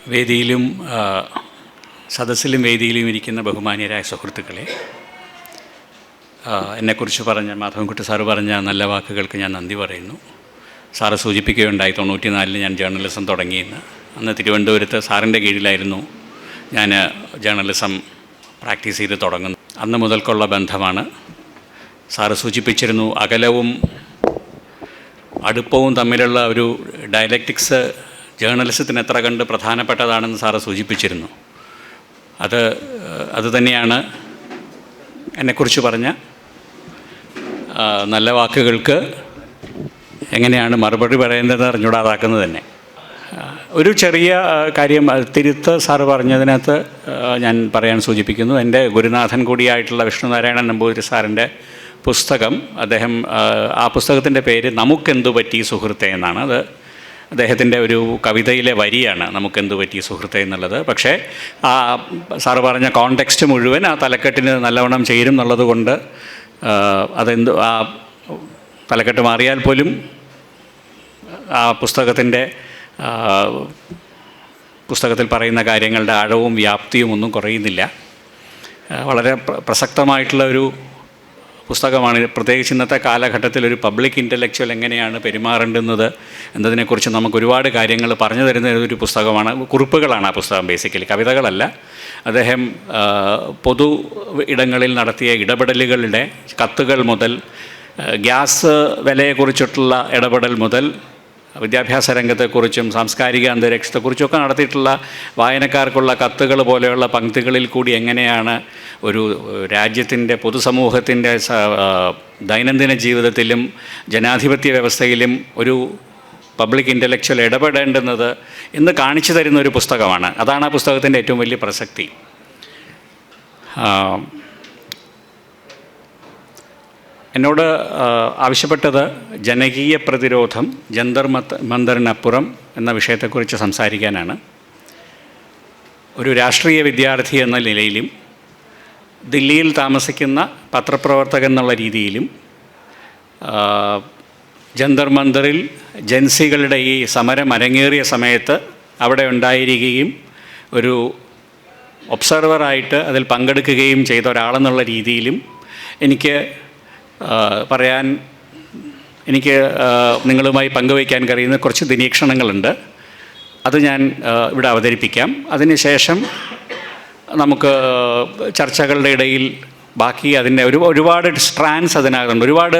വേദിയിലും സദസ്സിലും വേദിയിലും ഇരിക്കുന്ന ബഹുമാന്യരായ സുഹൃത്തുക്കളെ, എന്നെക്കുറിച്ച് പറഞ്ഞ മാധവൻകുട്ടി സാറ് പറഞ്ഞ നല്ല വാക്കുകൾക്ക് ഞാൻ നന്ദി പറയുന്നു. സാറ് സൂചിപ്പിക്കുകയുണ്ടായി 94-ൽ ഞാൻ ജേർണലിസം തുടങ്ങിയെന്ന്. അന്ന് തിരുവനന്തപുരത്ത് സാറിൻ്റെ കീഴിലായിരുന്നു ഞാൻ ജേർണലിസം പ്രാക്ടീസ് ചെയ്ത് തുടങ്ങുന്നു. അന്ന് മുതൽക്കുള്ള ബന്ധമാണ്. സാറ് സൂചിപ്പിച്ചിരുന്നു, അകലവും അടുപ്പവും തമ്മിലുള്ള ഒരു ഡയലക്റ്റിക്സ് ജേർണലിസത്തിന് എത്ര കണ്ട് പ്രധാനപ്പെട്ടതാണെന്ന് സാറ് സൂചിപ്പിച്ചിരുന്നു. അത് തന്നെയാണ് എന്നെക്കുറിച്ച് പറഞ്ഞ നല്ല വാക്കുകൾക്ക് എങ്ങനെയാണ് മറുപടി പറയേണ്ടത് അറിഞ്ഞൂടാതാക്കുന്നത് തന്നെ. ഒരു ചെറിയ കാര്യം തിരുത്ത് സാറ് പറഞ്ഞതിനകത്ത് ഞാൻ പറയാൻ സൂചിപ്പിക്കുന്നു. എൻ്റെ ഗുരുനാഥൻ കൂടിയായിട്ടുള്ള വിഷ്ണുനാരായണൻ നമ്പൂതിരി സാറിൻ്റെ പുസ്തകം, ആ പുസ്തകത്തിൻ്റെ പേര് നമുക്കെന്തു പറ്റി സുഹൃത്തെ എന്നാണ്. അത് അദ്ദേഹത്തിൻ്റെ ഒരു കവിതയിലെ വരിയാണ്, നമുക്കെന്തു പറ്റി സുഹൃത്തെ എന്നുള്ളത്. പക്ഷേ ആ സാറ് പറഞ്ഞ കോണ്ടെക്സ്റ്റ് മുഴുവൻ ആ തലക്കെട്ടിന് നല്ലവണ്ണം ചേരും എന്നുള്ളത് കൊണ്ട് ആ തലക്കെട്ട് മാറിയാൽ പോലും ആ പുസ്തകത്തിൽ പറയുന്ന കാര്യങ്ങളുടെ ആഴവും വ്യാപ്തിയും ഒന്നും കുറയുന്നില്ല. വളരെ പ്രസക്തമായിട്ടുള്ള ഒരു പുസ്തകമാണ്. പ്രത്യേകിച്ച് ഇന്നത്തെ കാലഘട്ടത്തിൽ ഒരു പബ്ലിക് ഇൻ്റലക്ച്വൽ എങ്ങനെയാണ് പെരുമാറേണ്ടുന്നത് എന്നതിനെക്കുറിച്ച് നമുക്ക് ഒരുപാട് കാര്യങ്ങൾ പറഞ്ഞു തരുന്ന ഒരു പുസ്തകമാണ്. കുറിപ്പുകളാണ് ആ പുസ്തകം, ബേസിക്കലി കവിതകളല്ല. അദ്ദേഹം പൊതു ഇടങ്ങളിൽ നടത്തിയ ഇടപെടലുകളുടെ കത്തുകൾ മുതൽ ഗ്യാസ് വിലയെക്കുറിച്ചിട്ടുള്ള ഇടപെടൽ മുതൽ വിദ്യാഭ്യാസ രംഗത്തെക്കുറിച്ചും സാംസ്കാരിക അന്തരീക്ഷത്തെക്കുറിച്ചൊക്കെ നടത്തിയിട്ടുള്ള വായനക്കാർക്കുള്ള കത്തുകൾ പോലെയുള്ള പങ്ക്തികളിൽ കൂടി എങ്ങനെയാണ് ഒരു രാജ്യത്തിൻ്റെ പൊതുസമൂഹത്തിൻ്റെ ദൈനംദിന ജീവിതത്തിലും ജനാധിപത്യ വ്യവസ്ഥയിലും ഒരു പബ്ലിക് ഇൻ്റലക്ച്വൽ ഇടപെടേണ്ടുന്നത് എന്ന് കാണിച്ചു തരുന്ന ഒരു പുസ്തകമാണ്. അതാണ് ആ പുസ്തകത്തിൻ്റെ ഏറ്റവും വലിയ പ്രസക്തി. എന്നോട് ആവശ്യപ്പെട്ടത് ജനകീയ പ്രതിരോധം, ജന്തർ മന്ദറിനപ്പുറം എന്ന വിഷയത്തെക്കുറിച്ച് സംസാരിക്കാനാണ്. ഒരു രാഷ്ട്രീയ വിദ്യാർത്ഥി എന്ന നിലയിലും ദില്ലിയിൽ താമസിക്കുന്ന പത്രപ്രവർത്തകൻ എന്നുള്ള രീതിയിലും ജന്തർ മന്ദറിൽ ജൻസികളുടെ ഈ സമരം അരങ്ങേറിയ സമയത്ത് അവിടെ ഉണ്ടായിരിക്കുകയും ഒരു ഒബ്സർവറായിട്ട് അതിൽ പങ്കെടുക്കുകയും ചെയ്ത ഒരാളെന്നുള്ള രീതിയിലും എനിക്ക് നിങ്ങളുമായി പങ്കുവയ്ക്കാൻ കഴിയുന്ന കുറച്ച് നിരീക്ഷണങ്ങളുണ്ട്. അത് ഞാൻ ഇവിടെ അവതരിപ്പിക്കാം. അതിനുശേഷം നമുക്ക് ചർച്ചകളുടെ ഇടയിൽ ബാക്കി അതിൻ്റെ ഒരുപാട് സ്ട്രാൻഡ്സ് അതിനകത്തുണ്ട്. ഒരുപാട്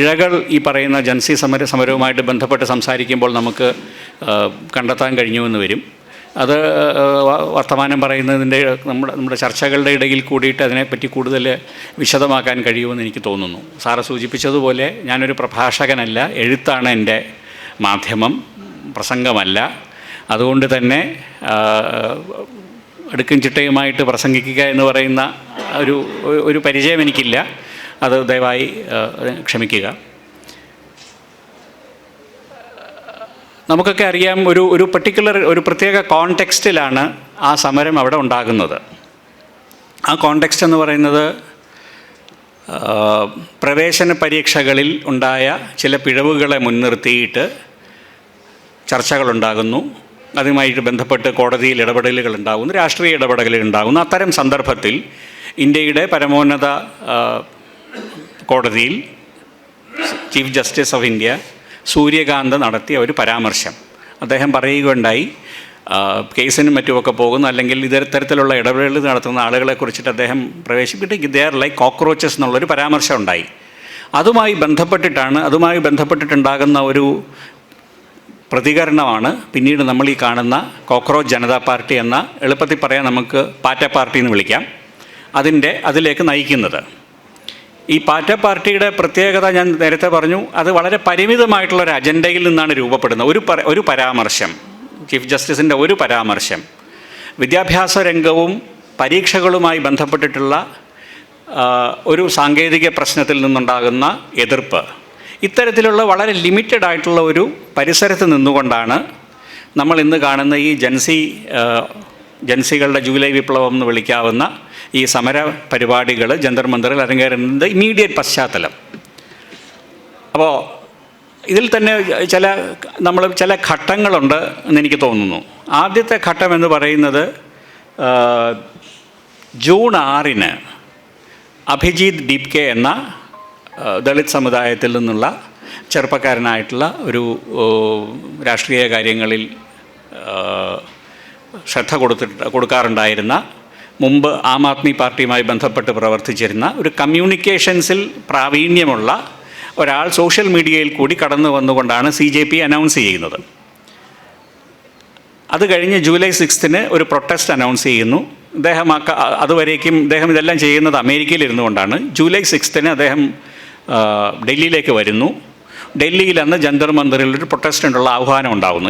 ഇഴകൾ ഈ പറയുന്ന ജൻസി സമരവുമായിട്ട് ബന്ധപ്പെട്ട് സംസാരിക്കുമ്പോൾ നമുക്ക് കണ്ടെത്താൻ കഴിഞ്ഞുവെന്ന് വരും. അത് വർത്തമാനം പറയുന്നതിൻ്റെ നമ്മുടെ ചർച്ചകളുടെ ഇടയിൽ കൂടിയിട്ട് അതിനെപ്പറ്റി കൂടുതൽ വിശദമാക്കാൻ കഴിയുമെന്ന് എനിക്ക് തോന്നുന്നു. സാറ് സൂചിപ്പിച്ചതുപോലെ ഞാനൊരു പ്രഭാഷകനല്ല, എഴുത്താണ് എൻ്റെ മാധ്യമം, പ്രസംഗമല്ല. അതുകൊണ്ട് തന്നെ അടുക്കും ചിട്ടയുമായിട്ട് പ്രസംഗിക്കുക എന്ന് പറയുന്ന ഒരു പരിചയം എനിക്കില്ല. അത് ദയവായി ക്ഷമിക്കുക. നമുക്കൊക്കെ അറിയാം, ഒരു പ്രത്യേക കോണ്ടെക്സ്റ്റിലാണ് ആ സമരം അവിടെ ഉണ്ടാകുന്നത്. ആ കോണ്ടെക്സ്റ്റ് എന്ന് പറയുന്നത് പ്രവേശന പരീക്ഷകളിൽ ഉണ്ടായ ചില പിഴവുകളെ മുൻനിർത്തിയിട്ട് ചർച്ചകളുണ്ടാകുന്നു. അതുമായിട്ട് ബന്ധപ്പെട്ട് കോടതിയിൽ ഇടപെടലുകൾ ഉണ്ടാകുന്നു, രാഷ്ട്രീയ ഇടപെടലുകൾ ഉണ്ടാകുന്നു. അത്തരം സന്ദർഭത്തിൽ ഇന്ത്യയുടെ പരമോന്നത കോടതിയിൽ chief justice of India Suryakant നടത്തിയ ഒരു പരാമർശം, അദ്ദേഹം പറയുകയുണ്ടായി, കേസിനും മറ്റുമൊക്കെ പോകുന്നു അല്ലെങ്കിൽ ഇത്തരത്തിലുള്ള ഇടപെടലുകൾ നടത്തുന്ന ആളുകളെ കുറിച്ചിട്ട് അദ്ദേഹം പ്രവേശിപ്പിച്ചിട്ട് ദേ ആർ ലൈക്ക് കോക്രോച്ചസ് എന്നുള്ളൊരു പരാമർശം ഉണ്ടായി. അതുമായി ബന്ധപ്പെട്ടിട്ടുണ്ടാകുന്ന ഒരു പ്രതികരണമാണ് പിന്നീട് നമ്മൾ ഈ കാണുന്ന കോക്രോച്ച് ജനതാ പാർട്ടി എന്ന, എളുപ്പത്തിൽ പറയാൻ നമുക്ക് പാറ്റ പാർട്ടി എന്ന് വിളിക്കാം, അതിലേക്ക് നയിക്കുന്നത്. ഈ പാറ്റ പാർട്ടിയുടെ പ്രത്യേകത ഞാൻ നേരത്തെ പറഞ്ഞു, അത് വളരെ പരിമിതമായിട്ടുള്ളൊരു അജണ്ടയിൽ നിന്നാണ് രൂപപ്പെടുന്നത്. ഒരു പരാമർശം, ചീഫ് ജസ്റ്റിസിൻ്റെ ഒരു പരാമർശം, വിദ്യാഭ്യാസ രംഗവും പരീക്ഷകളുമായി ബന്ധപ്പെട്ടിട്ടുള്ള ഒരു സാങ്കേതിക പ്രശ്നത്തിൽ നിന്നുണ്ടാകുന്ന എതിർപ്പ്, ഇത്തരത്തിലുള്ള വളരെ ലിമിറ്റഡ് ആയിട്ടുള്ള ഒരു പരിസരത്ത് നിന്നുകൊണ്ടാണ് നമ്മൾ ഇന്ന് കാണുന്ന ഈ ജൻസികളുടെ ജൂലൈ വിപ്ലവം എന്ന് വിളിക്കാവുന്ന ഈ സമര പരിപാടികൾ ജന്തർ മന്ദറിൽ അരങ്ങേറുന്നത് ഇമ്മീഡിയറ്റ് പശ്ചാത്തലം. അപ്പോൾ ഇതിൽ തന്നെ ചില ഘട്ടങ്ങളുണ്ട് എന്നെനിക്ക് തോന്നുന്നു. ആദ്യത്തെ ഘട്ടം എന്ന് പറയുന്നത് ജൂൺ 6 അഭിജിത്ത് ദീപ്കെ എന്ന ദളിത് സമുദായത്തിൽ നിന്നുള്ള ചെറുപ്പക്കാരനായിട്ടുള്ള ഒരു രാഷ്ട്രീയ കാര്യങ്ങളിൽ ശ്രദ്ധ കൊടുക്കാറുണ്ടായിരുന്ന, മുമ്പ് ആം ആദ്മി പാർട്ടിയുമായി ബന്ധപ്പെട്ട് പ്രവർത്തിച്ചിരുന്ന, ഒരു കമ്മ്യൂണിക്കേഷൻസിൽ പ്രാവീണ്യമുള്ള ഒരാൾ സോഷ്യൽ മീഡിയയിൽ കൂടി കടന്നു വന്നുകൊണ്ടാണ് CJP അനൗൺസ് ചെയ്യുന്നത്. അത് കഴിഞ്ഞ് ജൂലൈ 6 ഒരു പ്രൊട്ടസ്റ്റ് അനൗൺസ് ചെയ്യുന്നു. അതുവരേക്കും ഇദ്ദേഹം ഇതെല്ലാം ചെയ്യുന്നത് അമേരിക്കയിൽ ഇരുന്നുകൊണ്ടാണ്. ജൂലൈ 6 അദ്ദേഹം ഡൽഹിയിലേക്ക് വരുന്നു. ഡൽഹിയിൽ അന്ന് ജന്തർ മന്ദിറിൽ ഒരു പ്രൊട്ടസ്റ്റിനുള്ള ആഹ്വാനം ഉണ്ടാകുന്നു.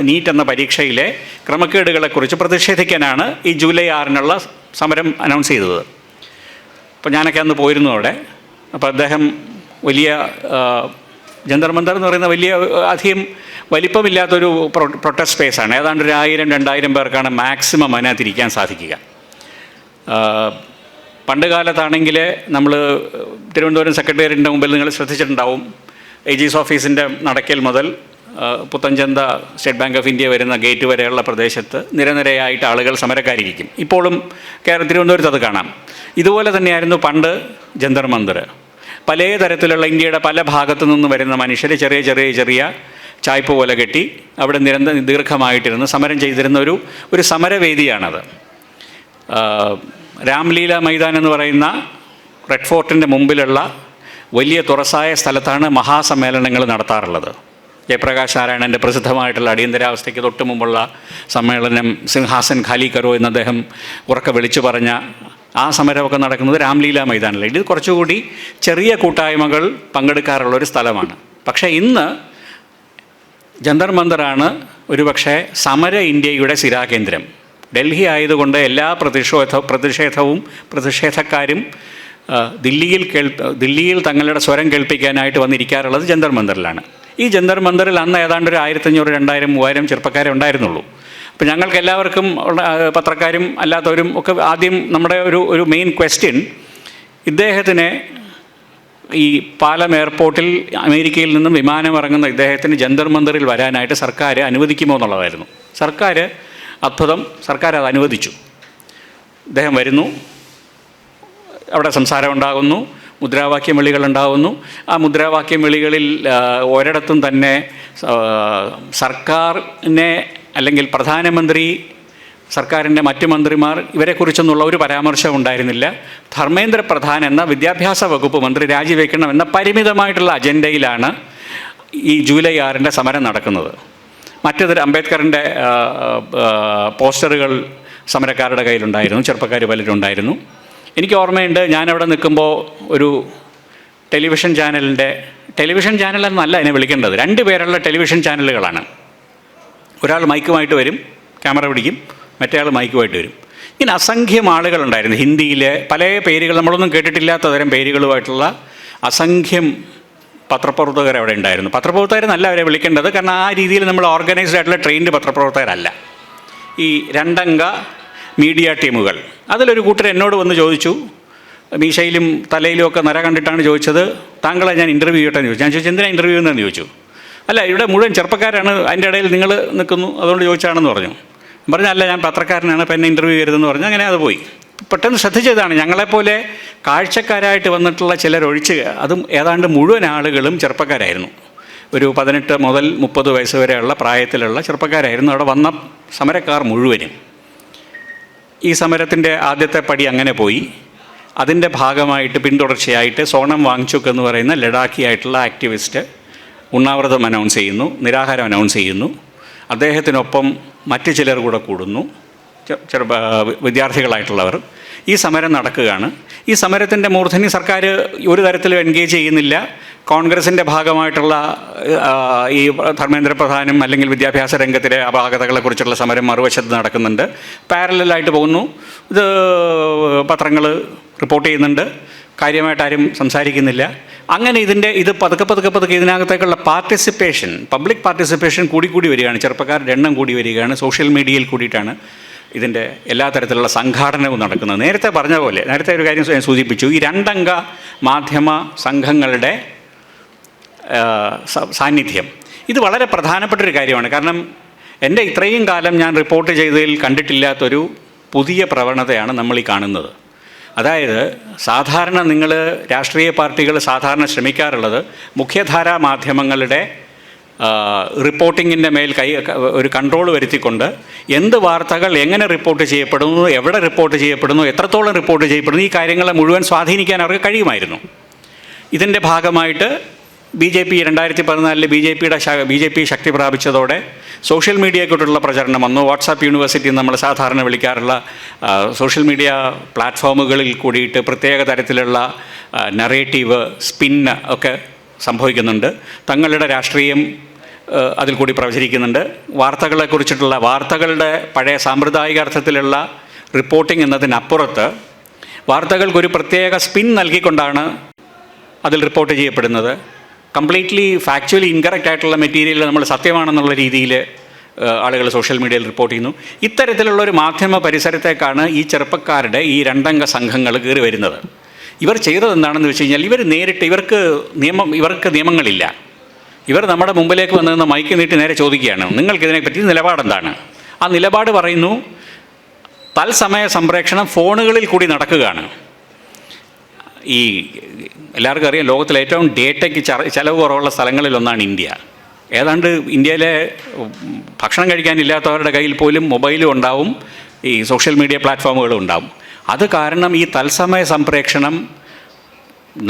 നീറ്റ് എന്ന പരീക്ഷയിലെ ക്രമക്കേടുകളെക്കുറിച്ച് പ്രതിഷേധിക്കാനാണ് ഈ ജൂലൈ 6 സമരം അനൗൺസ് ചെയ്തത്. അപ്പോൾ ഞാനൊക്കെ അന്ന് പോയിരുന്നു അവിടെ. അപ്പോൾ അദ്ദേഹം വലിയ ജന്തർ മന്ദിർ എന്ന് പറയുന്ന വലിയ അധികം വലിപ്പമില്ലാത്തൊരു പ്രൊട്ടസ്റ്റ് സ്പേസാണ്. ഏതാണ്ട് 1000-2000 പേർക്കാണ് മാക്സിമം അതിനകത്തിരിക്കാൻ സാധിക്കുക. പണ്ട് കാലത്താണെങ്കിൽ നമ്മൾ തിരുവനന്തപുരം സെക്രട്ടേറിയറ്റിൻ്റെ മുമ്പിൽ നിങ്ങൾ ശ്രദ്ധിച്ചിട്ടുണ്ടാവും, AG's ഓഫീസിൻ്റെ നടക്കൽ മുതൽ Puthenchantha state bank of India വരുന്ന ഗേറ്റ് വരെയുള്ള പ്രദേശത്ത് നിരനിരയായിട്ട് ആളുകൾ സമരക്കാരിരിക്കും. ഇപ്പോഴും തിരുവനന്തപുരത്ത് അത് കാണാം. ഇതുപോലെ തന്നെയായിരുന്നു പണ്ട് ജന്തർ മന്ദിർ. പല തരത്തിലുള്ള ഇന്ത്യയുടെ പല ഭാഗത്തു നിന്ന് വരുന്ന മനുഷ്യർ ചെറിയ ചായ്പ പോലെ കെട്ടി അവിടെ ദീർഘമായിട്ടിരുന്ന് സമരം ചെയ്തിരുന്ന ഒരു സമരവേദിയാണത്. രാംലീല മൈതാൻ എന്ന് പറയുന്ന റെഡ് ഫോർട്ടിൻ്റെ മുമ്പിലുള്ള വലിയ തുറസായ സ്ഥലത്താണ് മഹാസമ്മേളനങ്ങൾ നടത്താറുള്ളത്. ജയപ്രകാശ് നാരായണൻ്റെ പ്രസിദ്ധമായിട്ടുള്ള അടിയന്തരാവസ്ഥയ്ക്ക് തൊട്ട് മുമ്പുള്ള സമ്മേളനം സിംഹാസൻ ഖാലി കരോ എന്ന് അദ്ദേഹം ഉറക്കെ വിളിച്ചു പറഞ്ഞ ആ സമരമൊക്കെ നടക്കുന്നത് രാംലീല മൈതാനിലാണ്. ഇത് കുറച്ചുകൂടി ചെറിയ കൂട്ടായ്മകൾ പങ്കെടുക്കാറുള്ള ഒരു സ്ഥലമാണ്. പക്ഷേ ഇന്ന് ജന്തർ മന്ദിറാണ് ഒരുപക്ഷെ സമര ഇന്ത്യയുടെ സിരാകേന്ദ്രം. ഡൽഹി ആയതുകൊണ്ട് എല്ലാ പ്രതിഷേധക്കാരും ദില്ലിയിൽ തങ്ങളുടെ സ്വരം കേൾപ്പിക്കാനായിട്ട് വന്നിരിക്കാറുള്ളത് ജന്തർ മന്ദിറിലാണ്. ഈ ജന്തർ മന്ദിറിൽ അന്ന് ഏതാണ്ട് ഒരു 1500, 2000, 3000 ചെറുപ്പക്കാരെ ഉണ്ടായിരുന്നുള്ളൂ. അപ്പോൾ ഞങ്ങൾക്ക് എല്ലാവർക്കും, പത്രക്കാരും അല്ലാത്തവരും ഒക്കെ, ആദ്യം നമ്മുടെ ഒരു മെയിൻ ക്വസ്റ്റ്യൻ, ഇദ്ദേഹത്തിന് ഈ പാലം എയർപോർട്ടിൽ അമേരിക്കയിൽ നിന്നും വിമാനം ഇറങ്ങുന്ന ഇദ്ദേഹത്തിന് ജന്തർ മന്ദിറിൽ വരാനായിട്ട് സർക്കാർ അനുവദിക്കുമോ എന്നുള്ളതായിരുന്നു. സർക്കാർ അത് അനുവദിച്ചു. ഇദ്ദേഹം വരുന്നു, അവിടെ സംസാരം ഉണ്ടാകുന്നു, മുദ്രാവാക്യം വിളികളുണ്ടാകുന്നു. ആ മുദ്രാവാക്യം വിളികളിൽ ഒരിടത്തും തന്നെ സർക്കാരിനെ അല്ലെങ്കിൽ പ്രധാനമന്ത്രി, സർക്കാരിൻ്റെ മറ്റ് മന്ത്രിമാർ ഇവരെക്കുറിച്ചൊന്നുള്ള ഒരു പരാമർശം ഉണ്ടായിരുന്നില്ല. ധർമ്മേന്ദ്ര പ്രധാൻ എന്ന വിദ്യാഭ്യാസ വകുപ്പ് മന്ത്രി രാജിവെക്കണം എന്ന പരിമിതമായിട്ടുള്ള അജണ്ടയിലാണ് ഈ ജൂലൈ 6 സമരം നടക്കുന്നത്. മറ്റേതൊരു അംബേദ്കറിൻ്റെ പോസ്റ്ററുകൾ സമരക്കാരുടെ കയ്യിലുണ്ടായിരുന്നു, ചെറുപ്പക്കാർ പലരും ഉണ്ടായിരുന്നു. എനിക്ക് ഓർമ്മയുണ്ട്, ഞാനവിടെ നിൽക്കുമ്പോൾ ഒരു ടെലിവിഷൻ ചാനലെന്നല്ല അതിനെ വിളിക്കേണ്ടത്, 2 പേരുള്ള ടെലിവിഷൻ ചാനലുകളാണ്. ഒരാൾ മൈക്കുമായിട്ട് വരും, ക്യാമറ പിടിക്കും, മറ്റേ ആൾ മൈക്കുമായിട്ട് വരും. ഇങ്ങനെ അസംഖ്യം ആളുകളുണ്ടായിരുന്നു. ഹിന്ദിയിലെ പല പേരുകൾ, നമ്മളൊന്നും കേട്ടിട്ടില്ലാത്ത തരം പേരുകളുമായിട്ടുള്ള അസംഖ്യം പത്രപ്രവർത്തകർ അവിടെ ഉണ്ടായിരുന്നു. പത്രപ്രവർത്തകരെന്നല്ല അവരെ വിളിക്കേണ്ടത്, കാരണം ആ രീതിയിൽ നമ്മൾ ഓർഗനൈസ്ഡ് ആയിട്ടുള്ള ട്രെയിൻഡ് പത്രപ്രവർത്തകരല്ല. ഈ 2 അംഗ മീഡിയ ടീമുകൾ. അതിലൊരു കൂട്ടർ എന്നോട് വന്ന് ചോദിച്ചു, മീശയിലും തലയിലും ഒക്കെ നര കണ്ടിട്ടാണ് ചോദിച്ചത്, താങ്കളെ ഞാൻ ഇൻ്റർവ്യൂ ചെയ്യട്ടെ എന്ന് ചോദിച്ചു. ഞാൻ ചോദിച്ചു, എന്തിനാണ് ഇൻ്റർവ്യൂ ചെയ്യുന്നതെന്ന് ചോദിച്ചു. അല്ല, ഇവിടെ മുഴുവൻ ചെറുപ്പക്കാരാണ്, അതിൻ്റെ ഇടയിൽ നിങ്ങൾ നിൽക്കുന്നു, അതുകൊണ്ട് ചോദിച്ചാണെന്ന് പറഞ്ഞു. അല്ല, ഞാൻ പത്രക്കാരനാണ്, അപ്പം എന്നെ ഇൻ്റർവ്യൂ ചെയ്യരുതെന്ന് പറഞ്ഞു. അങ്ങനെ അത് പോയി. പെട്ടെന്ന് ശ്രദ്ധിച്ചതാണ്, ഞങ്ങളെപ്പോലെ കാഴ്ചക്കാരായിട്ട് വന്നിട്ടുള്ള ചിലരൊഴിച്ച് അതും ഏതാണ്ട് മുഴുവൻ ആളുകളും ചെറുപ്പക്കാരായിരുന്നു. ഒരു 18 മുതൽ 30 വയസ്സ് വരെയുള്ള പ്രായത്തിലുള്ള ചെറുപ്പക്കാരായിരുന്നു അവിടെ വന്ന സമരക്കാർ മുഴുവനും. ഈ സമരത്തിൻ്റെ ആദ്യത്തെ പടി അങ്ങനെ പോയി. അതിൻ്റെ ഭാഗമായിട്ട് പിന്തുടർച്ചയായിട്ട് സോണം വാങ്ചുക് എന്ന് പറയുന്ന ലഡാക്കിയായിട്ടുള്ള ആക്ടിവിസ്റ്റ് ഉണ്ണാവൃതം അനൗൺസ് ചെയ്യുന്നു, നിരാഹാരം അനൗൺസ് ചെയ്യുന്നു. അദ്ദേഹത്തിനൊപ്പം മറ്റ് ചിലർ കൂടെ കൂടുന്നു, വിദ്യാർത്ഥികളായിട്ടുള്ളവർ. ഈ സമരം നടക്കുകയാണ്. ഈ സമരത്തിൻ്റെ മൂർധന്യ സർക്കാർ ഒരു തരത്തിലും എൻഗേജ് ചെയ്യുന്നില്ല. കോൺഗ്രസിൻ്റെ ഭാഗമായിട്ടുള്ള ഈ ധർമ്മേന്ദ്ര പ്രധാനും അല്ലെങ്കിൽ വിദ്യാഭ്യാസ രംഗത്തിലെ അപാകതകളെക്കുറിച്ചുള്ള സമരം മറുവശത്ത് നടക്കുന്നുണ്ട്. പാരലലായിട്ട് പോകുന്നു. ഇത് പത്രങ്ങൾ റിപ്പോർട്ട് ചെയ്യുന്നുണ്ട്, കാര്യമായിട്ട് ആരും സംസാരിക്കുന്നില്ല. അങ്ങനെ ഇത് പതുക്കെ ഇതിനകത്തേക്കുള്ള പബ്ലിക് പാർട്ടിസിപ്പേഷൻ കൂടി വരികയാണ്. ചെറുപ്പക്കാരുടെ എണ്ണം കൂടി വരികയാണ്. സോഷ്യൽ മീഡിയയിൽ കൂടിയിട്ടാണ് ഇതിൻ്റെ എല്ലാ തരത്തിലുള്ള സംഘാടനവും നടക്കുന്നത്. നേരത്തെ പറഞ്ഞ പോലെ, നേരത്തെ ഒരു കാര്യം ഞാൻ സൂചിപ്പിച്ചു, ഈ 2 അംഗ മാധ്യമ സംഘങ്ങളുടെ സാന്നിധ്യം ഇത് വളരെ പ്രധാനപ്പെട്ടൊരു കാര്യമാണ്. കാരണം എൻ്റെ ഇത്രയും കാലം ഞാൻ റിപ്പോർട്ട് ചെയ്തതിൽ കണ്ടിട്ടില്ലാത്തൊരു പുതിയ പ്രവണതയാണ് നമ്മൾ ഈ കാണുന്നത്. അതായത് സാധാരണ നിങ്ങൾ രാഷ്ട്രീയ പാർട്ടികൾ സാധാരണ ശ്രമിക്കാറുള്ളത് മുഖ്യധാരാ മാധ്യമങ്ങളുടെ റിപ്പോർട്ടിങ്ങിൻ്റെ മേൽ ഒരു കൺട്രോൾ വരുത്തിക്കൊണ്ട് എന്ത് വാർത്തകൾ എങ്ങനെ റിപ്പോർട്ട് ചെയ്യപ്പെടുന്നു, എവിടെ റിപ്പോർട്ട് ചെയ്യപ്പെടുന്നു, എത്രത്തോളം റിപ്പോർട്ട് ചെയ്യപ്പെടുന്നു, ഈ കാര്യങ്ങളെ മുഴുവൻ സ്വാധീനിക്കാൻ അവർക്ക് കഴിയുമായിരുന്നു. ഇതിൻ്റെ ഭാഗമായിട്ട് BJP 2014 BJP ശക്തി പ്രാപിച്ചതോടെ സോഷ്യൽ മീഡിയയ്ക്കുള്ള പ്രചരണം വന്നു. വാട്സാപ്പ് യൂണിവേഴ്സിറ്റി നമ്മൾ സാധാരണ വിളിക്കാറുള്ള സോഷ്യൽ മീഡിയ പ്ലാറ്റ്ഫോമുകളിൽ കൂടിയിട്ട് പ്രത്യേക തരത്തിലുള്ള നറേറ്റീവ് സ്പിന്ന് ഒക്കെ സംഭവിക്കുന്നുണ്ട്. തങ്ങളുടെ രാഷ്ട്രീയം അതിൽ കൂടി പ്രചരിക്കുന്നുണ്ട്. വാർത്തകളെക്കുറിച്ചിട്ടുള്ള വാർത്തകളുടെ പഴയ സാമ്പ്രദായിക അർത്ഥത്തിലുള്ള റിപ്പോർട്ടിംഗ് എന്നതിനപ്പുറത്ത് വാർത്തകൾക്കൊരു പ്രത്യേക സ്പിൻ നൽകിക്കൊണ്ടാണ് അതിൽ റിപ്പോർട്ട് ചെയ്യപ്പെടുന്നത്. കംപ്ലീറ്റ്ലി ഫാക്ച്വലി ഇൻകറക്റ്റ് ആയിട്ടുള്ള മെറ്റീരിയൽ നമ്മൾ സത്യമാണെന്നുള്ള രീതിയിൽ ആളുകൾ സോഷ്യൽ മീഡിയയിൽ റിപ്പോർട്ട് ചെയ്യുന്നു. ഇത്തരത്തിലുള്ളൊരു മാധ്യമ പരിസരത്തേക്കാണ് ഈ ചെറുപ്പക്കാരുടെ ഈ രണ്ടംഗ സംഘങ്ങൾ കയറി വരുന്നത്. ഇവർ ചെയ്തത് എന്താണെന്ന് വെച്ച് കഴിഞ്ഞാൽ ഇവർ നേരിട്ട് ഇവർക്ക് നിയമങ്ങളില്ല. ഇവർ നമ്മുടെ മുമ്പിലേക്ക് വന്നിരുന്ന മൈക്ക് നീട്ടി നേരെ ചോദിക്കുകയാണ്, നിങ്ങൾക്കിതിനെപ്പറ്റി നിലപാടെന്താണ്? ആ നിലപാട് പറയുന്നു, തത്സമയ സംപ്രേഷണം ഫോണുകളിൽ കൂടി നടക്കുകയാണ്. ഈ എല്ലാവർക്കും അറിയാം, ലോകത്തിലെ ഏറ്റവും ഡേറ്റയ്ക്ക് ചിലവ് കുറവുള്ള സ്ഥലങ്ങളിലൊന്നാണ് ഇന്ത്യ. ഏതാണ്ട് ഇന്ത്യയിലെ ഭക്ഷണം കഴിക്കാനില്ലാത്തവരുടെ കയ്യിൽ പോലും മൊബൈലും ഉണ്ടാവും, ഈ സോഷ്യൽ മീഡിയ പ്ലാറ്റ്ഫോമുകളും ഉണ്ടാവും. അത് കാരണം ഈ തത്സമയ സംപ്രേഷണം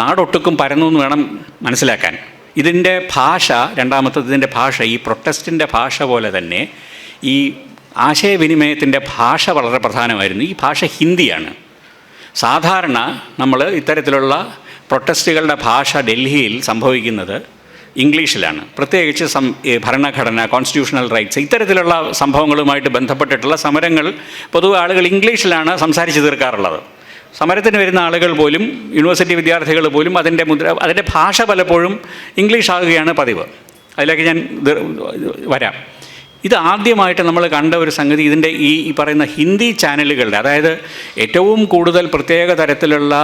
നാടൊട്ടുക്കും പരന്നു എന്ന് വേണം മനസ്സിലാക്കാൻ. ഇതിൻ്റെ ഭാഷ, ഇതിൻ്റെ ഭാഷ ഈ പ്രൊട്ടസ്റ്റിൻ്റെ ഭാഷ പോലെ തന്നെ ഈ ആശയവിനിമയത്തിൻ്റെ ഭാഷ വളരെ പ്രധാനമായിരുന്നു. ഈ ഭാഷ ഹിന്ദിയാണ്. സാധാരണ നമ്മൾ ഇത്തരത്തിലുള്ള പ്രൊട്ടസ്റ്റുകളുടെ ഭാഷ ഡൽഹിയിൽ സംഭവിക്കുന്നത് ഇംഗ്ലീഷിലാണ്. പ്രത്യേകിച്ച് ഭരണഘടന, കോൺസ്റ്റിറ്റ്യൂഷണൽ റൈറ്റ്സ്, ഇത്തരത്തിലുള്ള സംഭവങ്ങളുമായിട്ട് ബന്ധപ്പെട്ടിട്ടുള്ള സമരങ്ങൾ പൊതുവെ ആളുകൾ ഇംഗ്ലീഷിലാണ് സംസാരിച്ച് തീർക്കാറുള്ളത്. സമരത്തിന് വരുന്ന ആളുകൾ പോലും, യൂണിവേഴ്സിറ്റി വിദ്യാർത്ഥികൾ പോലും അതിൻ്റെ ഭാഷ പലപ്പോഴും ഇംഗ്ലീഷാകുകയാണ് പതിവ്. അതിലേക്ക് ഞാൻ വരാം. ഇത് ആദ്യമായിട്ട് നമ്മൾ കണ്ട ഒരു സംഗതി ഇതിൻ്റെ ഈ പറയുന്ന ഹിന്ദി ചാനലുകളുടെ, അതായത് ഏറ്റവും കൂടുതൽ പ്രത്യേക തരത്തിലുള്ള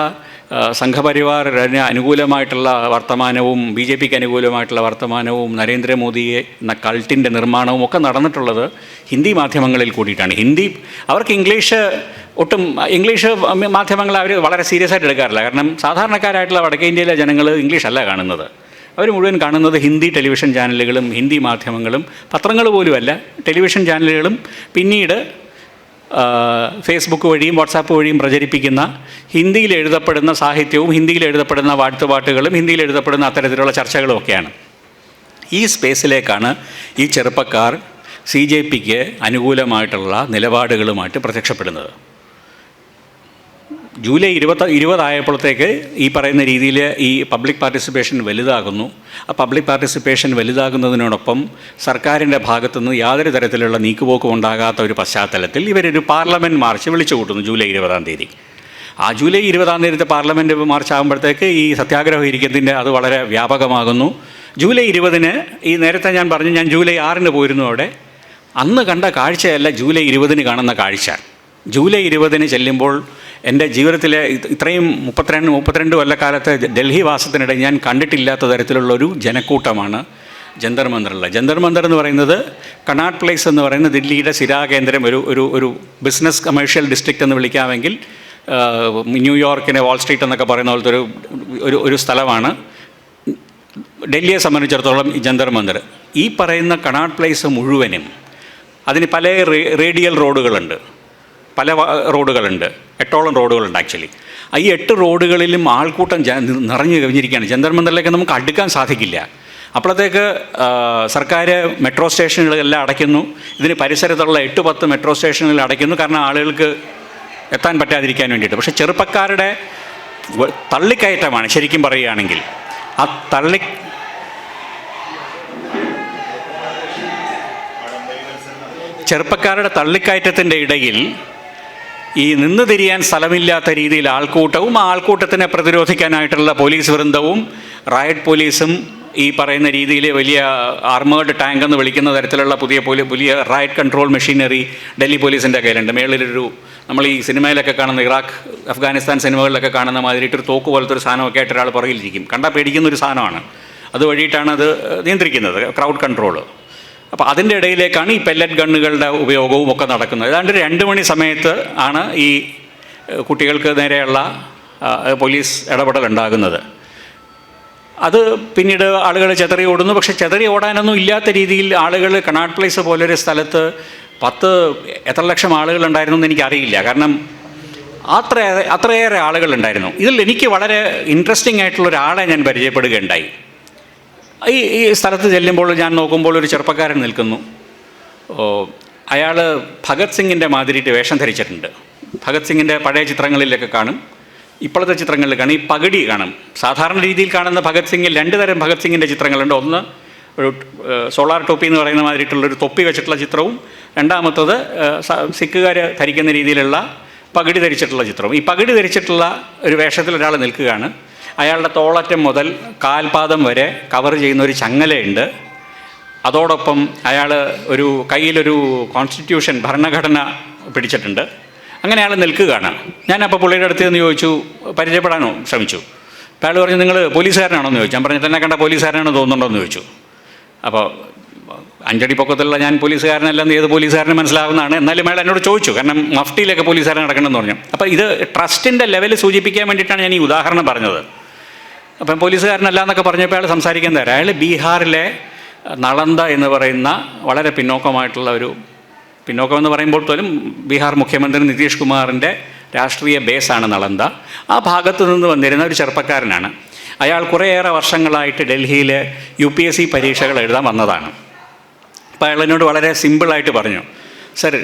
സംഘപരിവാറിന് അനുകൂലമായിട്ടുള്ള വർത്തമാനവും BJPക്ക് അനുകൂലമായിട്ടുള്ള വർത്തമാനവും നരേന്ദ്രമോദിയെ എന്ന കൾട്ടിൻ്റെ നിർമ്മാണവും ഒക്കെ നടന്നിട്ടുള്ളത് ഹിന്ദി മാധ്യമങ്ങളിൽ കൂടിയിട്ടാണ്. അവർക്ക് ഇംഗ്ലീഷ് മാധ്യമങ്ങൾ അവർ വളരെ സീരിയസ് ആയിട്ട് എടുക്കാറില്ല. കാരണം സാധാരണക്കാരായിട്ടുള്ള വടക്കേ ഇന്ത്യയിലെ ജനങ്ങൾ ഇംഗ്ലീഷല്ല കാണുന്നത്. അവർ മുഴുവൻ കാണുന്നത് ഹിന്ദി ടെലിവിഷൻ ചാനലുകളും ഹിന്ദി മാധ്യമങ്ങളും പത്രങ്ങൾ പോലുമല്ല, ടെലിവിഷൻ ചാനലുകളും പിന്നീട് ഫേസ്ബുക്ക് വഴിയും വാട്സാപ്പ് വഴിയും പ്രചരിപ്പിക്കുന്ന ഹിന്ദിയിൽ എഴുതപ്പെടുന്ന സാഹിത്യവും ഹിന്ദിയിൽ എഴുതപ്പെടുന്ന വാഴ്ത്തുപാട്ടുകളും ഹിന്ദിയിൽ എഴുതപ്പെടുന്ന അത്തരത്തിലുള്ള ചർച്ചകളും ഒക്കെയാണ്. ഈ സ്പേസിലേക്കാണ് ഈ ചെറുപ്പക്കാർ CJPക്ക് അനുകൂലമായിട്ടുള്ള നിലപാടുകളുമായിട്ട് പ്രത്യക്ഷപ്പെടുന്നത്. ജൂലൈ 20 ആയപ്പോഴത്തേക്ക് ഈ പറയുന്ന രീതിയിൽ ഈ പബ്ലിക് പാർട്ടിസിപ്പേഷൻ വലുതാകുന്നു. ആ പബ്ലിക് പാർട്ടിസിപ്പേഷൻ വലുതാകുന്നതിനോടൊപ്പം സർക്കാരിൻ്റെ ഭാഗത്തുനിന്ന് യാതൊരു തരത്തിലുള്ള നീക്കുപോക്കും ഉണ്ടാകാത്ത ഒരു പശ്ചാത്തലത്തിൽ ഇവരൊരു പാർലമെൻറ്റ് മാർച്ച് വിളിച്ചു കൂട്ടുന്നു ജൂലൈ 20 ആ ജൂലൈ 20 പാർലമെൻറ്റ് മാർച്ച് ആകുമ്പോഴത്തേക്ക് ഈ സത്യാഗ്രഹം ഇരിക്കുന്നതിൻ്റെ അത് വളരെ വ്യാപകമാകുന്നു. ജൂലൈ 20 ഈ നേരത്തെ ഞാൻ പറഞ്ഞു, ഞാൻ ജൂലൈ 6 പോയിരുന്നു അവിടെ. അന്ന് കണ്ട കാഴ്ചയല്ല ജൂലൈ 20 കാണുന്ന കാഴ്ച. ജൂലൈ 20 ചെല്ലുമ്പോൾ എൻ്റെ ജീവിതത്തിലെ ഇത്രയും 32 കൊല്ലക്കാലത്തെ ഡൽഹി വാസത്തിനിടെ ഞാൻ കണ്ടിട്ടില്ലാത്ത തരത്തിലുള്ളൊരു ജനക്കൂട്ടമാണ് ജന്തർ മന്ദറിലുള്ള. ജന്തർ മന്ദർ എന്ന് പറയുന്നത് കണാട്ട് പ്ലേസ് എന്ന് പറയുന്ന ദില്ലിയുടെ സ്ഥിരാകേന്ദ്രം, ഒരു ബിസിനസ് കമേഴ്ഷ്യൽ ഡിസ്ട്രിക്റ്റ് എന്ന് വിളിക്കാമെങ്കിൽ ന്യൂയോർക്കിനെ വാൾ സ്ട്രീറ്റ് എന്നൊക്കെ പറയുന്ന പോലത്തെ ഒരു സ്ഥലമാണ് ഡൽഹിയെ സംബന്ധിച്ചിടത്തോളം ഈ ജന്തർ മന്ദർ. ഈ പറയുന്ന കണാട്ട് പ്ലേസ് മുഴുവനും അതിന് പല റേഡിയൽ റോഡുകളുണ്ട്, പല റോഡുകളുണ്ട്, 8ഓളം റോഡുകളുണ്ട് ആക്ച്വലി. ഈ 8 റോഡുകളിലും ആൾക്കൂട്ടം നിറഞ്ഞു കവിഞ്ഞിരിക്കുകയാണ്. ജന്തർ മന്ദറിലേക്ക് നമുക്ക് അടുക്കാൻ സാധിക്കില്ല. അപ്പോഴത്തേക്ക് സർക്കാർ മെട്രോ സ്റ്റേഷനുകളെല്ലാം അടയ്ക്കുന്നു. ഇതിന് പരിസരത്തുള്ള 8-10 മെട്രോ സ്റ്റേഷനുകൾ അടയ്ക്കുന്നു, കാരണം ആളുകൾക്ക് എത്താൻ പറ്റാതിരിക്കാൻ വേണ്ടിയിട്ട്. പക്ഷേ ചെറുപ്പക്കാരുടെ തള്ളിക്കയറ്റമാണ് ശരിക്കും പറയുകയാണെങ്കിൽ. ആ ചെറുപ്പക്കാരുടെ തള്ളിക്കയറ്റത്തിൻ്റെ ഇടയിൽ ഈ നിന്ന് തിരിയാൻ സ്ഥലമില്ലാത്ത രീതിയിൽ ആൾക്കൂട്ടവും ആ ആൾക്കൂട്ടത്തിനെ പ്രതിരോധിക്കാനായിട്ടുള്ള പോലീസ് വൃന്ദവും റയറ്റ് പോലീസും ഈ പറയുന്ന രീതിയിൽ വലിയ ആർമേർഡ് ടാങ്ക് എന്ന് വിളിക്കുന്ന തരത്തിലുള്ള പുതിയ റയറ്റ് കൺട്രോൾ മെഷീനറി ഡൽഹി പോലീസിൻ്റെ കയ്യിലുണ്ട്. മേളിലൊരു നമ്മൾ ഈ സിനിമയിലൊക്കെ കാണുന്ന ഇറാഖ് അഫ്ഗാനിസ്ഥാൻ സിനിമകളിലൊക്കെ കാണുന്ന മാതിരിയിട്ടൊരു തോക്ക് പോലത്തെ ഒരു സാധനമൊക്കെ ആയിട്ട് ഒരാൾ പുറകിലിരിക്കും. കണ്ടാൽ പേടിക്കുന്നൊരു സാധനമാണ്. അതുവഴിയിട്ടാണ് അത് നിയന്ത്രിക്കുന്നത്, ക്രൗഡ് കൺട്രോൾ. അപ്പോൾ അതിൻ്റെ ഇടയിലേക്കാണ് ഈ പെല്ലറ്റ് ഗണ്ണുകളുടെ ഉപയോഗവും ഒക്കെ നടക്കുന്നത്. ഏതാണ്ട് 2 മണി സമയത്ത് ആണ് ഈ കുട്ടികൾക്ക് നേരെയുള്ള പോലീസ് ഇടപെടൽ ഉണ്ടാകുന്നത്. അത് പിന്നീട് ആളുകൾ ചെതറി ഓടുന്നു. പക്ഷേ ചെതറി ഓടാനൊന്നും ഇല്ലാത്ത രീതിയിൽ ആളുകൾ കനാട്ട് പ്ലേസ് പോലൊരു സ്ഥലത്ത് എത്ര ലക്ഷം ആളുകളുണ്ടായിരുന്നു എന്ന് എനിക്കറിയില്ല. കാരണം അത്രയേറെ ആളുകളുണ്ടായിരുന്നു. ഇതിൽ എനിക്ക് വളരെ ഇൻട്രസ്റ്റിംഗ് ആയിട്ടുള്ള ഒരാളെ ഞാൻ പരിചയപ്പെടുകയുണ്ടായി. ഈ സ്ഥലത്ത് ചെല്ലുമ്പോൾ ഞാൻ നോക്കുമ്പോൾ ഒരു ചെറുപ്പക്കാരൻ നിൽക്കുന്നു. അയാൾ ഭഗത് സിംഗിൻ്റെ മാതിരിയിട്ട് വേഷം ധരിച്ചിട്ടുണ്ട്. ഭഗത് സിംഗിൻ്റെ പഴയ ചിത്രങ്ങളിലൊക്കെ കാണും, ഇപ്പോഴത്തെ ചിത്രങ്ങളിൽ കാണും, ഈ പഗടി കാണും. സാധാരണ രീതിയിൽ കാണുന്ന ഭഗത് സിംഗിൽ 2 തരം ഭഗത് സിംഗിൻ്റെ ചിത്രങ്ങളുണ്ട്. ഒന്ന് ഒരു സോളാർ ടോപ്പി എന്ന് പറയുന്ന മാതിരിയിട്ടുള്ളൊരു തൊപ്പി വെച്ചിട്ടുള്ള ചിത്രവും, രണ്ടാമത്തത് സിഖുകാർ ധരിക്കുന്ന രീതിയിലുള്ള പഗടി ധരിച്ചിട്ടുള്ള ചിത്രവും. ഈ പഗടി ധരിച്ചിട്ടുള്ള ഒരു വേഷത്തിൽ ഒരാൾ നിൽക്കുകയാണ്. അയാളുടെ തോളറ്റം മുതൽ കാൽപാദം വരെ കവർ ചെയ്യുന്ന ഒരു ചങ്ങലയുണ്ട്. അതോടൊപ്പം അയാൾ കയ്യിലൊരു കോൺസ്റ്റിറ്റ്യൂഷൻ, ഭരണഘടന പിടിച്ചിട്ടുണ്ട്. അങ്ങനെ അയാൾ നിൽക്കുകയാണ്. ഞാനപ്പോൾ പുള്ളിയുടെ അടുത്ത് നിന്ന് ചോദിച്ചു, പരിചയപ്പെടാനോ ശ്രമിച്ചു. അപ്പോൾ അയാൾ പറഞ്ഞു, നിങ്ങൾ പോലീസുകാരനാണോ എന്ന് ചോദിച്ചു. ഞാൻ പറഞ്ഞു, തന്നെ കണ്ട പോലീസുകാരനാണോ തോന്നുന്നുണ്ടോ എന്ന് ചോദിച്ചു. അപ്പോൾ 5 അടി പൊക്കത്തുള്ള ഞാൻ പോലീസുകാരനല്ലെന്ന് ഏത് പോലീസുകാരന് മനസ്സിലാവുന്നതാണ്. എന്നാലും അയാൾ എന്നോട് ചോദിച്ചു, കാരണം മഫ്റ്റിയിലൊക്കെ പോലീസുകാരൻ നടക്കണമെന്ന് പറഞ്ഞു. അപ്പോൾ ഇത് ട്രസ്റ്റിൻ്റെ ലെവൽ സൂചിപ്പിക്കാൻ വേണ്ടിയിട്ടാണ് ഞാൻ ഈ ഉദാഹരണം പറഞ്ഞത്. അപ്പം പോലീസുകാരനല്ല എന്നൊക്കെ പറഞ്ഞപ്പോൾ അയാൾ സംസാരിക്കാൻ തരാം. അയാൾ ബീഹാറിലെ നളന്ദ എന്ന് പറയുന്ന വളരെ പിന്നോക്കമെന്ന് പറയുമ്പോൾ പോലും ബീഹാർ മുഖ്യമന്ത്രി നിതീഷ് കുമാറിൻ്റെ രാഷ്ട്രീയ ബേസാണ് നളന്ദ. ആ ഭാഗത്തു നിന്ന് വന്നിരുന്ന ഒരു ചെറുപ്പക്കാരനാണ്. അയാൾ കുറേയേറെ വർഷങ്ങളായിട്ട് ഡൽഹിയിൽ UPSC പരീക്ഷകൾ എഴുതാൻ വന്നതാണ്. അപ്പോൾ അയാൾ എന്നോട് വളരെ സിമ്പിളായിട്ട് പറഞ്ഞു, സർ,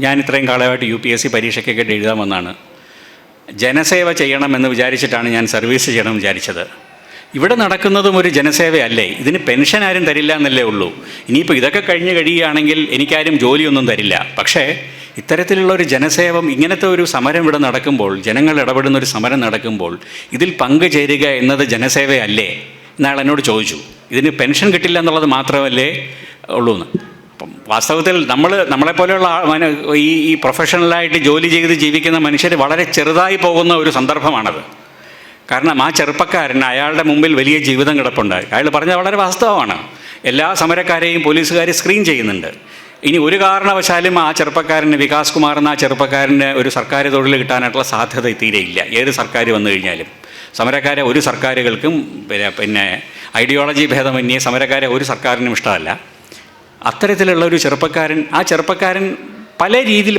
ഞാൻ ഇത്രയും കാലമായിട്ട് UPSC പരീക്ഷയ്ക്കൊക്കെ എഴുതാൻ വന്നതാണ്. ജനസേവ ചെയ്യണമെന്ന് വിചാരിച്ചിട്ടാണ് ഞാൻ സർവീസ് ചെയ്യണമെന്ന് വിചാരിച്ചത്. ഇവിടെ നടക്കുന്നതും ഒരു ജനസേവയല്ലേ? ഇതിന് പെൻഷൻ ആരും തരില്ല എന്നല്ലേ ഉള്ളൂ. ഇനിയിപ്പോൾ ഇതൊക്കെ കഴിയുകയാണെങ്കിൽ എനിക്കാരും ജോലിയൊന്നും തരില്ല. പക്ഷേ ഇത്തരത്തിലുള്ള ഒരു ജനസേവം, ഇങ്ങനത്തെ ഒരു സമരം ഇവിടെ നടക്കുമ്പോൾ, ജനങ്ങൾ ഇടപെടുന്ന ഒരു സമരം നടക്കുമ്പോൾ ഇതിൽ പങ്കുചേരുക എന്നത് ജനസേവയല്ലേ എന്നയാൾ എന്നോട് ചോദിച്ചു. ഇതിന് പെൻഷൻ കിട്ടില്ല എന്നുള്ളത് മാത്രമല്ലേ ഉള്ളൂ എന്ന്. അപ്പം വാസ്തവത്തിൽ നമ്മളെപ്പോലെയുള്ള ഈ പ്രൊഫഷണലായിട്ട് ജോലി ചെയ്ത് ജീവിക്കുന്ന മനുഷ്യർ വളരെ ചെറുതായി പോകുന്ന ഒരു സന്ദർഭമാണത്. കാരണം ആ ചെറുപ്പക്കാരൻ, അയാളുടെ മുമ്പിൽ വലിയ ജീവിതം കിടപ്പുണ്ട്. അയാൾ പറഞ്ഞത് വളരെ വാസ്തവമാണ്. എല്ലാ സമരക്കാരെയും പോലീസുകാർ സ്ക്രീൻ ചെയ്യുന്നുണ്ട്. ഇനി ഒരു കാരണവശാലും ആ ചെറുപ്പക്കാരന്, വികാസ് കുമാർ എന്ന ആ ചെറുപ്പക്കാരന് ഒരു സർക്കാർ തൊഴിൽ കിട്ടാനായിട്ടുള്ള സാധ്യത തീരെയില്ല. ഏത് സർക്കാർ വന്നു കഴിഞ്ഞാലും സമരക്കാരെ ഒരു സർക്കാരുകൾക്കും പിന്നെ ഐഡിയോളജി ഭേദമന്യേ സമരക്കാരെ ഒരു സർക്കാരിനും ഇഷ്ടമല്ല. അത്തരത്തിലുള്ള ഒരു ചെറുപ്പക്കാരൻ പല രീതിയിൽ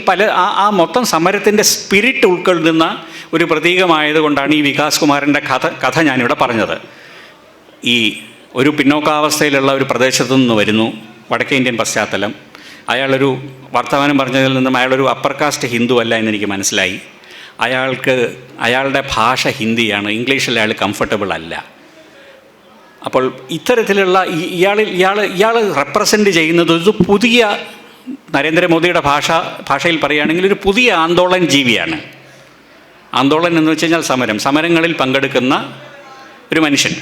ആ മൊത്തം സമരത്തിൻ്റെ സ്പിരിറ്റ് ഉൾക്കൊള്ളുന്ന ഒരു പ്രതീകമായതുകൊണ്ടാണ് ഈ വികാസ് കുമാറിൻ്റെ കഥ ഞാനിവിടെ പറഞ്ഞത്. ഒരു പിന്നോക്കാവസ്ഥയിലുള്ള ഒരു പ്രദേശത്തു നിന്ന് വരുന്നു, വടക്കേ ഇന്ത്യൻ പശ്ചാത്തലം. അയാളൊരു വർത്തമാനം പറഞ്ഞതിൽ നിന്നും അയാളൊരു അപ്പർ കാസ്റ്റ് ഹിന്ദു അല്ല എന്നെനിക്ക് മനസ്സിലായി. അയാളുടെ ഭാഷ ഹിന്ദിയാണ്, ഇംഗ്ലീഷിൽ അയാൾ കംഫർട്ടബിൾ അല്ല. അപ്പോൾ ഇത്തരത്തിലുള്ള ഇയാൾ റെപ്രസെൻ്റ് ചെയ്യുന്നത് ഒരു പുതിയ, നരേന്ദ്രമോദിയുടെ ഭാഷയിൽ പറയുകയാണെങ്കിൽ ഒരു പുതിയ ആന്തോളൻ ജീവിയാണ്. ആന്തോളൻ എന്ന് വെച്ച് കഴിഞ്ഞാൽ സമരങ്ങളിൽ പങ്കെടുക്കുന്ന ഒരു മനുഷ്യൻ.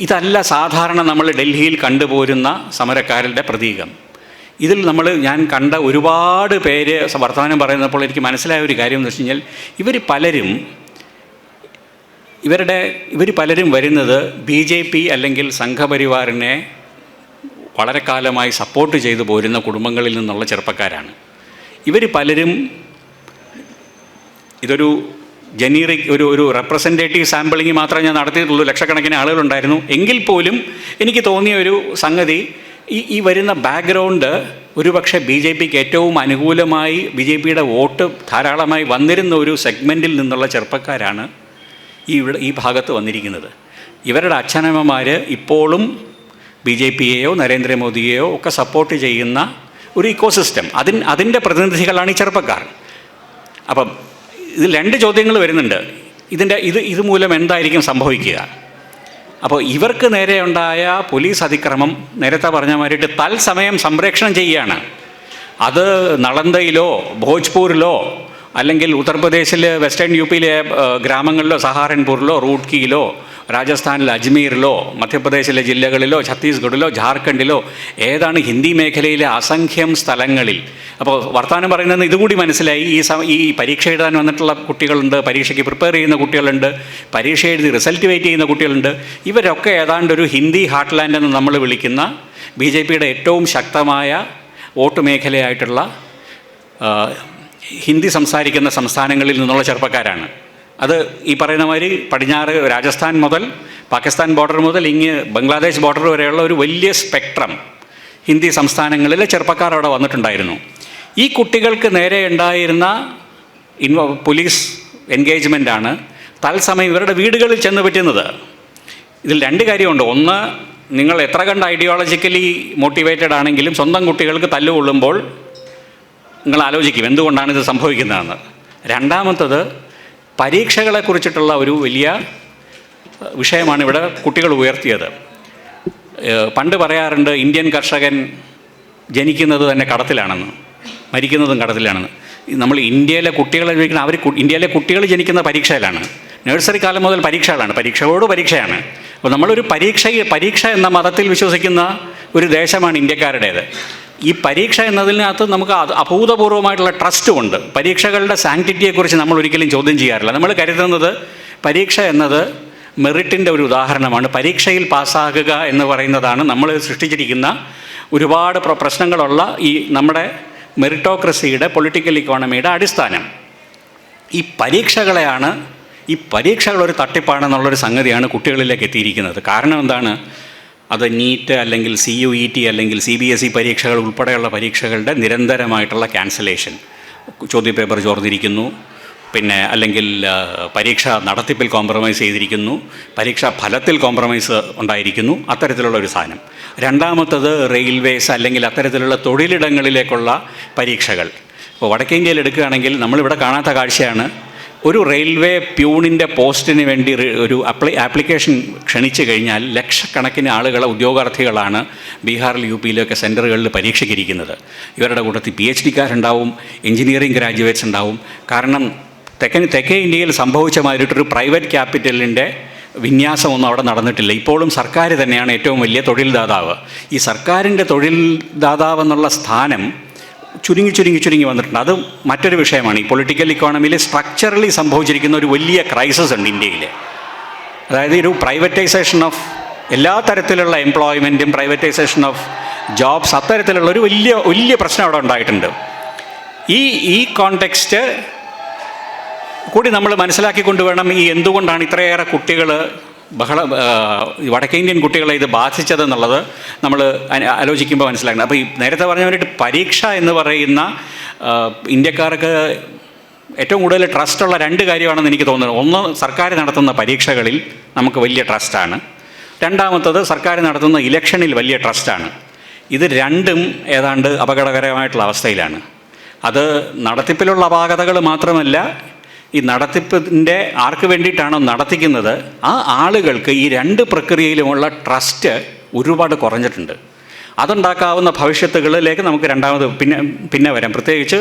ഇതല്ല സാധാരണ നമ്മൾ ഡൽഹിയിൽ കണ്ടുപോരുന്ന സമരക്കാരുടെ പ്രതീകം. ഇതിൽ ഞാൻ കണ്ട ഒരുപാട് പേര് വർത്തമാനം പറയുന്നപ്പോൾ എനിക്ക് മനസ്സിലായ ഒരു കാര്യം എന്ന് വെച്ച് കഴിഞ്ഞാൽ, ഇവർ പലരും വരുന്നത് BJP അല്ലെങ്കിൽ സംഘപരിവാറിനെ വളരെ കാലമായി സപ്പോർട്ട് ചെയ്തു പോരുന്ന കുടുംബങ്ങളിൽ നിന്നുള്ള ചെറുപ്പക്കാരാണ്. ഇവർ പലരും ഇതൊരു ജനീറിക് ഒരു റെപ്രസെൻറ്റേറ്റീവ് സാമ്പിളിങ് മാത്രമേ ഞാൻ നടത്തിയിട്ടുള്ളൂ. ലക്ഷക്കണക്കിന് ആളുകളുണ്ടായിരുന്നു. എങ്കിൽ പോലും എനിക്ക് തോന്നിയ ഒരു സംഗതി, ഈ വരുന്ന ബാക്ക്ഗ്രൗണ്ട് ഒരുപക്ഷെ BJPക്ക് ഏറ്റവും അനുകൂലമായി BJPയുടെ വോട്ട് ധാരാളമായി വന്നിരുന്ന ഒരു സെഗ്മെൻറ്റിൽ നിന്നുള്ള ചെറുപ്പക്കാരാണ് ഈ ഭാഗത്ത് വന്നിരിക്കുന്നത്. ഇവരുടെ അച്ഛനമ്മമാർ ഇപ്പോഴും BJPയെയോ നരേന്ദ്രമോദിയെയോ ഒക്കെ സപ്പോർട്ട് ചെയ്യുന്ന ഒരു ഇക്കോസിസ്റ്റം, അതിൻ്റെ പ്രതിനിധികളാണ് ഈ ചെറുപ്പക്കാർ. അപ്പം ഇതിൽ 2 ചോദ്യങ്ങൾ വരുന്നുണ്ട്. ഇത് മൂലം എന്തായിരിക്കും സംഭവിക്കുക? അപ്പോൾ ഇവർക്ക് നേരെ ഉണ്ടായ പോലീസ് അതിക്രമം നേരത്തെ പറഞ്ഞ മാതിരിയിട്ട് തത്സമയം സംപ്രേഷണം ചെയ്യുകയാണ്. അത് നളന്ദയിലോ ഭോജ്പൂരിലോ അല്ലെങ്കിൽ ഉത്തർപ്രദേശിലെ വെസ്റ്റേൺ UPയിലെ ഗ്രാമങ്ങളിലോ സഹാറൻപൂരിലോ റൂഡ്കിയിലോ രാജസ്ഥാനിലെ അജ്മീറിലോ മധ്യപ്രദേശിലെ ജില്ലകളിലോ ഛത്തീസ്ഗഡിലോ ജാർഖണ്ഡിലോ ഏതാണ് ഹിന്ദി മേഖലയിലെ അസംഖ്യം സ്ഥലങ്ങളിൽ. അപ്പോൾ വർത്തമാനം പറയുന്നത് ഇതുകൂടി മനസ്സിലായി. ഈ പരീക്ഷ എഴുതാൻ വന്നിട്ടുള്ള കുട്ടികളുണ്ട്, പരീക്ഷയ്ക്ക് പ്രിപ്പയർ ചെയ്യുന്ന കുട്ടികളുണ്ട്, പരീക്ഷ എഴുതി റിസൾട്ട് വെയിറ്റ് ചെയ്യുന്ന കുട്ടികളുണ്ട്. ഇവരൊക്കെ ഏതാണ്ട് ഒരു ഹിന്ദി ഹാർട്ട്ലാൻഡ് എന്ന് നമ്മൾ വിളിക്കുന്ന BJPയുടെ ഏറ്റവും ശക്തമായ വോട്ട് മേഖലയായിട്ടുള്ള ഹിന്ദി സംസാരിക്കുന്ന സംസ്ഥാനങ്ങളിൽ നിന്നുള്ള ചെറുപ്പക്കാരാണ്. അത് ഈ പറയുന്ന മാതിരി പടിഞ്ഞാറ് രാജസ്ഥാൻ മുതൽ പാകിസ്ഥാൻ ബോർഡർ മുതൽ ഇങ്ങ് ബംഗ്ലാദേശ് ബോർഡർ വരെയുള്ള ഒരു വലിയ സ്പെക്ട്രം ഹിന്ദി സംസ്ഥാനങ്ങളിലെ ചെറുപ്പക്കാർ അവിടെ വന്നിട്ടുണ്ടായിരുന്നു. ഈ കുട്ടികൾക്ക് നേരെ ഉണ്ടായിരുന്ന പോലീസ് എൻഗേജ്മെൻറ്റാണ് തത്സമയം ഇവരുടെ വീടുകളിൽ ചെന്ന് പറ്റുന്നത്. ഇതിൽ രണ്ട് കാര്യമുണ്ട്. ഒന്ന്, നിങ്ങൾ എത്ര കണ്ട് ഐഡിയോളജിക്കലി മോട്ടിവേറ്റഡ് ആണെങ്കിലും സ്വന്തം കുട്ടികൾക്ക് തല്ലുകൊള്ളുമ്പോൾ നിങ്ങൾ ആലോചിക്കും എന്തുകൊണ്ടാണ് ഇത് സംഭവിക്കുന്നതെന്ന്. രണ്ടാമത്തത്, പരീക്ഷകളെക്കുറിച്ചിട്ടുള്ള ഒരു വലിയ വിഷയമാണ് ഇവിടെ കുട്ടികൾ ഉയർത്തിയത്. പണ്ട് പറയാറുണ്ട് ഇന്ത്യൻ കർഷകൻ ജനിക്കുന്നത് തന്നെ കടത്തിലാണെന്ന്, മരിക്കുന്നതും കടത്തിലാണെന്ന്. നമ്മൾ ഇന്ത്യയിലെ കുട്ടികളെ ചോദിക്കുന്നത് ഇന്ത്യയിലെ കുട്ടികൾ ജനിക്കുന്ന പരീക്ഷയിലാണ്. നഴ്സറി കാലം മുതൽ പരീക്ഷകളാണ്, പരീക്ഷയോട് പരീക്ഷയാണ്. അപ്പോൾ നമ്മളൊരു പരീക്ഷ എന്ന മതത്തിൽ വിശ്വസിക്കുന്ന ഒരു ദേശമാണ് ഇന്ത്യക്കാരുടേത്. ഈ പരീക്ഷ എന്നതിനകത്ത് നമുക്ക് അഭൂതപൂർവമായിട്ടുള്ള ട്രസ്റ്റുമുണ്ട്. പരീക്ഷകളുടെ സാങ്ക്ടിറ്റിയെക്കുറിച്ച് നമ്മൾ ഒരിക്കലും ചോദ്യം ചെയ്യാറില്ല. നമ്മൾ കരുതുന്നത് പരീക്ഷ എന്നത് മെറിറ്റിൻ്റെ ഒരു ഉദാഹരണമാണ്. പരീക്ഷയിൽ പാസ്സാകുക എന്ന് പറയുന്നതാണ് നമ്മൾ സൃഷ്ടിച്ചിരിക്കുന്ന ഒരുപാട് പ്രശ്നങ്ങളുള്ള ഈ നമ്മുടെ മെറിറ്റോക്രസിയുടെ പൊളിറ്റിക്കൽ ഇക്കോണമിയുടെ അടിസ്ഥാനം. ഈ പരീക്ഷകളൊരു തട്ടിപ്പാണെന്നുള്ളൊരു സംഗതിയാണ് കുട്ടികളിലേക്ക് എത്തിയിരിക്കുന്നത്. കാരണം എന്താണ്? അത് നീറ്റ് അല്ലെങ്കിൽ CUET അല്ലെങ്കിൽ CBSE പരീക്ഷകൾ ഉൾപ്പെടെയുള്ള പരീക്ഷകളുടെ നിരന്തരമായിട്ടുള്ള ക്യാൻസലേഷൻ, ചോദ്യപേപ്പർ ചോർന്നിരിക്കുന്നു, പിന്നെ അല്ലെങ്കിൽ പരീക്ഷ നടത്തിപ്പിൽ കോംപ്രമൈസ് ചെയ്തിരിക്കുന്നു, പരീക്ഷാ ഫലത്തിൽ കോംപ്രമൈസ് ഉണ്ടായിരിക്കുന്നു, അത്തരത്തിലുള്ള ഒരു സാധനം. രണ്ടാമത്തത് റെയിൽവേസ് അല്ലെങ്കിൽ അത്തരത്തിലുള്ള തൊഴിലിടങ്ങളിലേക്കുള്ള പരീക്ഷകൾ. ഇപ്പോൾ വടക്കേ ഇന്ത്യയിൽ എടുക്കുകയാണെങ്കിൽ നമ്മളിവിടെ കാണാത്ത കാഴ്ചയാണ്. ഒരു റെയിൽവേ പ്യൂണിൻ്റെ പോസ്റ്റിന് വേണ്ടി ഒരു ആപ്ലിക്കേഷൻ ക്ഷണിച്ചു കഴിഞ്ഞാൽ ലക്ഷക്കണക്കിന് ആളുകളെ ഉദ്യോഗാർത്ഥികളാണ് ബീഹാറിൽ UPയിലൊക്കെ സെൻറ്ററുകളിൽ പരീക്ഷയ്ക്കിരിക്കുന്നത്. ഇവരുടെ കൂട്ടത്തിൽ PhD-കാരുണ്ടാവും, എഞ്ചിനീയറിംഗ് ഗ്രാജുവേറ്റ്സ് ഉണ്ടാവും. കാരണം തെക്കേ ഇന്ത്യയിൽ സംഭവിച്ച മാതിരിട്ടൊരു പ്രൈവറ്റ് ക്യാപിറ്റലിൻ്റെ വിന്യാസമൊന്നും അവിടെ നടന്നിട്ടില്ല. ഇപ്പോഴും സർക്കാർ തന്നെയാണ് ഏറ്റവും വലിയ തൊഴിൽ ദാതാവ്. ഈ സർക്കാരിൻ്റെ തൊഴിൽ ദാതാവെന്നുള്ള സ്ഥാനം ചുരുങ്ങി വന്നിട്ടുണ്ട്. അത് മറ്റൊരു വിഷയമാണ്. ഈ പൊളിറ്റിക്കൽ ഇക്കോണമിയിൽ സ്ട്രക്ചറലി സംഭവിച്ചിരിക്കുന്ന ഒരു വലിയ ക്രൈസിസ് ഉണ്ട് ഇന്ത്യയിൽ. അതായത് ഒരു പ്രൈവറ്റൈസേഷൻ ഓഫ് എല്ലാ തരത്തിലുള്ള എംപ്ലോയ്മെൻറ്റും, പ്രൈവറ്റൈസേഷൻ ഓഫ് ജോബ്സ്, അത്തരത്തിലുള്ള ഒരു വലിയ പ്രശ്നം അവിടെ ഉണ്ടായിട്ടുണ്ട്. ഈ കോണ്ടെക്സ്റ്റ് കൂടി നമ്മൾ മനസ്സിലാക്കിക്കൊണ്ട് വേണം ഈ എന്തുകൊണ്ടാണ് ഇത്രയേറെ കുട്ടികൾ വടക്കേ ഇന്ത്യൻ കുട്ടികളെ ഇത് ബാധിച്ചതെന്നുള്ളത് നമ്മൾ ആലോചിക്കുമ്പോൾ മനസ്സിലാക്കണം. അപ്പോൾ ഈ നേരത്തെ പറഞ്ഞ വേണ്ടിയിട്ട് പരീക്ഷ എന്ന് പറയുന്ന ഇന്ത്യക്കാർക്ക് ഏറ്റവും കൂടുതൽ ട്രസ്റ്റുള്ള രണ്ട് കാര്യമാണെന്ന് എനിക്ക് തോന്നുന്നത്. ഒന്ന്, സർക്കാർ നടത്തുന്ന പരീക്ഷകളിൽ നമുക്ക് വലിയ ട്രസ്റ്റാണ്. രണ്ടാമത്തത്, സർക്കാർ നടത്തുന്ന ഇലക്ഷനിൽ വലിയ ട്രസ്റ്റാണ്. ഇത് രണ്ടും ഏതാണ്ട് അപകടകരമായിട്ടുള്ള അവസ്ഥയിലാണ്. അത് നടത്തിപ്പിലുള്ള അപാകതകൾ മാത്രമല്ല, ഈ നടത്തിപ്പിൻ്റെ ആർക്ക് വേണ്ടിയിട്ടാണോ നടത്തിക്കുന്നത് ആ ആളുകൾക്ക് ഈ രണ്ട് പ്രക്രിയയിലുമുള്ള ട്രസ്റ്റ് ഒരുപാട് കുറഞ്ഞിട്ടുണ്ട്. അതുണ്ടാക്കാവുന്ന ഭവിഷ്യത്തുകളിലേക്ക് നമുക്ക് രണ്ടാമത് പിന്നെ വരാം, പ്രത്യേകിച്ച്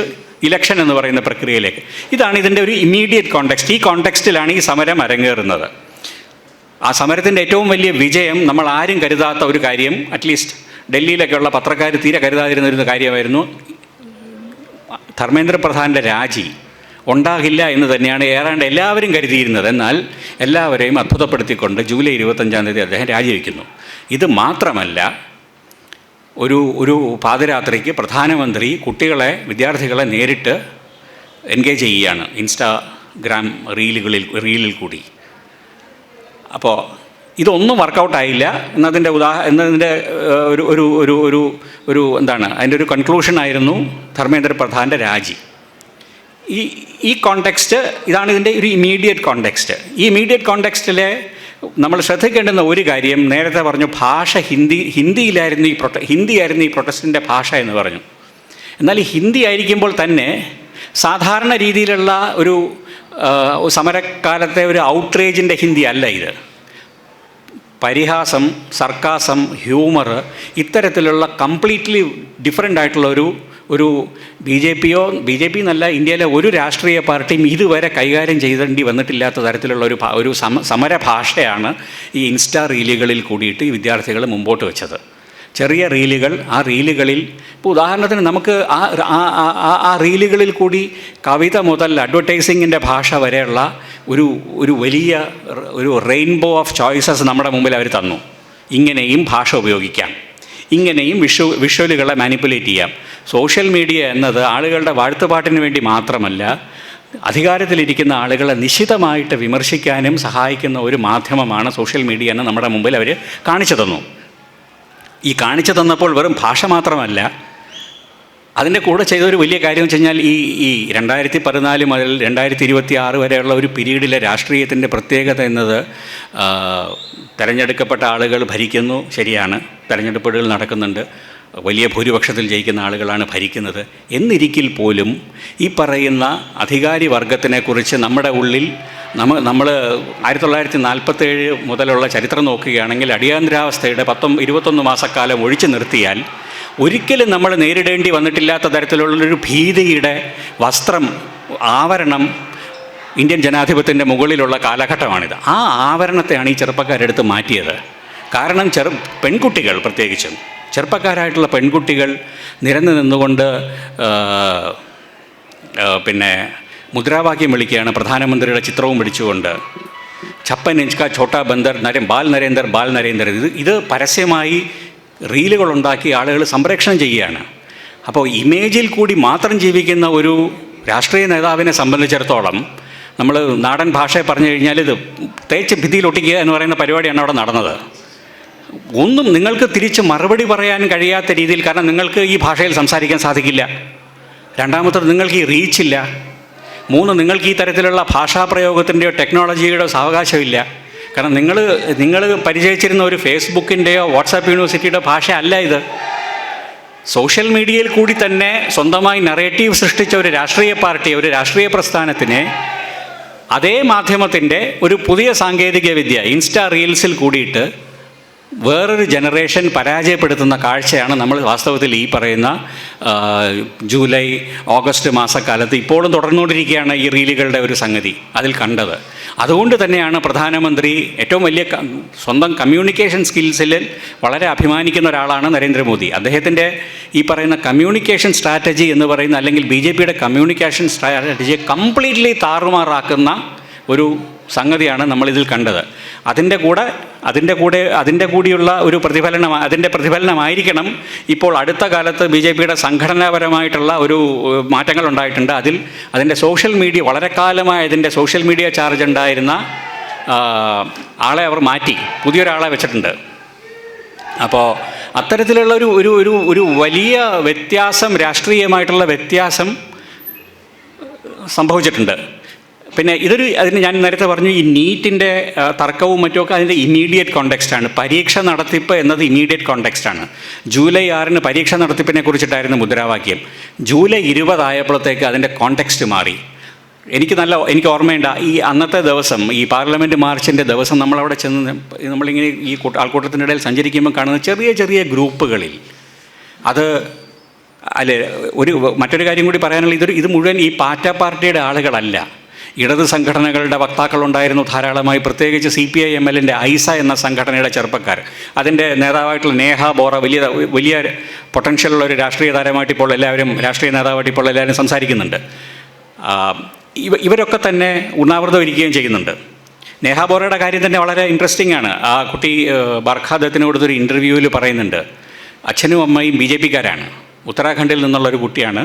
ഇലക്ഷൻ എന്ന് പറയുന്ന പ്രക്രിയയിലേക്ക്. ഇതാണ് ഇതിൻ്റെ ഒരു ഇമ്മീഡിയറ്റ് കോണ്ടെക്സ്റ്റ്. ഈ കോണ്ടെക്സ്റ്റിലാണ് ഈ സമരം അരങ്ങേറുന്നത്. ആ സമരത്തിൻ്റെ ഏറ്റവും വലിയ വിജയം നമ്മൾ ആരും കരുതാത്ത ഒരു കാര്യം, അറ്റ്ലീസ്റ്റ് ഡൽഹിയിലൊക്കെയുള്ള പത്രക്കാർ തീരെ കരുതാതിരുന്നൊരു കാര്യമായിരുന്നു, ധർമ്മേന്ദ്ര പ്രധാൻ്റെ രാജി ഉണ്ടാകില്ല എന്ന് തന്നെയാണ് ഏതാണ്ട് എല്ലാവരും കരുതിയിരുന്നത്. എന്നാൽ എല്ലാവരെയും അത്ഭുതപ്പെടുത്തിക്കൊണ്ട് ജൂലൈ 25 അദ്ദേഹം രാജിവെക്കുന്നു. ഇത് മാത്രമല്ല, ഒരു പാതിരാത്രിക്ക് പ്രധാനമന്ത്രി വിദ്യാർത്ഥികളെ നേരിട്ട് എൻഗേജ് ചെയ്യുകയാണ് ഇൻസ്റ്റാഗ്രാം റീലിൽ കൂടി. അപ്പോൾ ഇതൊന്നും വർക്കൗട്ടായില്ല എന്നതിൻ്റെ ഒരു എന്താണ് അതിൻ്റെ ഒരു കൺക്ലൂഷനായിരുന്നു ധർമ്മേന്ദ്ര പ്രധാൻ്റെ രാജി. ഈ കോണ്ടെക്സ്റ്റ് ഇതാണ് ഇതിൻ്റെ ഒരു ഇമ്മീഡിയറ്റ് കോണ്ടെക്സ്റ്റ്. ഈ ഇമ്മീഡിയറ്റ് കോണ്ടെക്സ്റ്റിലെ നമ്മൾ ശ്രദ്ധിക്കേണ്ടുന്ന ഒരു കാര്യം, നേരത്തെ പറഞ്ഞു ഭാഷ ഹിന്ദിയായിരുന്നു ഈ പ്രൊട്ടസ്റ്റിൻ്റെ ഭാഷ എന്ന് പറഞ്ഞു. എന്നാൽ ഈ ഹിന്ദി ആയിരിക്കുമ്പോൾ തന്നെ സാധാരണ രീതിയിലുള്ള ഒരു സമരക്കാലത്തെ ഒരു ഔട്ട്റേജിൻ്റെ ഹിന്ദി അല്ല ഇത്. പരിഹാസം, സർക്കാസം, ഹ്യൂമർ, ഇത്തരത്തിലുള്ള കംപ്ലീറ്റ്ലി ഡിഫറെൻ്റ് ആയിട്ടുള്ള ഒരു ബി ജെ പി എന്നല്ല, ഇന്ത്യയിലെ ഒരു രാഷ്ട്രീയ പാർട്ടിയും ഇതുവരെ കൈകാര്യം ചെയ്തേണ്ടി വന്നിട്ടില്ലാത്ത തരത്തിലുള്ള ഒരു സമര ഭാഷയാണ് ഈ ഇൻസ്റ്റാ റീലുകളിൽ കൂടിയിട്ട് ഈ വിദ്യാർത്ഥികൾ മുമ്പോട്ട് വെച്ചത്. ചെറിയ റീലുകൾ, ആ റീലുകളിൽ ഇപ്പോൾ ഉദാഹരണത്തിന് നമുക്ക് ആ റീലുകളിൽ കൂടി കവിത മുതൽ അഡ്വർടൈസിങ്ങിൻ്റെ ഭാഷ വരെയുള്ള ഒരു വലിയ ഒരു റെയിൻബോ ഓഫ് ചോയ്സസ് നമ്മുടെ മുമ്പിൽ അവർ തന്നു. ഇങ്ങനെയും ഭാഷ ഉപയോഗിക്കാം, ഇങ്ങനെയും വിഷ്വലുകളെ മാനിപ്പുലേറ്റ് ചെയ്യാം. സോഷ്യൽ മീഡിയ എന്നത് ആളുകളുടെ വാഴ്ത്തുപാട്ടിന് വേണ്ടി മാത്രമല്ല, അധികാരത്തിലിരിക്കുന്ന ആളുകളെ നിശിതമായിട്ട് വിമർശിക്കാനും സഹായിക്കുന്ന ഒരു മാധ്യമമാണ് സോഷ്യൽ മീഡിയ എന്ന് നമ്മുടെ മുമ്പിൽ അവർ കാണിച്ചു തന്നു. ഈ കാണിച്ചു തന്നപ്പോൾ വെറും ഭാഷ മാത്രമല്ല, അതിൻ്റെ കൂടെ ചെയ്തൊരു വലിയ കാര്യം വെച്ച് കഴിഞ്ഞാൽ ഈ 2014 മുതൽ 2026 വരെയുള്ള ഒരു പീരീഡിലെ രാഷ്ട്രീയത്തിൻ്റെ പ്രത്യേകത എന്നത്, തിരഞ്ഞെടുക്കപ്പെട്ട ആളുകൾ ഭരിക്കുന്നു, ശരിയാണ്, തിരഞ്ഞെടുപ്പുകൾ നടക്കുന്നുണ്ട്, വലിയ ഭൂരിപക്ഷത്തിൽ ജയിക്കുന്ന ആളുകളാണ് ഭരിക്കുന്നത്. എന്നിരിക്കിൽ പോലും ഈ പറയുന്ന അധികാരി വർഗത്തിനെക്കുറിച്ച് നമ്മുടെ ഉള്ളിൽ നമ്മൾ 1947 മുതലുള്ള ചരിത്രം നോക്കുകയാണെങ്കിൽ അടിയന്തരാവസ്ഥയുടെ 21 മാസക്കാലം ഒഴിച്ചു നിർത്തിയാൽ ഒരിക്കലും നമ്മൾ നേരിടേണ്ടി വന്നിട്ടില്ലാത്ത തരത്തിലുള്ളൊരു ഭീതിയുടെ വസ്ത്രം, ആവരണം ഇന്ത്യൻ ജനാധിപത്യത്തിൻ്റെ മുകളിലുള്ള കാലഘട്ടമാണിത്. ആ ആവരണത്തെയാണ് ഈ ചെറുപ്പക്കാരെടുത്ത് മാറ്റിയത്. കാരണം പെൺകുട്ടികൾ, പ്രത്യേകിച്ചും ചെറുപ്പക്കാരായിട്ടുള്ള പെൺകുട്ടികൾ നിരന്നു നിന്നുകൊണ്ട് പിന്നെ മുദ്രാവാക്യം വിളിക്കുകയാണ്, പ്രധാനമന്ത്രിയുടെ ചിത്രവും പിടിച്ചുകൊണ്ട്. ഛപ്പൻ ഇഞ്ച് കാ ഛോട്ടാ ബന്ദർ ബാൽ നരേന്ദർ. ഇത് പരസ്യമായി റീലുകളുണ്ടാക്കി ആളുകൾ സംപ്രേഷണം ചെയ്യുകയാണ്. അപ്പോൾ ഇമേജിൽ കൂടി മാത്രം ജീവിക്കുന്ന ഒരു രാഷ്ട്രീയ നേതാവിനെ സംബന്ധിച്ചിടത്തോളം, നമ്മൾ നാടൻ ഭാഷയെ പറഞ്ഞു കഴിഞ്ഞാൽ ഇത് തേച്ച് ഭിത്തിയിലൊട്ടിക്കുക എന്ന് പറയുന്ന പരിപാടിയാണ് അവിടെ നടന്നത്. ഒന്നും നിങ്ങൾക്ക് തിരിച്ച് മറുപടി പറയാൻ കഴിയാത്ത രീതിയിൽ, കാരണം നിങ്ങൾക്ക് ഈ ഭാഷയിൽ സംസാരിക്കാൻ സാധിക്കില്ല. രണ്ടാമത്തത്, നിങ്ങൾക്ക് ഈ റീച്ചില്ല. 3, നിങ്ങൾക്ക് ഈ തരത്തിലുള്ള ഭാഷാപ്രയോഗത്തിൻ്റെയോ ടെക്നോളജിയുടെയോ സാവകാശമില്ല. കാരണം നിങ്ങൾ പരിചയിച്ചിരുന്ന ഒരു ഫേസ്ബുക്കിൻ്റെയോ വാട്സാപ്പ് യൂണിവേഴ്സിറ്റിയുടെ ഭാഷ അല്ല ഇത്. സോഷ്യൽ മീഡിയയിൽ കൂടി തന്നെ സ്വന്തമായി നറേറ്റീവ് സൃഷ്ടിച്ച ഒരു രാഷ്ട്രീയ പാർട്ടി, ഒരു രാഷ്ട്രീയ പ്രസ്ഥാനത്തിനെ അതേ മാധ്യമത്തിൻ്റെ ഒരു പുതിയ സാങ്കേതിക വിദ്യ ഇൻസ്റ്റാ റീൽസിൽ കൂടിയിട്ട് വേറൊരു ജനറേഷൻ പരാജയപ്പെടുത്തുന്ന കാഴ്ചയാണ് നമ്മൾ വാസ്തവത്തിൽ ഈ പറയുന്ന ജൂലൈ ഓഗസ്റ്റ് മാസക്കാലത്ത് ഇപ്പോഴും തുടർന്നുകൊണ്ടിരിക്കുകയാണ് ഈ റീലുകളുടെ ഒരു സംഗതി അതിൽ കണ്ടത്. അതുകൊണ്ട് തന്നെയാണ് പ്രധാനമന്ത്രി ഏറ്റവും വലിയ സ്വന്തം കമ്മ്യൂണിക്കേഷൻ സ്കിൽസിൽ വളരെ അഭിമാനിക്കുന്ന ഒരാളാണ് നരേന്ദ്രമോദി. അദ്ദേഹത്തിൻ്റെ ഈ പറയുന്ന കമ്മ്യൂണിക്കേഷൻ സ്ട്രാറ്റജി എന്ന് പറയുന്ന, അല്ലെങ്കിൽ BJPയുടെ കമ്മ്യൂണിക്കേഷൻ സ്ട്രാറ്റജിയെ കംപ്ലീറ്റ്ലി താറുമാറാക്കുന്ന ഒരു സംഗതിയാണ് നമ്മളിതിൽ കണ്ടത്. അതിൻ്റെ കൂടിയുള്ള ഒരു അതിൻ്റെ പ്രതിഫലനമായിരിക്കണം ഇപ്പോൾ അടുത്ത കാലത്ത് BJPയുടെ സംഘടനാപരമായിട്ടുള്ള ഒരു മാറ്റങ്ങൾ ഉണ്ടായിട്ടുണ്ട്. അതിൻ്റെ സോഷ്യൽ മീഡിയ, വളരെ കാലമായി അതിൻ്റെ സോഷ്യൽ മീഡിയ ചാർജ് ഉണ്ടായിരുന്ന ആളെ അവർ മാറ്റി പുതിയൊരാളെ വെച്ചിട്ടുണ്ട്. അപ്പോൾ അത്തരത്തിലുള്ള ഒരു വലിയ വ്യത്യാസം, രാഷ്ട്രീയമായിട്ടുള്ള വ്യത്യാസം സംഭവിച്ചിട്ടുണ്ട്. പിന്നെ അതിന് ഞാൻ നേരത്തെ പറഞ്ഞു, ഈ നീറ്റിൻ്റെ തർക്കവും മറ്റുമൊക്കെ അതിൻ്റെ ഇമ്മീഡിയറ്റ് കോണ്ടെക്സ്റ്റാണ്. പരീക്ഷ നടത്തിപ്പ് എന്നത് ഇമ്മീഡിയറ്റ് കോണ്ടെക്സ്റ്റാണ്. ജൂലൈ 6 പരീക്ഷ നടത്തിപ്പിനെ കുറിച്ചിട്ടായിരുന്നു മുദ്രാവാക്യം. ജൂലൈ 20 ആയപ്പോഴത്തേക്ക് അതിൻ്റെ കോണ്ടെക്സ്റ്റ് മാറി. എനിക്ക് ഓർമ്മയുണ്ട്, ഈ അന്നത്തെ ദിവസം, ഈ പാർലമെൻറ്റ് മാർച്ചിൻ്റെ ദിവസം നമ്മളവിടെ ചെന്ന് നമ്മളിങ്ങനെ ഈ ആൾക്കൂട്ടത്തിൻ്റെ ഇടയിൽ സഞ്ചരിക്കുമ്പോൾ കാണുന്ന ചെറിയ ചെറിയ ഗ്രൂപ്പുകളിൽ മറ്റൊരു കാര്യം കൂടി പറയാനുള്ള, ഇത് മുഴുവൻ ഈ പാർട്ടി പാർട്ടിയുടെ ആളുകളല്ല. ഇടത് സംഘടനകളുടെ വക്താക്കളുണ്ടായിരുന്നു ധാരാളമായി, പ്രത്യേകിച്ച് CPI-MLൻ്റെ ഐസ എന്ന സംഘടനയുടെ ചെറുപ്പക്കാർ. അതിൻ്റെ നേതാവായിട്ടുള്ള നേഹ ബോറ വലിയ പൊട്ടൻഷ്യലുള്ള ഒരു രാഷ്ട്രീയ താരമായിട്ട് ഇപ്പോൾ രാഷ്ട്രീയ നേതാവായിട്ട് ഇപ്പോൾ എല്ലാവരും സംസാരിക്കുന്നുണ്ട്. ഇവരൊക്കെ തന്നെ ഉണ്ണാവൃതം ഇരിക്കുകയും ചെയ്യുന്നുണ്ട്. നേഹ ബോറയുടെ കാര്യം തന്നെ വളരെ ഇൻട്രസ്റ്റിംഗ് ആണ്. ആ കുട്ടി ബർഖാദത്തിന് കൊടുത്തൊരു ഇൻ്റർവ്യൂവിൽ പറയുന്നുണ്ട്, അച്ഛനും അമ്മയും BJPക്കാരാണ്. ഉത്തരാഖണ്ഡിൽ നിന്നുള്ളൊരു കുട്ടിയാണ്,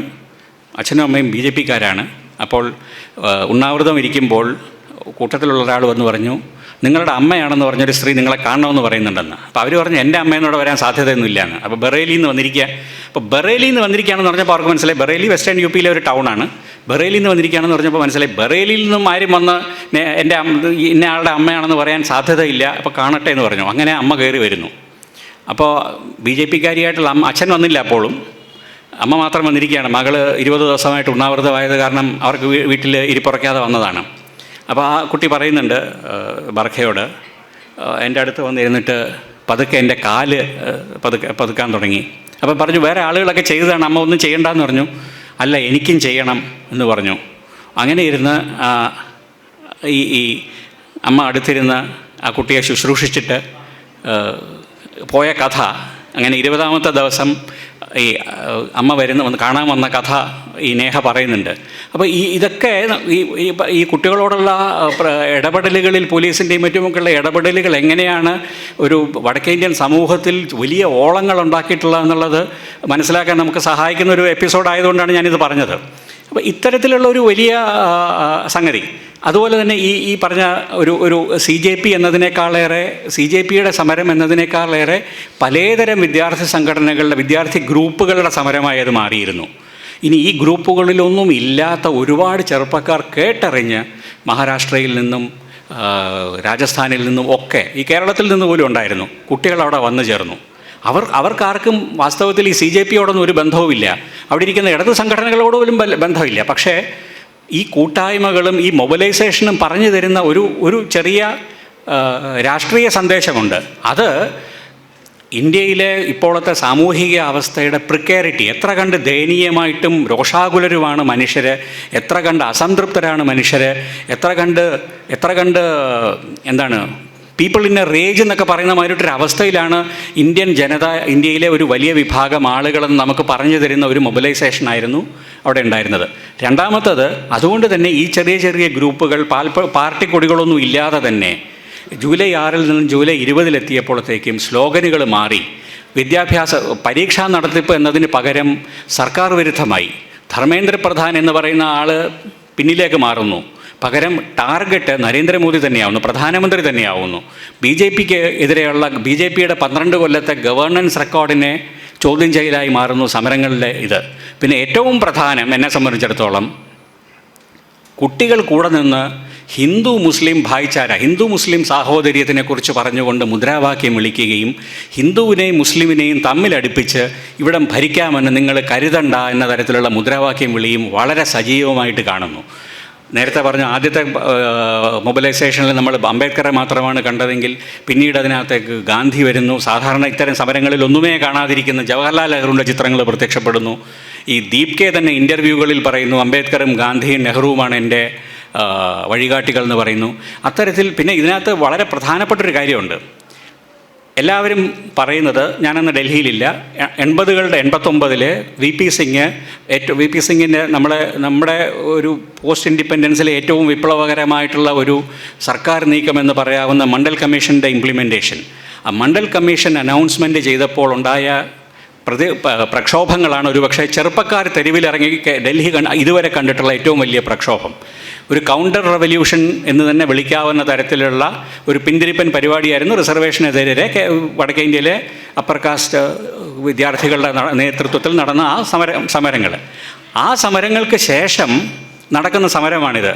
അച്ഛനും അമ്മയും BJPക്കാരാണ്. അപ്പോൾ ഉണ്ണാവൃതം ഇരിക്കുമ്പോൾ കൂട്ടത്തിലുള്ള ഒരാൾ വന്ന് പറഞ്ഞു, നിങ്ങളുടെ അമ്മയാണെന്ന് പറഞ്ഞൊരു സ്ത്രീ നിങ്ങളെ കാണണമെന്ന് പറയുന്നുണ്ടെന്ന്. അപ്പോൾ അവർ പറഞ്ഞു, എൻ്റെ അമ്മയെന്നോട് വരാൻ സാധ്യതയൊന്നുമില്ലാന്ന്. അപ്പോൾ ബറേലിയിൽ നിന്ന് വന്നിരിക്കുക. അപ്പോൾ ബറേലിയിൽ നിന്ന് വന്നിരിക്കുകയാണെന്ന് പറഞ്ഞപ്പോൾ അവർക്ക് മനസ്സിലായി, ബറേലി വെസ്റ്റേൺ UPയിലെ ഒരു ടൗണാണ്. ബറേലിയിൽ നിന്ന് വന്നിരിക്കുകയാണെന്ന് പറഞ്ഞപ്പോൾ മനസ്സിലായി, ബറേലിയിൽ നിന്നും ആരും വന്ന് ഇന്ന ആളുടെ അമ്മയാണെന്ന് പറയാൻ സാധ്യതയില്ല, അപ്പോൾ കാണട്ടെ എന്ന് പറഞ്ഞു. അങ്ങനെ അമ്മ കയറി വരുന്നു. അപ്പോൾ BJPക്കാരിയായിട്ടുള്ള അച്ഛൻ വന്നില്ല, അപ്പോഴും അമ്മ മാത്രം വന്നിരിക്കുകയാണ്. മകൾ 20 ദിവസമായിട്ട് ഉണ്ണാവൃതമായത് കാരണം അവർക്ക് വീട്ടിൽ ഇരിപ്പുറയ്ക്കാതെ വന്നതാണ്. അപ്പോൾ ആ കുട്ടി പറയുന്നുണ്ട് ബർഖയോട്, എൻ്റെ അടുത്ത് വന്നിരുന്നിട്ട് പതുക്കെ എൻ്റെ കാല് പതുക്കാൻ തുടങ്ങി. അപ്പം പറഞ്ഞു വേറെ ആളുകളൊക്കെ ചെയ്തതാണ്, അമ്മ ഒന്നും ചെയ്യണ്ടെന്ന് പറഞ്ഞു. അല്ല, എനിക്കും ചെയ്യണം എന്ന് പറഞ്ഞു. അങ്ങനെ ഇരുന്ന് ഈ അമ്മ അടുത്തിരുന്ന് ആ കുട്ടിയെ ശുശ്രൂഷിച്ചിട്ട് പോയ കഥ, അങ്ങനെ 20ാമത്തെ ദിവസം ഈ അമ്മ വന്ന് കാണാൻ വന്ന കഥ ഈ നേഹ പറയുന്നുണ്ട്. അപ്പോൾ ഇതൊക്കെ ഈ കുട്ടികളോടുള്ള ഇടപെടലുകളിൽ, പോലീസിൻ്റെയും മറ്റുമൊക്കെയുള്ള ഇടപെടലുകൾ എങ്ങനെയാണ് ഒരു വടക്കേ ഇന്ത്യൻ സമൂഹത്തിൽ വലിയ ഓളങ്ങൾ ഉണ്ടാക്കിയിട്ടുള്ളതെന്നുള്ളത് മനസ്സിലാക്കാൻ നമുക്ക് സഹായിക്കുന്ന ഒരു എപ്പിസോഡായതുകൊണ്ടാണ് ഞാനിത് പറഞ്ഞത്. അപ്പോൾ ഇത്തരത്തിലുള്ള ഒരു വലിയ സംഗതി. അതുപോലെ തന്നെ ഈ പറഞ്ഞ ഒരു CJP എന്നതിനേക്കാളേറെ, CJPയുടെ സമരം എന്നതിനേക്കാളേറെ പലതരം വിദ്യാർത്ഥി സംഘടനകളുടെ, വിദ്യാർത്ഥി ഗ്രൂപ്പുകളുടെ സമരമായി അത് മാറിയിരുന്നു. ഇനി ഈ ഗ്രൂപ്പുകളിലൊന്നും ഇല്ലാത്ത ഒരുപാട് ചെറുപ്പക്കാർ കേട്ടറിഞ്ഞ് മഹാരാഷ്ട്രയിൽ നിന്നും രാജസ്ഥാനിൽ നിന്നും ഒക്കെ, ഈ കേരളത്തിൽ നിന്ന് പോലും ഉണ്ടായിരുന്നു, കുട്ടികൾ അവിടെ വന്നു ചേർന്നു. അവർക്കാർക്കും വാസ്തവത്തിൽ ഈ CJPയോടൊന്നും ഒരു ബന്ധവുമില്ല, അവിടെ ഇരിക്കുന്ന ഇടത് സംഘടനകളോടുപോലും ബന്ധമില്ല. പക്ഷേ ഈ കൂട്ടായ്മകളും ഈ മൊബിലൈസേഷനും പറഞ്ഞു തരുന്ന ഒരു ചെറിയ രാഷ്ട്രീയ സന്ദേശമുണ്ട്. അത് ഇന്ത്യയിലെ ഇപ്പോഴത്തെ സാമൂഹിക അവസ്ഥയുടെ പ്രിക്കേരിറ്റി, എത്ര കണ്ട് ദയനീയമായിട്ടും രോഷാകുലരുമാണ് മനുഷ്യർ, എത്ര കണ്ട് അസംതൃപ്തരാണ് മനുഷ്യർ, എത്ര കണ്ട് എന്താണ് പീപ്പിൾ ഇൻ എ റേജ് എന്നൊക്കെ പറയുന്ന മാതിരിട്ടൊരു അവസ്ഥയിലാണ് ഇന്ത്യയിലെ ഒരു വലിയ വിഭാഗം ആളുകളെന്ന് നമുക്ക് പറഞ്ഞു തരുന്ന ഒരു മൊബിലൈസേഷനായിരുന്നു അവിടെ ഉണ്ടായിരുന്നത്. രണ്ടാമത്തത്, അതുകൊണ്ട് തന്നെ ഈ ചെറിയ ചെറിയ ഗ്രൂപ്പുകൾ, പാർട്ടി കൊടികളൊന്നും ഇല്ലാതെ തന്നെ ജൂലൈ 6 നിന്നും ജൂലൈ 20 സ്ലോഗനുകൾ മാറി. പരീക്ഷാ നടത്തിപ്പ് എന്നതിന് പകരം സർക്കാർ വിരുദ്ധമായി. ധർമ്മേന്ദ്ര പ്രധാൻ എന്ന് പറയുന്ന ആൾ പിന്നിലേക്ക് മാറുന്നു. പകരം ടാർഗറ്റ് നരേന്ദ്രമോദി തന്നെയാവുന്നു, പ്രധാനമന്ത്രി തന്നെയാവുന്നു. BJPയുടെ 12 കൊല്ലത്തെ ഗവേണൻസ് റെക്കോർഡിനെ ചോദ്യം ചെയ്യലായി മാറുന്നു സമരങ്ങളിലെ ഇത്. പിന്നെ ഏറ്റവും പ്രധാനം എന്നെ സംബന്ധിച്ചിടത്തോളം, കുട്ടികൾ കൂടെ നിന്ന് ഹിന്ദു മുസ്ലിം ഭായിച്ചാര, ഹിന്ദു മുസ്ലിം സാഹോദര്യത്തിനെക്കുറിച്ച് പറഞ്ഞുകൊണ്ട് മുദ്രാവാക്യം വിളിക്കുകയും ഹിന്ദുവിനെയും മുസ്ലിമിനെയും തമ്മിലടുപ്പിച്ച് ഇവിടം ഭരിക്കാമെന്ന് നിങ്ങൾ കരുതണ്ട എന്ന തരത്തിലുള്ള മുദ്രാവാക്യം വിളിയും വളരെ സജീവമായിട്ട് കാണുന്നു. നേരത്തെ പറഞ്ഞ ആദ്യത്തെ മൊബിലൈസേഷനിൽ നമ്മൾ അംബേദ്കറെ മാത്രമാണ് കണ്ടതെങ്കിൽ പിന്നീട് അതിനകത്തേക്ക് ഗാന്ധി വരുന്നു. സാധാരണ ഇത്തരം സമരങ്ങളിൽ ഒന്നുമേ കാണാതിരിക്കുന്ന ജവഹർലാൽ നെഹ്റുവിൻ്റെ ചിത്രങ്ങൾ പ്രത്യക്ഷപ്പെടുന്നു. ഈ ദീപ് കെ തന്നെ ഇൻ്റർവ്യൂകളിൽ പറയുന്നു അംബേദ്കറും ഗാന്ധിയും നെഹ്റുവുമാണ് എൻ്റെ വഴികാട്ടികൾ എന്ന് പറയുന്നു. അത്തരത്തിൽ പിന്നെ ഇതിനകത്ത് വളരെ പ്രധാനപ്പെട്ടൊരു കാര്യമുണ്ട്. എല്ലാവരും പറയുന്നത്, ഞാനന്ന് ഡൽഹിയിലില്ല, 80കളുടെ 89 വി പി സിംഗിൻ്റെ നമ്മുടെ ഒരു പോസ്റ്റ് ഇൻഡിപെൻഡൻസിലെ ഏറ്റവും വിപ്ലവകരമായിട്ടുള്ള ഒരു സർക്കാർ നീക്കമെന്ന് പറയാവുന്ന മണ്ഡൽ കമ്മീഷൻ്റെ ഇംപ്ലിമെൻറ്റേഷൻ. ആ മണ്ഡൽ കമ്മീഷൻ അനൗൺസ്മെൻറ്റ് ചെയ്തപ്പോൾ ഉണ്ടായ പ്രക്ഷോഭങ്ങളാണ് ഒരുപക്ഷെ ചെറുപ്പക്കാർ തെരുവിലിറങ്ങി ഡൽഹി ഇതുവരെ കണ്ടിട്ടുള്ള ഏറ്റവും വലിയ പ്രക്ഷോഭം. ഒരു കൗണ്ടർ റെവല്യൂഷൻ എന്ന് തന്നെ വിളിക്കാവുന്ന തരത്തിലുള്ള ഒരു പിന്തിരിപ്പൻ പരിപാടിയായിരുന്നു റിസർവേഷനെതിരെ വടക്കേ ഇന്ത്യയിലെ അപ്പർ കാസ്റ്റ് വിദ്യാർത്ഥികളുടെ നേതൃത്വത്തിൽ നടന്ന ആ സമരങ്ങൾ. ആ സമരങ്ങൾക്ക് ശേഷം നടക്കുന്ന സമരമാണിത്.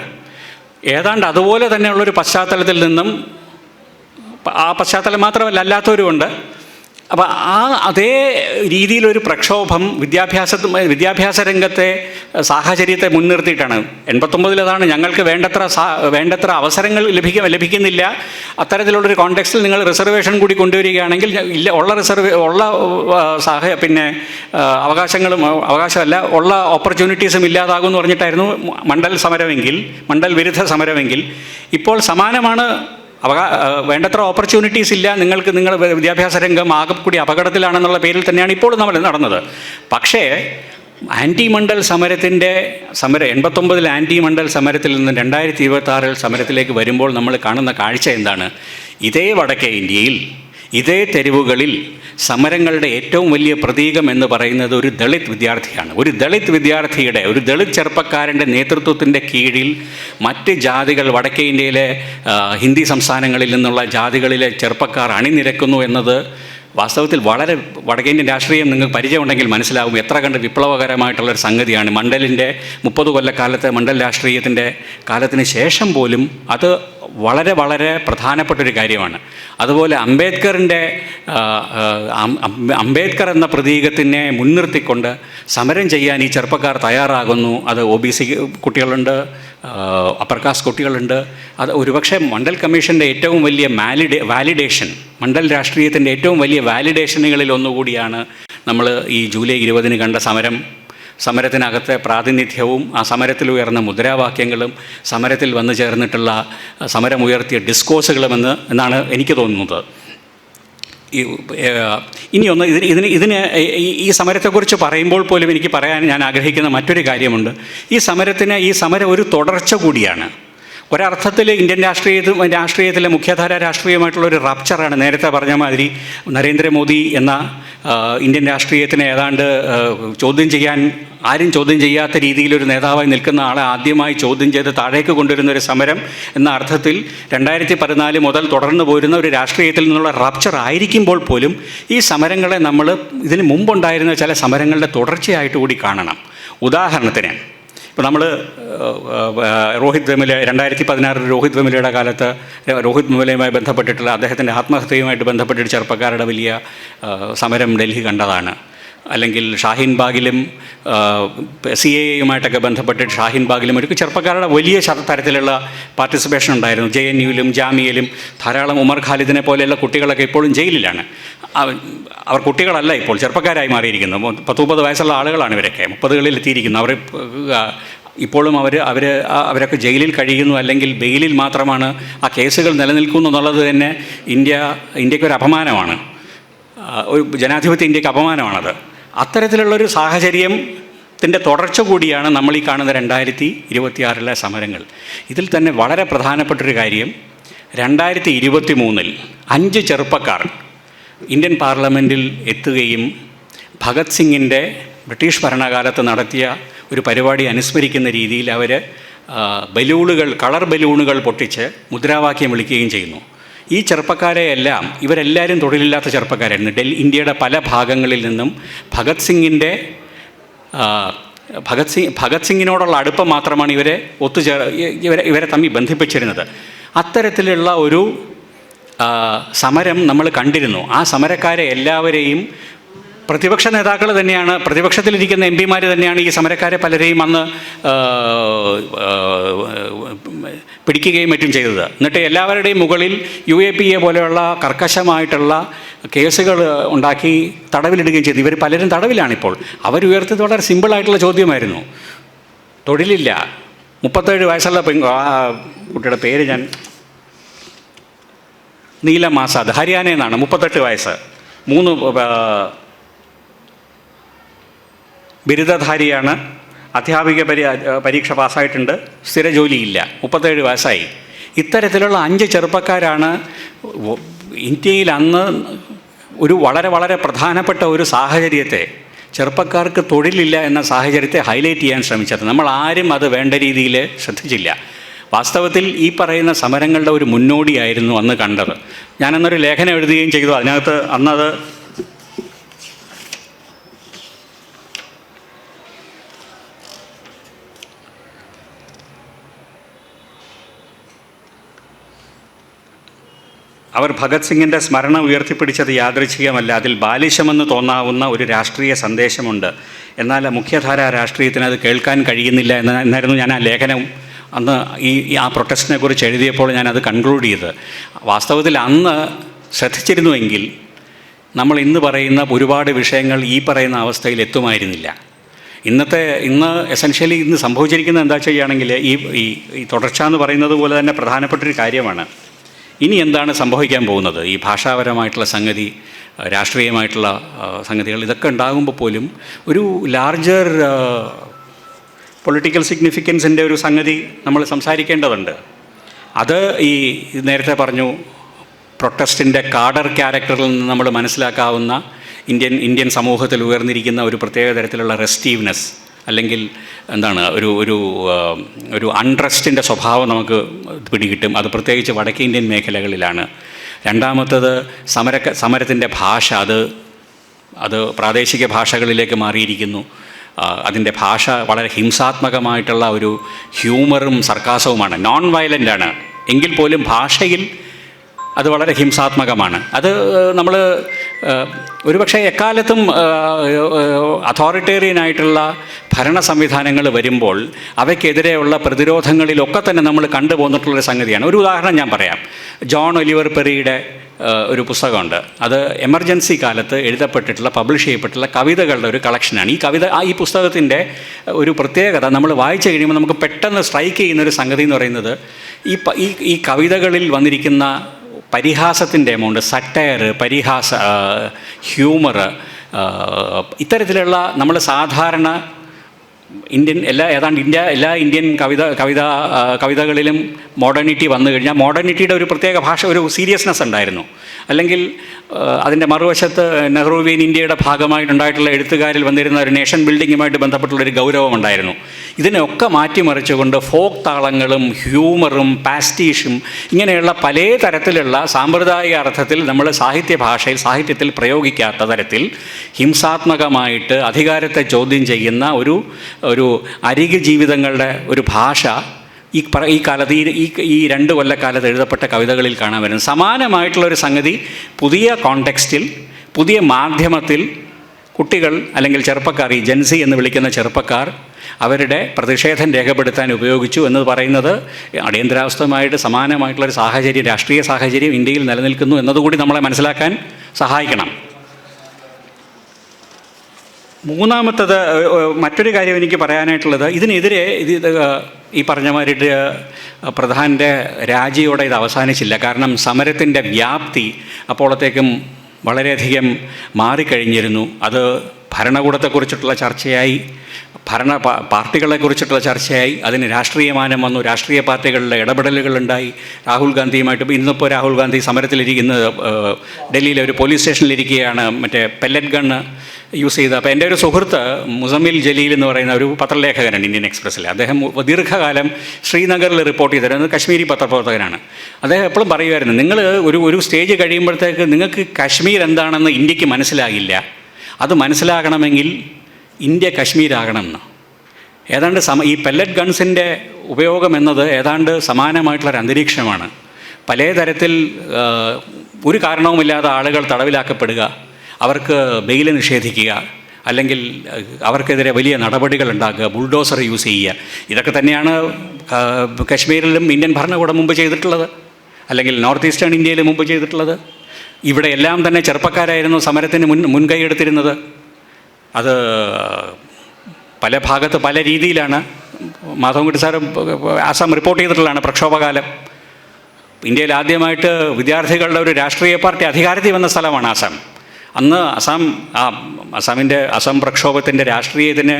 ഏതാണ്ട് അതുപോലെ തന്നെയുള്ളൊരു പശ്ചാത്തലത്തിൽ നിന്നും, ആ പശ്ചാത്തലം മാത്രമല്ല അല്ലാത്തവരുമുണ്ട്. അപ്പോൾ അതേ രീതിയിലൊരു പ്രക്ഷോഭം വിദ്യാഭ്യാസ രംഗത്തെ സാഹചര്യത്തെ മുൻനിർത്തിയിട്ടാണ്. 89 അതാണ്, ഞങ്ങൾക്ക് വേണ്ടത്ര അവസരങ്ങൾ ലഭിക്കുന്നില്ല. അത്തരത്തിലുള്ളൊരു കോണ്ടെക്സ്റ്റിൽ നിങ്ങൾ റിസർവേഷൻ കൂടി കൊണ്ടുവരികയാണെങ്കിൽ ഉള്ള ഓപ്പർച്യൂണിറ്റീസും ഇല്ലാതാകുമെന്ന് പറഞ്ഞിട്ടായിരുന്നു മണ്ഡൽ വിരുദ്ധ സമരമെങ്കിൽ, ഇപ്പോൾ സമാനമാണ്. വേണ്ടത്ര ഓപ്പർച്യൂണിറ്റീസ് ഇല്ല, നിങ്ങളുടെ വിദ്യാഭ്യാസ രംഗം ആകെ കൂടി അപകടത്തിലാണെന്നുള്ള പേരിൽ തന്നെയാണ് ഇപ്പോൾ നമ്മൾ നടന്നത്. പക്ഷേ ആൻറ്റി മണ്ഡൽ 89 ആൻറ്റി മണ്ഡൽ സമരത്തിൽ നിന്ന് 2026 സമരത്തിലേക്ക് വരുമ്പോൾ നമ്മൾ കാണുന്ന കാഴ്ച എന്താണ്? ഇതേ വടക്കേ ഇന്ത്യയിൽ, ഇതേ തെരുവുകളിൽ സമരങ്ങളുടെ ഏറ്റവും വലിയ പ്രതീകം എന്ന് പറയുന്നത് ഒരു ദളിത് വിദ്യാർത്ഥിയാണ്. ഒരു ദളിത് ചെറുപ്പക്കാരൻ്റെ നേതൃത്വത്തിൻ്റെ കീഴിൽ മറ്റ് ജാതികൾ, വടക്കേ ഇന്ത്യയിലെ ഹിന്ദി സംസ്ഥാനങ്ങളിൽ നിന്നുള്ള ജാതികളിലെ ചെറുപ്പക്കാർ അണിനിരക്കുന്നു എന്നത് വാസ്തവത്തിൽ വളരെ വടക്കേ ഇന്ത്യൻ രാഷ്ട്രീയം നിങ്ങൾക്ക് പരിചയമുണ്ടെങ്കിൽ മനസ്സിലാവും എത്ര കണ്ട് വിപ്ലവകരമായിട്ടുള്ളൊരു സംഗതിയാണ്. മണ്ഡലിൻ്റെ 30 കൊല്ലക്കാലത്തെ മണ്ഡൽ രാഷ്ട്രീയത്തിൻ്റെ കാലത്തിന് ശേഷം പോലും അത് വളരെ വളരെ പ്രധാനപ്പെട്ടൊരു കാര്യമാണ്. അതുപോലെ അംബേദ്കർ എന്ന പ്രതീകത്തിനെ മുൻനിർത്തിക്കൊണ്ട് സമരം ചെയ്യാൻ ഈ ചെറുപ്പക്കാർ തയ്യാറാകുന്നു. അത് OBC കുട്ടികളുണ്ട്, അപ്പർ കാസ്റ്റ് കുട്ടികളുണ്ട്. അത് ഒരുപക്ഷെ മണ്ഡൽ കമ്മീഷൻ്റെ ഏറ്റവും വലിയ വാലിഡേഷൻ, മണ്ഡൽ രാഷ്ട്രീയത്തിൻ്റെ ഏറ്റവും വലിയ വാലിഡേഷനുകളിൽ ഒന്നുകൂടിയാണ് നമ്മൾ ഈ ജൂലൈ 20 കണ്ട സമരത്തിനകത്തെ പ്രാതിനിധ്യവും ആ സമരത്തിൽ ഉയർന്ന മുദ്രാവാക്യങ്ങളും സമരത്തിൽ വന്നു ചേർന്നിട്ടുള്ള സമരമുയർത്തിയ എന്നാണ് എനിക്ക് തോന്നുന്നത്. ഇനിയൊന്ന് ഈ സമരത്തെക്കുറിച്ച് പറയുമ്പോൾ പോലും എനിക്ക് പറയാൻ ഞാൻ ആഗ്രഹിക്കുന്ന മറ്റൊരു കാര്യമുണ്ട്. ഈ സമരം ഒരു തുടർച്ച കൂടിയാണ്. ഒരർത്ഥത്തിൽ ഇന്ത്യൻ രാഷ്ട്രീയത്തിലെ മുഖ്യധാര രാഷ്ട്രീയമായിട്ടുള്ളൊരു റപ്ചറാണ്. നേരത്തെ പറഞ്ഞ മാതിരി നരേന്ദ്രമോദി എന്ന ഇന്ത്യൻ രാഷ്ട്രീയത്തിനെ ഏതാണ്ട് ആരും ചോദ്യം ചെയ്യാത്ത രീതിയിലൊരു നേതാവായി നിൽക്കുന്ന ആളെ ആദ്യമായി ചോദ്യം ചെയ്ത് താഴേക്ക് കൊണ്ടുവരുന്ന ഒരു സമരം എന്ന അർത്ഥത്തിൽ 2014 മുതൽ തുടർന്നു പോരുന്ന ഒരു രാഷ്ട്രീയത്തിൽ നിന്നുള്ള റപ്ചർ ആയിരിക്കുമ്പോൾ പോലും ഈ സമരങ്ങളെ നമ്മൾ ഇതിന് മുമ്പുണ്ടായിരുന്ന ചില സമരങ്ങളുടെ തുടർച്ചയായിട്ട് കൂടി കാണണം. ഉദാഹരണത്തിന് ഇപ്പോൾ നമ്മൾ രോഹിത് വെമുല 2016 രോഹിത് വെമുലയുടെ കാലത്ത് രോഹിത് വെമുലയുമായി ബന്ധപ്പെട്ടിട്ടുള്ള അദ്ദേഹത്തിൻ്റെ ആത്മഹത്യയുമായിട്ട് ബന്ധപ്പെട്ടിട്ട് ചെറുപ്പക്കാരുടെ വലിയ സമരം ഡൽഹി കണ്ടതാണ്. അല്ലെങ്കിൽ ഷാഹീൻ ബാഗിലും CAA ബന്ധപ്പെട്ടിട്ട് ഷാഹീൻ ബാഗിലും ഒരു ചെറുപ്പക്കാരുടെ വലിയ തരത്തിലുള്ള പാർട്ടിസിപ്പേഷൻ ഉണ്ടായിരുന്നു. JNUവിലും ജാമിയയിലും ധാരാളം ഉമർ ഖാലിദിനെ പോലെയുള്ള കുട്ടികളൊക്കെ ഇപ്പോഴും ജയിലിലാണ്. അവർ കുട്ടികളല്ല, ഇപ്പോൾ ചെറുപ്പക്കാരായി മാറിയിരിക്കുന്നു. 30 വയസ്സുള്ള ആളുകളാണ് ഇവരൊക്കെ, 30കളിൽ എത്തിയിരിക്കുന്നു. ഇപ്പോഴും അവരൊക്കെ ജയിലിൽ കഴിയുന്നു, അല്ലെങ്കിൽ ബെയിലിൽ മാത്രമാണ് ആ കേസുകൾ നിലനിൽക്കുന്നു എന്നുള്ളത് തന്നെ ഇന്ത്യക്കൊരു അപമാനമാണ്. ഒരു ജനാധിപത്യ ഇന്ത്യക്ക് അപമാനമാണത്. അത്തരത്തിലുള്ളൊരു സാഹചര്യത്തിൻ്റെ തുടർച്ച കൂടിയാണ് നമ്മൾ ഈ കാണുന്ന 2026 സമരങ്ങൾ. ഇതിൽ തന്നെ വളരെ പ്രധാനപ്പെട്ടൊരു കാര്യം, 2023 5 ചെറുപ്പക്കാർ ഇന്ത്യൻ പാർലമെൻറ്റിൽ എത്തുകയും ഭഗത് സിംഗിൻ്റെ ബ്രിട്ടീഷ് ഭരണകാലത്ത് നടത്തിയ ഒരു പരിപാടി അനുസ്മരിക്കുന്ന രീതിയിൽ അവർ കളർ ബലൂണുകൾ പൊട്ടിച്ച് മുദ്രാവാക്യം വിളിക്കുകയും ചെയ്യുന്നു. ഈ ഇവരെല്ലാവരും തൊഴിലില്ലാത്ത ചെറുപ്പക്കാരായിരുന്നു. ഇന്ത്യയുടെ പല ഭാഗങ്ങളിൽ നിന്നും ഭഗത് സിംഗിനോടുള്ള അടുപ്പം മാത്രമാണ് ഇവരെ തമ്മിൽ ബന്ധിപ്പിച്ചിരുന്നത്. അത്തരത്തിലുള്ള ഒരു സമരം നമ്മൾ കണ്ടിരുന്നു. ആ സമരക്കാരെ എല്ലാവരെയും പ്രതിപക്ഷ നേതാക്കൾ തന്നെയാണ്, പ്രതിപക്ഷത്തിലിരിക്കുന്ന MP തന്നെയാണ് ഈ സമരക്കാരെ പലരെയും അന്ന് പിടിക്കുകയും മറ്റും ചെയ്തത്. എന്നിട്ട് എല്ലാവരുടെയും മുകളിൽ UAPA പോലെയുള്ള കർക്കശമായിട്ടുള്ള കേസുകൾ ഉണ്ടാക്കി തടവിലിടുകയും ചെയ്തു. ഇവർ പലരും തടവിലാണിപ്പോൾ. അവരുയർത്തിയത് വളരെ സിമ്പിളായിട്ടുള്ള ചോദ്യമായിരുന്നു. തൊഴിലില്ല. 37 വയസ്സുള്ള കുട്ടിയുടെ പേര് നീലം ആസാദ്, ഹരിയാനയിൽ നിന്നാണ്, 38 വയസ്സ്, 3 ബിരുദധാരിയാണ്, അധ്യാപിക പരീക്ഷ പാസ്സായിട്ടുണ്ട്, സ്ഥിര ജോലിയില്ല, 37 വയസ്സായി. ഇത്തരത്തിലുള്ള 5 ചെറുപ്പക്കാരാണ് ഇന്ത്യയിൽ അന്ന് ഒരു വളരെ വളരെ പ്രധാനപ്പെട്ട ഒരു സാഹചര്യത്തെ, ചെറുപ്പക്കാർക്ക് തൊഴിലില്ല എന്ന സാഹചര്യത്തെ ഹൈലൈറ്റ് ചെയ്യാൻ ശ്രമിച്ചത്. നമ്മൾ ആരും അത് വേണ്ട രീതിയിൽ ശ്രദ്ധിച്ചില്ല. വാസ്തവത്തിൽ ഈ പറയുന്ന സമരങ്ങളുടെ ഒരു മുന്നോടിയായിരുന്നു അന്ന് കണ്ടത്. ഞാനന്നൊരു ലേഖനം എഴുതുകയും ചെയ്തു. അതിനകത്ത് അന്നത് അവർ ഭഗത് സിംഗിൻ്റെ സ്മരണ ഉയർത്തിപ്പിടിച്ചത് യാദൃച്ഛികമല്ല, അതിൽ ബാലിശമെന്ന് തോന്നാവുന്ന ഒരു രാഷ്ട്രീയ സന്ദേശമുണ്ട്. എന്നാൽ മുഖ്യധാര രാഷ്ട്രീയത്തിന് അത് കേൾക്കാൻ കഴിയുന്നില്ല എന്നായിരുന്നു ഞാൻ ആ ലേഖനം അന്ന് ആ പ്രൊട്ടസ്റ്റിനെ കുറിച്ച് എഴുതിയപ്പോൾ ഞാനത് കൺക്ലൂഡ് ചെയ്തത്. വാസ്തവത്തിൽ അന്ന് ശ്രദ്ധിച്ചിരുന്നുവെങ്കിൽ നമ്മൾ ഇന്ന് പറയുന്ന ഒരുപാട് വിഷയങ്ങൾ ഈ പറയുന്ന അവസ്ഥയിൽ എത്തുമായിരുന്നില്ല. ഇന്ന് എസൻഷ്യലി ഇന്ന് സംഭവിച്ചിരിക്കുന്നത് എന്താ ചെയ്യുകയാണെങ്കിൽ ഈ തുടർച്ച എന്ന് പറയുന്നത് പോലെ തന്നെ പ്രധാനപ്പെട്ടൊരു കാര്യമാണ്. ഇനി എന്താണ് സംഭവിക്കാൻ പോകുന്നത്? ഈ ഭാഷാപരമായിട്ടുള്ള സംഗതി, രാഷ്ട്രീയമായിട്ടുള്ള സംഗതികൾ, ഇതൊക്കെ ഉണ്ടാകുമ്പോൾ പോലും ഒരു ലാർജർ പൊളിറ്റിക്കൽ സിഗ്നിഫിക്കൻസിൻ്റെ ഒരു സംഗതി നമ്മൾ സംസാരിക്കേണ്ടതുണ്ട്. അത് നേരത്തെ പറഞ്ഞു, പ്രൊട്ടസ്റ്റിൻ്റെ കാഡർ ക്യാരക്ടറിൽ നിന്ന് നമ്മൾ മനസ്സിലാക്കാവുന്ന ഇന്ത്യൻ സമൂഹത്തിൽ ഉയർന്നിരിക്കുന്ന ഒരു പ്രത്യേക തരത്തിലുള്ള റെസ്റ്റീവ്നെസ്, അല്ലെങ്കിൽ എന്താണ് ഒരു അൺട്രസ്റ്റിൻ്റെ സ്വഭാവം നമുക്ക് പിടികിട്ടും. അത് പ്രത്യേകിച്ച് വടക്കേ ഇന്ത്യൻ മേഖലകളിലാണ്. രണ്ടാമത്തത് സമരത്തിൻ്റെ ഭാഷ, അത് പ്രാദേശിക ഭാഷകളിലേക്ക് മാറിയിരിക്കുന്നു. അതിൻ്റെ ഭാഷ വളരെ ഹിംസാത്മകമായിട്ടുള്ള ഒരു ഹ്യൂമറും സർക്കാസവുമാണ്. നോൺ വയലൻ്റാണ് എങ്കിൽ പോലും ഭാഷയിൽ അത് വളരെ ഹിംസാത്മകമാണ്. അത് നമ്മൾ ഒരുപക്ഷെ എക്കാലത്തും അതോറിറ്റേറിയനായിട്ടുള്ള ഭരണ സംവിധാനങ്ങൾ വരുമ്പോൾ അവയ്ക്കെതിരെയുള്ള പ്രതിരോധങ്ങളിലൊക്കെ തന്നെ നമ്മൾ കണ്ടുപോന്നിട്ടുള്ളൊരു സംഗതിയാണ്. ഒരു ഉദാഹരണം ഞാൻ പറയാം. ജോൺ ഒലിവർ പെറിയുടെ ഒരു പുസ്തകമുണ്ട്. അത് എമർജൻസി കാലത്ത് എഴുതപ്പെട്ടിട്ടുള്ള പബ്ലിഷ് ചെയ്യപ്പെട്ടുള്ള കവിതകളുടെ ഒരു കളക്ഷനാണ്. ഈ പുസ്തകത്തിൻ്റെ ഒരു പ്രത്യേകത നമ്മൾ വായിച്ചു കഴിയുമ്പോൾ നമുക്ക് പെട്ടെന്ന് സ്ട്രൈക്ക് ചെയ്യുന്നൊരു സംഗതി എന്ന് പറയുന്നത് ഈ കവിതകളിൽ വന്നിരിക്കുന്ന പരിഹാസത്തിൻ്റെ എമൗണ്ട്, സറ്റയർ, ഹ്യൂമർ, ഇത്തരത്തിലുള്ള നമ്മൾ സാധാരണ എല്ലാ ഇന്ത്യൻ കവിതകളിലും മോഡേണിറ്റി വന്നു കഴിഞ്ഞാൽ മോഡേണിറ്റിയുടെ ഒരു പ്രത്യേക ഭാഷ, ഒരു സീരിയസ്നെസ് ഉണ്ടായിരുന്നു. അല്ലെങ്കിൽ അതിൻ്റെ മറുവശത്ത് നെഹ്റുവിയൻ ഇന്ത്യയുടെ ഭാഗമായിട്ടുണ്ടായിട്ടുള്ള എഴുത്തുകാരിൽ വന്നിരുന്ന ഒരു നേഷൻ ബിൽഡിങ്ങുമായിട്ട് ബന്ധപ്പെട്ടുള്ളൊരു ഗൗരവമുണ്ടായിരുന്നു. ഇതിനെയൊക്കെ മാറ്റിമറിച്ചുകൊണ്ട് ഫോക്ക് താളങ്ങളും ഹ്യൂമറും പാസ്റ്റീഷും ഇങ്ങനെയുള്ള പല തരത്തിലുള്ള സാമ്പ്രദായിക അർത്ഥത്തിൽ നമ്മൾ സാഹിത്യത്തിൽ പ്രയോഗിക്കാത്ത തരത്തിൽ ഹിംസാത്മകമായിട്ട് അധികാരത്തെ ചോദ്യം ചെയ്യുന്ന ഒരു അരികെ ജീവിതങ്ങളുടെ ഒരു ഭാഷ ഈ കാലത്ത് ഈ 2 കൊല്ലക്കാലത്ത് എഴുതപ്പെട്ട കവിതകളിൽ കാണാൻ വരുന്നത്. സമാനമായിട്ടുള്ളൊരു സംഗതി പുതിയ കോണ്ടെക്സ്റ്റിൽ, പുതിയ മാധ്യമത്തിൽ കുട്ടികൾ അല്ലെങ്കിൽ ചെറുപ്പക്കാർ, ഈ ജെൻസി എന്ന് വിളിക്കുന്ന ചെറുപ്പക്കാർ അവരുടെ പ്രതിഷേധം രേഖപ്പെടുത്താൻ ഉപയോഗിച്ചു എന്ന് പറയുന്നത് അടിയന്തരാവസ്ഥയുമായിട്ട് സമാനമായിട്ടുള്ളൊരു സാഹചര്യം, രാഷ്ട്രീയ സാഹചര്യം ഇന്ത്യയിൽ നിലനിൽക്കുന്നു എന്നതുകൂടി നമ്മളെ മനസ്സിലാക്കാൻ സഹായിക്കണം. മൂന്നാമത്തത് മറ്റൊരു കാര്യം എനിക്ക് പറയാനായിട്ടുള്ളത്, ഇതിനെതിരെ ഈ പറഞ്ഞ മാതിരിയിട്ട് പ്രധാൻ്റെ രാജിയോടെ ഇത് അവസാനിച്ചില്ല. കാരണം സമരത്തിൻ്റെ വ്യാപ്തി അപ്പോഴത്തേക്കും വളരെയധികം മാറിക്കഴിഞ്ഞിരുന്നു. അത് ഭരണകൂടത്തെക്കുറിച്ചിട്ടുള്ള ചർച്ചയായി, പാർട്ടികളെക്കുറിച്ചിട്ടുള്ള ചർച്ചയായി, അതിന് രാഷ്ട്രീയമാനം വന്നു, രാഷ്ട്രീയ പാർട്ടികളുടെ ഇടപെടലുകളുണ്ടായി. രാഹുൽ ഗാന്ധിയുമായിട്ട് ഇന്നിപ്പോൾ രാഹുൽ ഗാന്ധി സമരത്തിലിരിക്കുന്നത് ഡൽഹിയിലെ ഒരു പോലീസ് സ്റ്റേഷനിലിരിക്കുകയാണ്, മറ്റേ പെല്ലറ്റ് ഗണ്ണ് യൂസ് ചെയ്ത്. അപ്പോൾ എൻ്റെ ഒരു സുഹൃത്ത് മുസമ്മിൽ ജലീൽ എന്ന് പറയുന്ന ഒരു പത്രലേഖകനാണ് ഇന്ത്യൻ എക്സ്പ്രസ്സിൽ. അദ്ദേഹം ദീർഘകാലം ശ്രീനഗറിൽ റിപ്പോർട്ട് ചെയ്തിരുന്നത്, കശ്മീരി പത്രപ്രവർത്തകനാണ്. അദ്ദേഹം എപ്പോഴും പറയുമായിരുന്നു, നിങ്ങൾ ഒരു സ്റ്റേജ് കഴിയുമ്പോഴത്തേക്ക് നിങ്ങൾക്ക് കശ്മീർ എന്താണെന്ന് ഇന്ത്യക്ക് മനസ്സിലാകില്ല, അത് മനസ്സിലാകണമെങ്കിൽ ഇന്ത്യ കശ്മീരാകണമെന്ന്. ഏതാണ്ട് ഈ പെല്ലറ്റ് ഗൺസിൻ്റെ ഉപയോഗം എന്നത് ഏതാണ്ട് സമാനമായിട്ടുള്ളൊരു അന്തരീക്ഷമാണ്. പല തരത്തിൽ ഒരു കാരണവുമില്ലാതെ ആളുകൾ തടവിലാക്കപ്പെടുക, അവർക്ക് ബെയിൽ നിഷേധിക്കുക, അല്ലെങ്കിൽ അവർക്കെതിരെ വലിയ നടപടികൾ ഉണ്ടാക്കുക, ബുൾഡോസർ യൂസ് ചെയ്യുക. ഇതൊക്കെ തന്നെയാണ് കശ്മീരിലും ഇന്ത്യൻ ഭരണകൂടം മുമ്പ് ചെയ്തിട്ടുള്ളത്, അല്ലെങ്കിൽ നോർത്ത് ഈസ്റ്റേൺ ഇന്ത്യയിൽ മുമ്പ് ചെയ്തിട്ടുള്ളത്. ഇവിടെ എല്ലാം തന്നെ ചെറുപ്പക്കാരായിരുന്നു സമരത്തിന് മുൻകൈ എടുത്തിരുന്നത്. അത് പല ഭാഗത്ത് പല രീതിയിലാണ്. മാധവൻകുട്ടി സാറ് ആസാം റിപ്പോർട്ട് ചെയ്തിട്ടുള്ളതാണ് പ്രക്ഷോഭകാലം. ഇന്ത്യയിൽ ആദ്യമായിട്ട് വിദ്യാർത്ഥികളുടെ ഒരു രാഷ്ട്രീയ പാർട്ടി അധികാരത്തിൽ വന്ന സ്ഥലമാണ് ആസാം. അന്ന് അസം പ്രക്ഷോഭത്തിൻ്റെ രാഷ്ട്രീയത്തിന്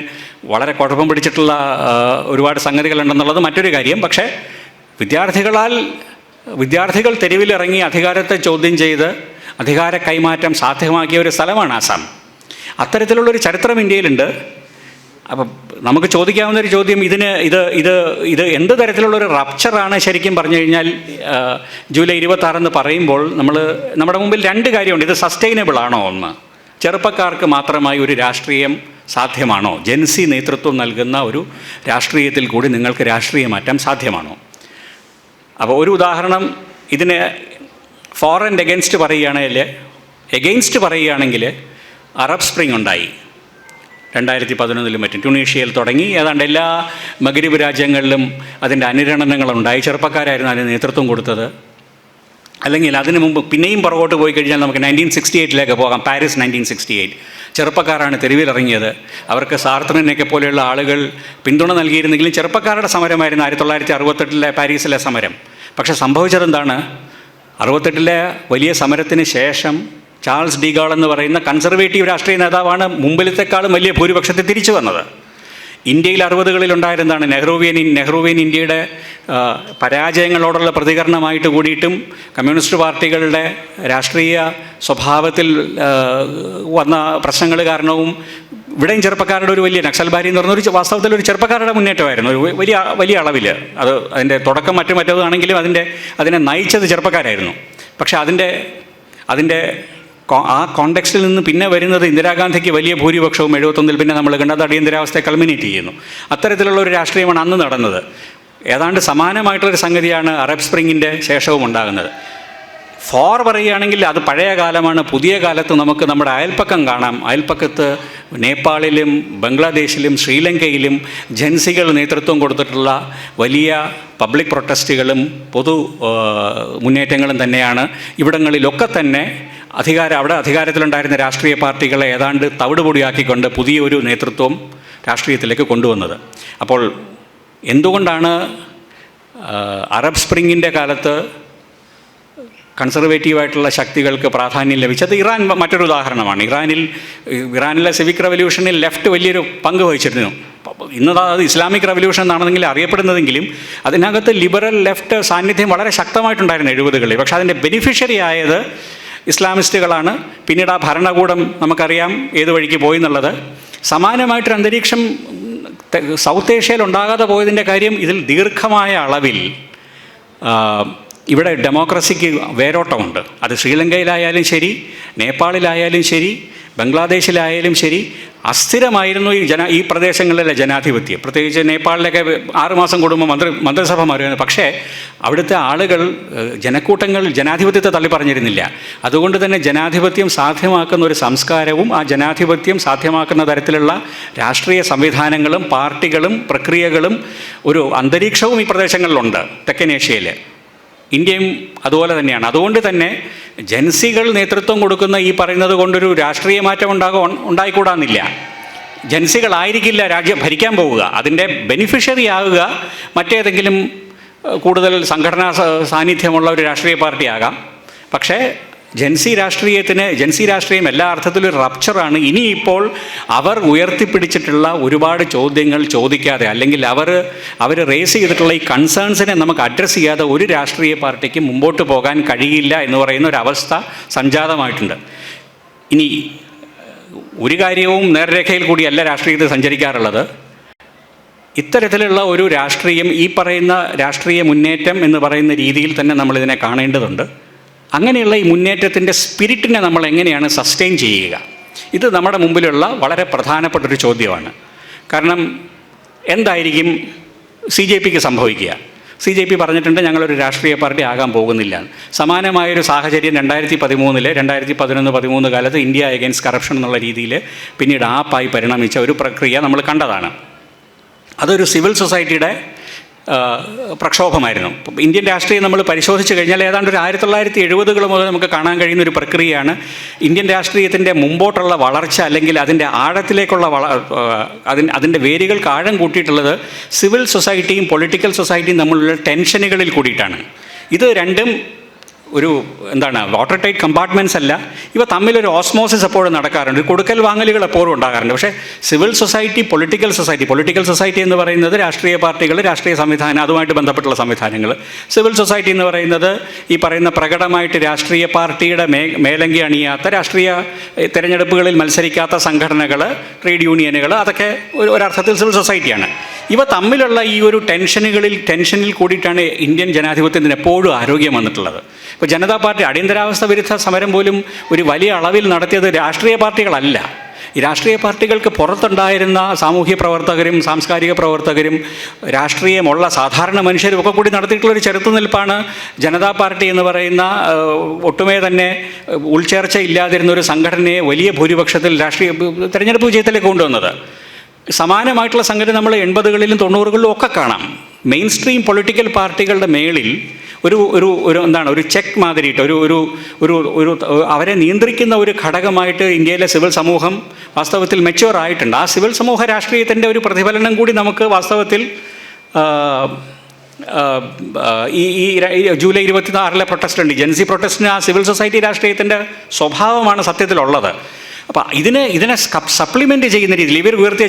വളരെ കുഴപ്പം പിടിച്ചിട്ടുള്ള ഒരുപാട് സംഗതികളുണ്ടെന്നുള്ളത് മറ്റൊരു കാര്യം. പക്ഷേ വിദ്യാർത്ഥികൾ തെരുവിലിറങ്ങി അധികാരത്തെ ചോദ്യം ചെയ്ത് അധികാര കൈമാറ്റം സാധ്യമാക്കിയ ഒരു സ്ഥലമാണ് ആസാം. അത്തരത്തിലുള്ളൊരു ചരിത്രം ഇന്ത്യയിലുണ്ട്. അപ്പം നമുക്ക് ചോദിക്കാവുന്നൊരു ചോദ്യം, ഇത് എന്ത് തരത്തിലുള്ളൊരു റപ്ചറാണ് ശരിക്കും പറഞ്ഞു കഴിഞ്ഞാൽ? ജൂലൈ 26 പറയുമ്പോൾ നമ്മുടെ മുമ്പിൽ 2 കാര്യമുണ്ട്. ഇത് സസ്റ്റൈനബിൾ ആണോ? ഒന്ന്, ചെറുപ്പക്കാർക്ക് മാത്രമായി ഒരു രാഷ്ട്രീയം സാധ്യമാണോ? ജെൻസി നേതൃത്വം നൽകുന്ന ഒരു രാഷ്ട്രീയത്തിൽ കൂടി നിങ്ങൾക്ക് രാഷ്ട്രീയ മാറ്റം സാധ്യമാണോ? അപ്പോൾ ഒരു ഉദാഹരണം, ഇതിന് ഫോർ ആൻഡ് എഗെയിൻസ്റ്റ് പറയുകയാണെങ്കിൽ അറബ് സ്പ്രിംഗ് ഉണ്ടായി 2011 മറ്റും. ട്യൂണീഷ്യയിൽ തുടങ്ങി ഏതാണ്ട് എല്ലാ മഗ്രിബ് രാജ്യങ്ങളിലും അതിൻ്റെ അനുരണനങ്ങളുണ്ടായി. ചെറുപ്പക്കാരായിരുന്നു അതിന് നേതൃത്വം കൊടുത്തത്. അല്ലെങ്കിൽ അതിനു മുമ്പ് പിന്നെയും പുറകോട്ട് പോയി കഴിഞ്ഞാൽ നമുക്ക് 1968 പോകാം. പാരീസ് 1968. ചെറുപ്പക്കാരാണ് തെരുവിലിറങ്ങിയത്. അവർക്ക് സാർത്രനെയൊക്കെ പോലെയുള്ള ആളുകൾ പിന്തുണ നൽകിയിരുന്നെങ്കിലും ചെറുപ്പക്കാരുടെ സമരമായിരുന്നു 1968 പാരീസിലെ സമരം. പക്ഷേ സംഭവിച്ചതെന്താണ്? 68 വലിയ സമരത്തിന് ശേഷം ചാൾസ് ഡി ഗാൾ എന്ന് പറയുന്ന കൺസർവേറ്റീവ് രാഷ്ട്രീയ നേതാവാണ് മുമ്പിലത്തെക്കാളും വലിയ ഭൂരിപക്ഷത്തിൽ തിരിച്ചു വന്നത്. ഇന്ത്യയിൽ 60കളിൽ ഉണ്ടായിരുന്നതാണ് നെഹ്റുവിയൻ ഇന്ത്യയുടെ പരാജയങ്ങളോടുള്ള പ്രതികരണമായിട്ട് കൂടിയിട്ടും കമ്മ്യൂണിസ്റ്റ് പാർട്ടികളുടെ രാഷ്ട്രീയ സ്വഭാവത്തിൽ വന്ന പ്രശ്നങ്ങൾ കാരണവും ഇവിടെയും ചെറുപ്പക്കാരുടെ ഒരു വലിയ നക്സൽബാരി എന്ന് പറഞ്ഞൊരു വാസ്തവത്തിൽ ഒരു ചെറുപ്പക്കാരുടെ മുന്നേറ്റമായിരുന്നു, ഒരു വലിയ അളവിൽ. അതിൻ്റെ തുടക്കം മറ്റേതാണെങ്കിലും അതിനെ നയിച്ചത് ചെറുപ്പക്കാരായിരുന്നു. പക്ഷേ അതിൻ്റെ ആ കോണ്ടെക്സ്റ്റിൽ നിന്ന് പിന്നെ വരുന്നത് ഇന്ദിരാഗാന്ധിക്ക് വലിയ ഭൂരിപക്ഷവും 71 പിന്നെ നമ്മൾ കണ്ടത് അടിയന്തരാവസ്ഥയെ കൾമിനേറ്റ് ചെയ്യുന്നു. അത്തരത്തിലുള്ള ഒരു രാഷ്ട്രീയമാണ് അന്ന് നടന്നത്. ഏതാണ്ട് സമാനമായിട്ടുള്ളൊരു സംഗതിയാണ് അറബ് സ്പ്രിങ്ങിൻ്റെ ശേഷവും ഉണ്ടാകുന്നത്. പറയുകയാണെങ്കിൽ അത് പഴയ കാലമാണ്. പുതിയ കാലത്ത് നമുക്ക് നമ്മുടെ അയൽപ്പക്കം കാണാം. അയൽപ്പക്കത്ത് നേപ്പാളിലും ബംഗ്ലാദേശിലും ശ്രീലങ്കയിലും ജൻസികൾ നേതൃത്വം കൊടുത്തിട്ടുള്ള വലിയ പബ്ലിക് പ്രൊട്ടസ്റ്റുകളും പൊതു മുന്നേറ്റങ്ങളും തന്നെയാണ്. ഇവിടങ്ങളിലൊക്കെ തന്നെ അവിടെ അധികാരത്തിലുണ്ടായിരുന്ന രാഷ്ട്രീയ പാർട്ടികളെ ഏതാണ്ട് തവിടുപൊടിയാക്കിക്കൊണ്ട് പുതിയൊരു നേതൃത്വം രാഷ്ട്രീയത്തിലേക്ക് കൊണ്ടുവന്നത്. അപ്പോൾ എന്തുകൊണ്ടാണ് അറബ് സ്പ്രിങ്ങിൻ്റെ കാലത്ത് കൺസർവേറ്റീവായിട്ടുള്ള ശക്തികൾക്ക് പ്രാധാന്യം ലഭിച്ചത്? ഇറാൻ മറ്റൊരു ഉദാഹരണമാണ്. ഇറാനിലെ സിവിക് റവല്യൂഷനിൽ ലെഫ്റ്റ് വലിയൊരു പങ്ക് വഹിച്ചിരുന്നു. അത് ഇസ്ലാമിക് റവല്യൂഷൻ എന്നാണെന്നെങ്കിൽ അറിയപ്പെടുന്നതെങ്കിലും അതിനകത്ത് ലിബറൽ ലെഫ്റ്റ് സാന്നിധ്യം വളരെ ശക്തമായിട്ടുണ്ടായിരുന്നു 70കളിൽ. പക്ഷേ അതിൻ്റെ ബെനിഫിഷ്യറി ആയത് ഇസ്ലാമിസ്റ്റുകളാണ്. പിന്നീട് ആ ഭരണകൂടം നമുക്കറിയാം ഏത് വഴിക്ക് പോയി എന്നുള്ളത്. സമാനമായിട്ടൊരു അന്തരീക്ഷം സൗത്ത് ഏഷ്യയിൽ ഉണ്ടാകാതെ പോയതിൻ്റെ കാര്യം ഇതിൽ ദീർഘമായ അളവിൽ ഇവിടെ ഡെമോക്രസിക്ക് വേരോട്ടമുണ്ട്. അത് ശ്രീലങ്കയിലായാലും ശരി, നേപ്പാളിലായാലും ശരി, ബംഗ്ലാദേശിലായാലും ശരി, അസ്ഥിരമായിരുന്നു ഈ പ്രദേശങ്ങളിലെ ജനാധിപത്യം. പ്രത്യേകിച്ച് നേപ്പാളിലൊക്കെ 6 മാസം കൂടുമ്പോൾ മന്ത്രിസഭ മാറുമായിരുന്നു. പക്ഷേ അവിടുത്തെ ആളുകൾ ജനക്കൂട്ടങ്ങൾ ജനാധിപത്യത്തെ തള്ളിപ്പറഞ്ഞിരുന്നില്ല. അതുകൊണ്ട് തന്നെ ജനാധിപത്യം സാധ്യമാക്കുന്ന ഒരു സംസ്കാരവും ആ ജനാധിപത്യം സാധ്യമാക്കുന്ന തരത്തിലുള്ള രാഷ്ട്രീയ സംവിധാനങ്ങളും പാർട്ടികളും പ്രക്രിയകളും ഒരു അന്തരീക്ഷവും ഈ പ്രദേശങ്ങളിലുണ്ട്. തെക്കനേഷ്യയിൽ ഇന്ത്യയും അതുപോലെ തന്നെയാണ്. അതുകൊണ്ട് തന്നെ ജൻസികൾ നേതൃത്വം കൊടുക്കുന്ന ഈ പറയുന്നത് കൊണ്ടൊരു രാഷ്ട്രീയ മാറ്റം ഉണ്ടായിക്കൂടാന്നില്ല. ജൻസികളായിരിക്കില്ല രാജ്യം ഭരിക്കാൻ പോവുക. അതിൻ്റെ ബെനിഫിഷ്യറി ആവുക മറ്റേതെങ്കിലും കൂടുതൽ സംഘടനാ സാന്നിധ്യമുള്ള ഒരു രാഷ്ട്രീയ പാർട്ടിയാകാം. പക്ഷേ ജൻസി രാഷ്ട്രീയം എല്ലാ അർത്ഥത്തിലും ഒരു റപ്ചറാണ്. ഇനിയിപ്പോൾ അവർ ഉയർത്തിപ്പിടിച്ചിട്ടുള്ള ഒരുപാട് ചോദ്യങ്ങൾ ചോദിക്കാതെ, അല്ലെങ്കിൽ അവർ റേസ് ചെയ്തിട്ടുള്ള ഈ കൺസേൺസിനെ നമുക്ക് അഡ്രസ്സ് ചെയ്യാതെ ഒരു രാഷ്ട്രീയ പാർട്ടിക്ക് മുമ്പോട്ട് പോകാൻ കഴിയില്ല എന്ന് പറയുന്ന ഒരവസ്ഥ സംജാതമായിട്ടുണ്ട്. ഇനി ഒരു കാര്യവും നേർരേഖയിൽ കൂടിയല്ല രാഷ്ട്രീയത്തിൽ സഞ്ചരിക്കാറുള്ളത്. ഇത്തരത്തിലുള്ള ഒരു രാഷ്ട്രീയം, ഈ പറയുന്ന രാഷ്ട്രീയ മുന്നേറ്റം എന്ന് പറയുന്ന രീതിയിൽ തന്നെ നമ്മളിതിനെ കാണേണ്ടതുണ്ട്. അങ്ങനെയുള്ള ഈ മുന്നേറ്റത്തിൻ്റെ സ്പിരിറ്റിനെ നമ്മൾ എങ്ങനെയാണ് സസ്റ്റെയിൻ ചെയ്യുക? ഇത് നമ്മുടെ മുമ്പിലുള്ള വളരെ പ്രധാനപ്പെട്ടൊരു ചോദ്യമാണ്. കാരണം എന്തായിരിക്കും CJPക്ക് സംഭവിക്കുക? CJP പറഞ്ഞിട്ടുണ്ട് ഞങ്ങളൊരു രാഷ്ട്രീയ പാർട്ടി ആകാൻ പോകുന്നില്ല. സമാനമായൊരു സാഹചര്യം 2011-13 കാലത്ത് ഇന്ത്യ എഗെയിൻസ്റ്റ് കറപ്ഷൻ എന്നുള്ള രീതിയിൽ പിന്നീട് ആപ്പായി പരിണമിച്ച ഒരു പ്രക്രിയ നമ്മൾ കണ്ടതാണ്. അതൊരു സിവിൽ സൊസൈറ്റിയുടെ പ്രക്ഷോഭമായിരുന്നു. ഇന്ത്യൻ രാഷ്ട്രീയം നമ്മൾ പരിശോധിച്ച് കഴിഞ്ഞാൽ ഏതാണ്ട് ഒരു 1970കൾ മുതൽ നമുക്ക് കാണാൻ കഴിയുന്ന ഒരു പ്രക്രിയയാണ് ഇന്ത്യൻ രാഷ്ട്രീയത്തിൻ്റെ മുമ്പോട്ടുള്ള വളർച്ച, അല്ലെങ്കിൽ അതിൻ്റെ ആഴത്തിലേക്കുള്ള അതിൻ്റെ വേരുകൾക്ക് ആഴം കൂട്ടിയിട്ടുള്ളത് സിവിൽ സൊസൈറ്റിയും പൊളിറ്റിക്കൽ സൊസൈറ്റിയും തമ്മിലുള്ള ടെൻഷനുകളിൽ കൂടിയിട്ടാണ്. ഇത് രണ്ടും വാട്ടർ ടൈറ്റ് കമ്പാർട്ട്മെൻറ്റ്സ് അല്ല. ഇവ തമ്മിലൊരു ഓസ്മോസിസ് എപ്പോഴും നടക്കാറുണ്ട്. കൊടുക്കൽ വാങ്ങലുകൾ എപ്പോഴും ഉണ്ടാകാറുണ്ട്. പക്ഷേ സിവിൽ സൊസൈറ്റി, പൊളിറ്റിക്കൽ സൊസൈറ്റി എന്ന് പറയുന്നത് രാഷ്ട്രീയ പാർട്ടികൾ, രാഷ്ട്രീയ സംവിധാനം, അതുമായിട്ട് ബന്ധപ്പെട്ടുള്ള സംവിധാനങ്ങൾ. സിവിൽ സൊസൈറ്റി എന്ന് പറയുന്നത് ഈ പറയുന്ന പ്രകടമായിട്ട് രാഷ്ട്രീയ പാർട്ടിയുടെ മേലങ്കി അണിയാത്ത, രാഷ്ട്രീയ തിരഞ്ഞെടുപ്പുകളിൽ മത്സരിക്കാത്ത സംഘടനകൾ, ട്രേഡ് യൂണിയനുകൾ, അതൊക്കെ ഒരർത്ഥത്തിൽ സിവിൽ സൊസൈറ്റിയാണ്. ഇവ തമ്മിലുള്ള ഈ ഒരു ടെൻഷനിൽ കൂടിയിട്ടാണ് ഇന്ത്യൻ ജനാധിപത്യത്തിന് എപ്പോഴും ആരോഗ്യം വന്നിട്ടുള്ളത്. ഇപ്പോൾ ജനതാ പാർട്ടി അടിയന്തരാവസ്ഥ വിരുദ്ധ സമരം പോലും ഒരു വലിയ അളവിൽ നടത്തിയത് രാഷ്ട്രീയ പാർട്ടികളല്ല. ഈ രാഷ്ട്രീയ പാർട്ടികൾക്ക് പുറത്തുണ്ടായിരുന്ന സാമൂഹ്യ പ്രവർത്തകരും സാംസ്കാരിക പ്രവർത്തകരും രാഷ്ട്രീയമുള്ള സാധാരണ മനുഷ്യരും ഒക്കെ കൂടി നടത്തിയിട്ടുള്ളൊരു ചെറുത്തുനിൽപ്പാണ് ജനതാ പാർട്ടി എന്ന് പറയുന്ന ഒട്ടുമേ തന്നെ ഉൾച്ചേർച്ച ഇല്ലാതിരുന്ന ഒരു സംഘടനയെ വലിയ ഭൂരിപക്ഷത്തിൽ തെരഞ്ഞെടുപ്പ് വിജയത്തിലേക്ക് കൊണ്ടുവന്നത്. സമാനമായിട്ടുള്ള സംഗതി നമ്മൾ 80കളിലും 90കളിലും ഒക്കെ കാണാം. മെയിൻ സ്ട്രീം പൊളിറ്റിക്കൽ പാർട്ടികളുടെ മേളിൽ ഒരു ചെക്ക് മാതിരിയിട്ട് ഒരു അവരെ നിയന്ത്രിക്കുന്ന ഒരു ഘടകമായിട്ട് ഇന്ത്യയിലെ സിവിൽ സമൂഹം വാസ്തവത്തിൽ മെച്യൂർ ആയിട്ടുണ്ട്. ആ സിവിൽ സമൂഹ രാഷ്ട്രീയത്തിൻ്റെ ഒരു പ്രതിഫലനം കൂടി നമുക്ക് വാസ്തവത്തിൽ ഈ ജൂലൈ 26 പ്രൊട്ടസ്റ്റ് ഉണ്ട്, ജൻസി പ്രൊട്ടസ്റ്റിന് ആ സിവിൽ സൊസൈറ്റി രാഷ്ട്രീയത്തിൻ്റെ സ്വഭാവമാണ് സത്യത്തിലുള്ളത്. അപ്പോൾ ഇതിനെ സപ്ലിമെൻറ്റ് ചെയ്യുന്ന രീതിയിൽ ഇവർ ഉയർത്തിയ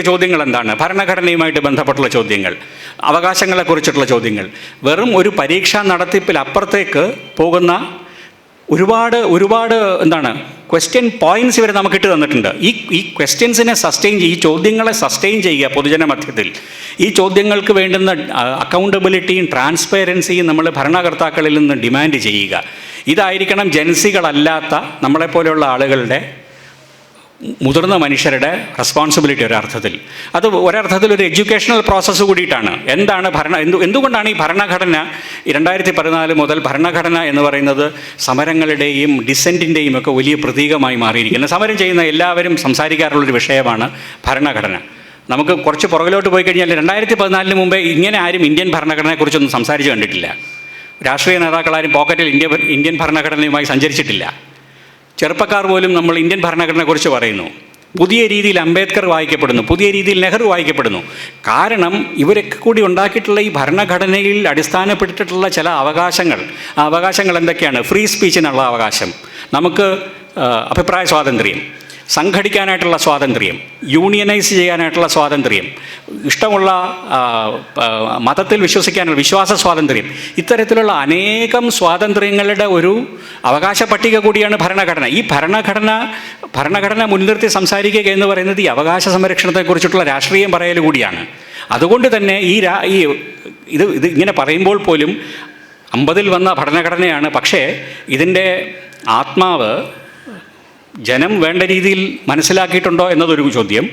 ചോദ്യങ്ങൾ എന്താണ്? ഭരണഘടനയുമായിട്ട് ബന്ധപ്പെട്ടുള്ള ചോദ്യങ്ങൾ, അവകാശങ്ങളെക്കുറിച്ചിട്ടുള്ള ചോദ്യങ്ങൾ, വെറും ഒരു പരീക്ഷാ നടത്തിപ്പിൽ അപ്പുറത്തേക്ക് പോകുന്ന ഒരുപാട് ക്വസ്റ്റ്യൻ പോയിൻറ്റ്സ് ഇവർ നമുക്ക് ഇട്ട് തന്നിട്ടുണ്ട്. ഈ ക്വസ്റ്റ്യൻസിനെ ഈ ചോദ്യങ്ങളെ സസ്റ്റെയിൻ ചെയ്യുക പൊതുജന മധ്യത്തിൽ. ഈ ചോദ്യങ്ങൾക്ക് വേണ്ടുന്ന അക്കൗണ്ടബിലിറ്റിയും ട്രാൻസ്പെറൻസിയും നമ്മൾ ഭരണകർത്താക്കളിൽ നിന്ന് ഡിമാൻഡ് ചെയ്യുക. ഇതായിരിക്കണം ജൻസികളല്ലാത്ത നമ്മളെപ്പോലെയുള്ള ആളുകളുടെ മുതിർന്ന മനുഷ്യരുടെ റെസ്പോൺസിബിലിറ്റി ഒരർത്ഥത്തിൽ. അത് ഒരർത്ഥത്തിൽ ഒരു എഡ്യൂക്കേഷണൽ പ്രോസസ്സ് കൂടിയിട്ടാണ്. എന്താണ് എന്തുകൊണ്ടാണ് ഈ ഭരണഘടന 2014 മുതൽ ഭരണഘടന എന്ന് പറയുന്നത് സമരങ്ങളുടെയും ഡിസെൻറ്റിൻ്റെയും ഒക്കെ വലിയ പ്രതീകമായി മാറിയിരിക്കുന്നത്. സമരം ചെയ്യുന്ന എല്ലാവരും സംസാരിക്കാറുള്ളൊരു വിഷയമാണ് ഭരണഘടന. നമുക്ക് കുറച്ച് പുറകിലോട്ട് പോയി കഴിഞ്ഞാൽ 2014 മുമ്പേ ഇങ്ങനെ ആരും ഇന്ത്യൻ ഭരണഘടനയെക്കുറിച്ചൊന്നും സംസാരിച്ച് കണ്ടിട്ടില്ല. രാഷ്ട്രീയ നേതാക്കളാരും പോക്കറ്റിൽ ഇന്ത്യൻ ഭരണഘടനയുമായി സഞ്ചരിച്ചിട്ടില്ല. ചെറുപ്പക്കാർ പോലും നമ്മൾ ഇന്ത്യൻ ഭരണഘടനയെക്കുറിച്ച് പറയുന്നു. പുതിയ രീതിയിൽ അംബേദ്കർ വായിക്കപ്പെടുന്നു, പുതിയ രീതിയിൽ നെഹ്റു വായിക്കപ്പെടുന്നു. കാരണം ഇവരൊക്കെ കൂടി ഉണ്ടാക്കിയിട്ടുള്ള ഈ ഭരണഘടനയിൽ അടിസ്ഥാനപ്പെട്ടിട്ടുള്ള ചില അവകാശങ്ങൾ. ആ അവകാശങ്ങൾ എന്തൊക്കെയാണ്? ഫ്രീ സ്പീച്ചിനുള്ള അവകാശം, നമുക്ക് അഭിപ്രായ സ്വാതന്ത്ര്യം, സംഘടിക്കാനായിട്ടുള്ള സ്വാതന്ത്ര്യം, യൂണിയനൈസ് ചെയ്യാനായിട്ടുള്ള സ്വാതന്ത്ര്യം, ഇഷ്ടമുള്ള മതത്തിൽ വിശ്വസിക്കാനുള്ള വിശ്വാസ സ്വാതന്ത്ര്യം, ഇത്തരത്തിലുള്ള അനേകം സ്വാതന്ത്ര്യങ്ങളുടെ ഒരു അവകാശ പട്ടിക കൂടിയാണ് ഭരണഘടന. ഈ ഭരണഘടന മുൻനിർത്തി സംസാരിക്കുക എന്ന് പറയുന്നത് ഈ അവകാശ സംരക്ഷണത്തെക്കുറിച്ചിട്ടുള്ള രാഷ്ട്രീയം പറയൽ കൂടിയാണ്. അതുകൊണ്ട് തന്നെ ഇത് ഇങ്ങനെ പറയുമ്പോൾ പോലും 50-ൽ വന്ന ഭരണഘടനയാണ്. പക്ഷേ ഇതിൻ്റെ ആത്മാവ് ജനം വേണ്ട രീതിയിൽ മനസ്സിലാക്കിയിട്ടുണ്ടോ എന്നതൊരു ചോദ്യം.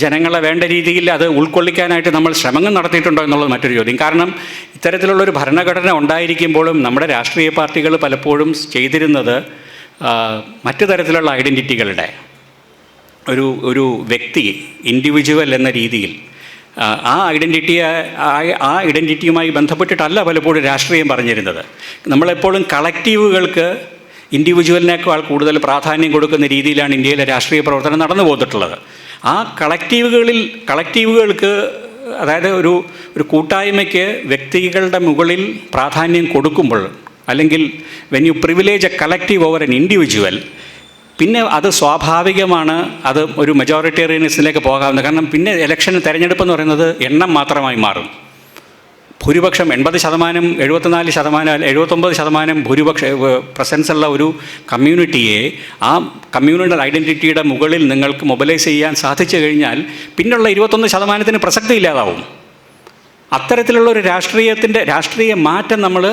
ജനങ്ങളെ വേണ്ട രീതിയിൽ അത് ഉൾക്കൊള്ളിക്കാനായിട്ട് നമ്മൾ ശ്രമങ്ങൾ നടത്തിയിട്ടുണ്ടോ എന്നുള്ളത് മറ്റൊരു ചോദ്യം. കാരണം ഇത്തരത്തിലുള്ളൊരു ഭരണഘടന ഉണ്ടായിരിക്കുമ്പോഴും നമ്മുടെ രാഷ്ട്രീയ പാർട്ടികൾ പലപ്പോഴും ചെയ്തിരുന്നത് മറ്റു തരത്തിലുള്ള ഐഡൻറ്റിറ്റികളുടെ ഒരു വ്യക്തി, ഇൻഡിവിജ്വൽ എന്ന രീതിയിൽ ആ ഐഡൻറ്റിറ്റിയുമായി ബന്ധപ്പെട്ടിട്ടല്ല പലപ്പോഴും രാഷ്ട്രീയം പറഞ്ഞിരുന്നത്. നമ്മളെപ്പോഴും കളക്റ്റീവുകൾക്ക് ഇൻഡിവിജ്വലിനേക്കാൾ കൂടുതൽ പ്രാധാന്യം കൊടുക്കുന്ന രീതിയിലാണ് ഇന്ത്യയിലെ രാഷ്ട്രീയ പ്രവർത്തനം നടന്നു പോന്നിട്ടുള്ളത്. ആ കളക്റ്റീവുകൾക്ക് അതായത് ഒരു കൂട്ടായ്മയ്ക്ക് വ്യക്തികളുടെ മുകളിൽ പ്രാധാന്യം കൊടുക്കുമ്പോൾ, അല്ലെങ്കിൽ when you privilege A collective over an individual, പിന്നെ അത് സ്വാഭാവികമാണ് അത് ഒരു മെജോറിറ്റേറിയനിസത്തിലേക്ക് പോകാവുന്നത്. കാരണം പിന്നെ തെരഞ്ഞെടുപ്പ് എന്ന് പറയുന്നത് എണ്ണം മാത്രമായി മാറും. ഭൂരിപക്ഷം 80%, 74%, 79% പ്രസൻസുള്ള ഒരു കമ്മ്യൂണിറ്റിയെ ആ കമ്മ്യൂണൽ ഐഡൻറ്റിറ്റിയുടെ മുകളിൽ നിങ്ങൾക്ക് മൊബിലൈസ് ചെയ്യാൻ സാധിച്ചു കഴിഞ്ഞാൽ പിന്നുള്ള 21% പ്രസക്തി ഇല്ലാതാവും. അത്തരത്തിലുള്ള ഒരു രാഷ്ട്രീയ മാറ്റം നമ്മൾ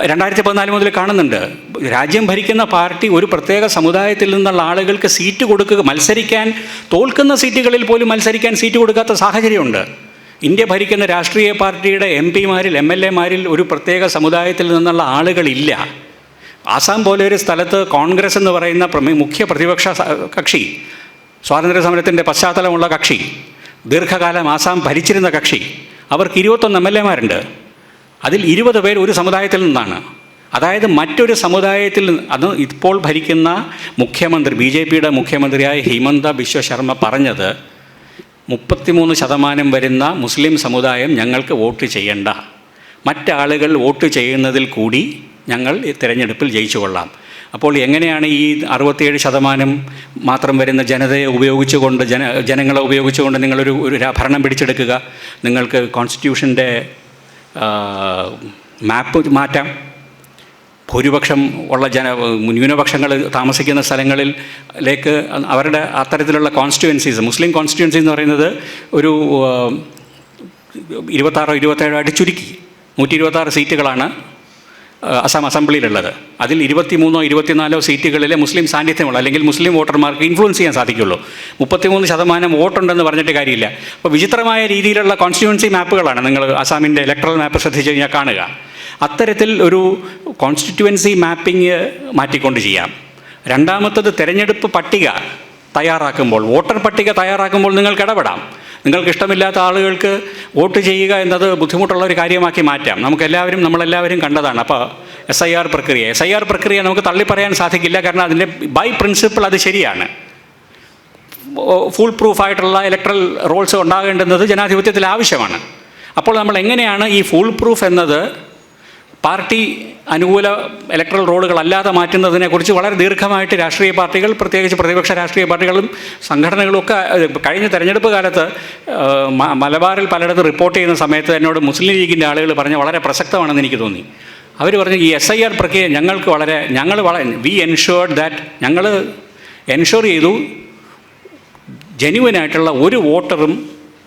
2014 മുതൽ കാണുന്നുണ്ട്. രാജ്യം ഭരിക്കുന്ന പാർട്ടി ഒരു പ്രത്യേക സമുദായത്തിൽ നിന്നുള്ള ആളുകൾക്ക് സീറ്റ് കൊടുക്കുക, തോൽക്കുന്ന സീറ്റുകളിൽ പോലും മത്സരിക്കാൻ സീറ്റ് കൊടുക്കാത്ത സാഹചര്യമുണ്ട്. ഇന്ത്യ ഭരിക്കുന്ന രാഷ്ട്രീയ പാർട്ടിയുടെ MP-മാരിൽ MLA-മാരിൽ ഒരു പ്രത്യേക സമുദായത്തിൽ നിന്നുള്ള ആളുകളില്ല. ആസാം പോലെ ഒരു സ്ഥലത്ത് കോൺഗ്രസ് എന്ന് പറയുന്ന മുഖ്യ പ്രതിപക്ഷ കക്ഷി, സ്വാതന്ത്ര്യ സമരത്തിൻ്റെ പശ്ചാത്തലമുള്ള കക്ഷി, ദീർഘകാലം ആസാം ഭരിച്ചിരുന്ന കക്ഷി, അവർക്ക് 21 MLA-മാരുണ്ട്. അതിൽ 20 പേർ ഒരു സമുദായത്തിൽ നിന്നാണ്. അതായത് മറ്റൊരു സമുദായത്തിൽ അത് ഇപ്പോൾ ഭരിക്കുന്ന മുഖ്യമന്ത്രി, BJP-യുടെ മുഖ്യമന്ത്രിയായ ഹിമന്ത ബിശ്വ ശർമ്മ പറഞ്ഞത് 33% വരുന്ന മുസ്ലിം സമുദായം ഞങ്ങൾക്ക് വോട്ട് ചെയ്യണ്ട, മറ്റാളുകൾ വോട്ട് ചെയ്യുന്നതിൽ കൂടി ഞങ്ങൾ തിരഞ്ഞെടുപ്പിൽ ജയിച്ചു കൊള്ളാം. അപ്പോൾ എങ്ങനെയാണ് ഈ 67% മാത്രം വരുന്ന ജനങ്ങളെ ഉപയോഗിച്ചുകൊണ്ട് നിങ്ങളൊരു ഭരണം പിടിച്ചെടുക്കുക? നിങ്ങൾക്ക് കോൺസ്റ്റിറ്റ്യൂഷൻ്റെ മാപ്പ് മാറ്റാം. ഭൂരിപക്ഷം ഉള്ള ന്യൂനപക്ഷങ്ങൾ താമസിക്കുന്ന സ്ഥലങ്ങളിലേക്ക് അവരുടെ അത്തരത്തിലുള്ള കോൺസ്റ്റിറ്റ്യുവൻസീസ്, മുസ്ലിം കോൺസ്റ്റിറ്റ്യുവൻസി എന്ന് പറയുന്നത് ഒരു 26-27 ചുരുക്കി 126 സീറ്റുകളാണ് അസം അസംബ്ലിയിലുള്ളത്. അതിൽ 23-24 സീറ്റുകളിലെ മുസ്ലിം സാന്നിധ്യമുള്ള അല്ലെങ്കിൽ മുസ്ലിം വോട്ടർമാർക്ക് ഇൻഫ്ലുവൻസ് ചെയ്യാൻ സാധിക്കുള്ളൂ. 33% വോട്ടുണ്ടെന്ന് പറഞ്ഞിട്ട് കാര്യമില്ല. അപ്പോൾ വിചിത്രമായ രീതിയിലുള്ള കോൺസ്റ്റിറ്റ്യുവൻസി മാപ്പുകളാണ് നിങ്ങൾ അസാമിൻ്റെ ഇലക്ട്രൽ മാപ്പ് ശ്രദ്ധിച്ച് കഴിഞ്ഞാൽ കാണുക. അത്തരത്തിൽ ഒരു കോൺസ്റ്റിറ്റ്യുവൻസി മാപ്പിംഗ് മാറ്റിക്കൊണ്ട് ചെയ്യാം. രണ്ടാമത്തത്, തെരഞ്ഞെടുപ്പ് പട്ടിക തയ്യാറാക്കുമ്പോൾ, വോട്ടർ പട്ടിക തയ്യാറാക്കുമ്പോൾ നിങ്ങൾക്ക് ഇടപെടാം. നിങ്ങൾക്ക് ഇഷ്ടമില്ലാത്ത ആളുകൾക്ക് വോട്ട് ചെയ്യുക എന്നത് ബുദ്ധിമുട്ടുള്ള ഒരു കാര്യമാക്കി മാറ്റാം. നമ്മളെല്ലാവരും കണ്ടതാണ്. അപ്പോൾ SIR പ്രക്രിയ നമുക്ക് തള്ളിപ്പറയാൻ സാധിക്കില്ല. കാരണം അതിൻ്റെ ബൈ പ്രിൻസിപ്പിൾ അത് ശരിയാണ്. ഫുൾ പ്രൂഫായിട്ടുള്ള ഇലക്ട്രൽ റോൾസ് ഉണ്ടാകേണ്ടുന്നത് ജനാധിപത്യത്തിൽ ആവശ്യമാണ്. അപ്പോൾ നമ്മൾ എങ്ങനെയാണ് ഈ ഫുൾ പ്രൂഫ് എന്നത് പാർട്ടി അനുകൂല ഇലക്ട്രൽ റോളുകളല്ലാതെ മാറ്റുന്നതിനെക്കുറിച്ച് വളരെ ദീർഘമായിട്ട് രാഷ്ട്രീയ പാർട്ടികൾ, പ്രത്യേകിച്ച് പ്രതിപക്ഷ രാഷ്ട്രീയ പാർട്ടികളും സംഘടനകളും ഒക്കെ കഴിഞ്ഞ തെരഞ്ഞെടുപ്പ് കാലത്ത് മലബാറിൽ പലയിടത്തും റിപ്പോർട്ട് ചെയ്യുന്ന സമയത്ത് എന്നോട് മുസ്ലിം ലീഗിൻ്റെ ആളുകൾ പറഞ്ഞ വളരെ പ്രസക്തമാണെന്ന് എനിക്ക് തോന്നി. അവർ പറഞ്ഞു, ഈ SIR പ്രക്രിയ വി എൻഷുർഡ് ദാറ്റ്, ഞങ്ങൾ എൻഷുർ ചെയ്തു ജെന്യുവനായിട്ടുള്ള ഒരു വോട്ടറും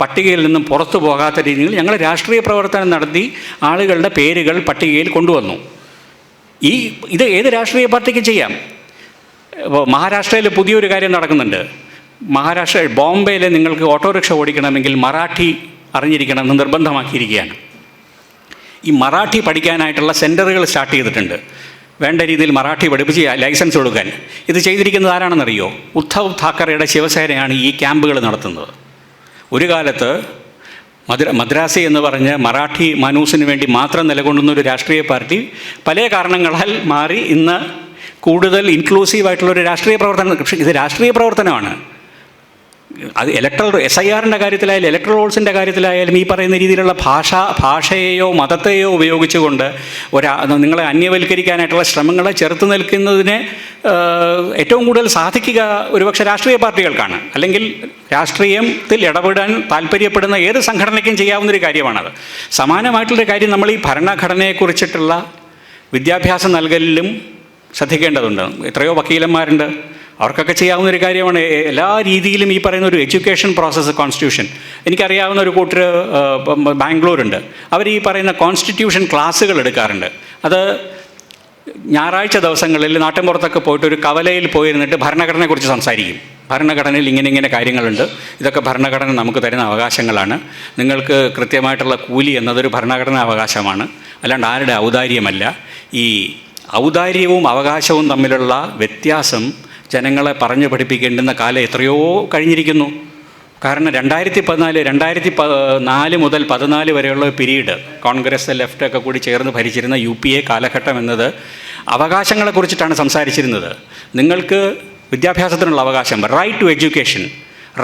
പട്ടികയിൽ നിന്നും പുറത്തു പോകാത്ത രീതിയിൽ ഞങ്ങൾ രാഷ്ട്രീയ പ്രവർത്തനം നടത്തി ആളുകളുടെ പേരുകൾ പട്ടികയിൽ കൊണ്ടുവന്നു. ഇത് ഏത് രാഷ്ട്രീയ പാർട്ടിക്ക് ചെയ്യാം. ഇപ്പോൾ മഹാരാഷ്ട്രയിൽ പുതിയൊരു കാര്യം നടക്കുന്നുണ്ട്. ബോംബെയിൽ നിങ്ങൾക്ക് ഓട്ടോറിക്ഷ ഓടിക്കണമെങ്കിൽ മറാഠി അറിഞ്ഞിരിക്കണമെന്ന് നിർബന്ധമാക്കിയിരിക്കുകയാണ്. ഈ മറാഠി പഠിക്കാനായിട്ടുള്ള സെൻറ്ററുകൾ സ്റ്റാർട്ട് ചെയ്തിട്ടുണ്ട്. വേണ്ട രീതിയിൽ മറാഠി പഠിപ്പിച്ച് ലൈസൻസ് കൊടുക്കാൻ. ഇത് ചെയ്തിരിക്കുന്നത് ആരാണെന്നറിയോ? ഉദ്ധവ് താക്കറെയുടെ ശിവസേനയാണ് ഈ ക്യാമ്പുകൾ നടത്തുന്നത്. ഒരു കാലത്ത് മദ്രാസി എന്ന് പറഞ്ഞ് മറാഠി മനൂസിന് വേണ്ടി മാത്രം നിലകൊള്ളുന്ന ഒരു രാഷ്ട്രീയ പാർട്ടി പല കാരണങ്ങളാൽ മാറി ഇന്ന് കൂടുതൽ ഇൻക്ലൂസീവായിട്ടുള്ളൊരു രാഷ്ട്രീയ പ്രവർത്തനം. പക്ഷേ ഇത് രാഷ്ട്രീയ പ്രവർത്തനമാണ്. അത് SIRൻ്റെ കാര്യത്തിലായാലും ഇലക്ട്രൽ റോൾസിൻ്റെ കാര്യത്തിലായാലും ഈ പറയുന്ന രീതിയിലുള്ള ഭാഷയെയോ മതത്തെയോ ഉപയോഗിച്ചുകൊണ്ട് നിങ്ങളെ അന്യവൽക്കരിക്കാനായിട്ടുള്ള ശ്രമങ്ങളെ ചെറുത്ത് നിൽക്കുന്നതിന് ഏറ്റവും കൂടുതൽ സാധിക്കുക ഒരുപക്ഷെ രാഷ്ട്രീയ പാർട്ടികൾക്കാണ്. അല്ലെങ്കിൽ രാഷ്ട്രീയത്തിൽ ഇടപെടാൻ താല്പര്യപ്പെടുന്ന ഏത് സംഘടനയ്ക്കും ചെയ്യാവുന്നൊരു കാര്യമാണത്. സമാനമായിട്ടുള്ളൊരു കാര്യം നമ്മൾ ഈ ഭരണഘടനയെക്കുറിച്ചിട്ടുള്ള വിദ്യാഭ്യാസം നൽകലിലും ശ്രദ്ധിക്കേണ്ടതുണ്ട്. എത്രയോ വക്കീലന്മാരുണ്ട്, അവർക്കൊക്കെ ചെയ്യാവുന്നൊരു കാര്യമാണ്. എല്ലാ രീതിയിലും ഈ പറയുന്ന ഒരു എഡ്യൂക്കേഷൻ പ്രോസസ്സ്, കോൺസ്റ്റിറ്റ്യൂഷൻ, എനിക്കറിയാവുന്ന ഒരു കൂട്ടർ ബാംഗ്ലൂരുണ്ട്. അവർ ഈ പറയുന്ന കോൺസ്റ്റിറ്റ്യൂഷൻ ക്ലാസ്സുകൾ എടുക്കാറുണ്ട്. അത് ഞായറാഴ്ച ദിവസങ്ങളിൽ നാട്ടിൻപുറത്തൊക്കെ പോയിട്ട് ഒരു കവലയിൽ പോയിരുന്നിട്ട് ഭരണഘടനയെക്കുറിച്ച് സംസാരിക്കും. ഭരണഘടനയിൽ ഇങ്ങനെ കാര്യങ്ങളുണ്ട്, ഇതൊക്കെ ഭരണഘടന നമുക്ക് തരുന്ന അവകാശങ്ങളാണ്, നിങ്ങൾക്ക് കൃത്യമായിട്ടുള്ള കൂലി എന്നതൊരു ഭരണഘടനാ അവകാശമാണ്, അല്ലാണ്ട് ആരുടെ ഔദാര്യമല്ല. ഈ ഔദാര്യവും അവകാശവും തമ്മിലുള്ള വ്യത്യാസം ജനങ്ങളെ പറഞ്ഞു പഠിപ്പിക്കേണ്ടുന്ന കാലം എത്രയോ കഴിഞ്ഞിരിക്കുന്നു. കാരണം 2014 മുതൽ 2014 വരെയുള്ള പീരീഡ് കോൺഗ്രസ് ലെഫ്റ്റൊക്കെ കൂടി ചേർന്ന് ഭരിച്ചിരുന്ന UPA കാലഘട്ടം എന്നത് അവകാശങ്ങളെക്കുറിച്ചിട്ടാണ് സംസാരിച്ചിരുന്നത്. നിങ്ങൾക്ക് വിദ്യാഭ്യാസത്തിനുള്ള അവകാശം, right to education,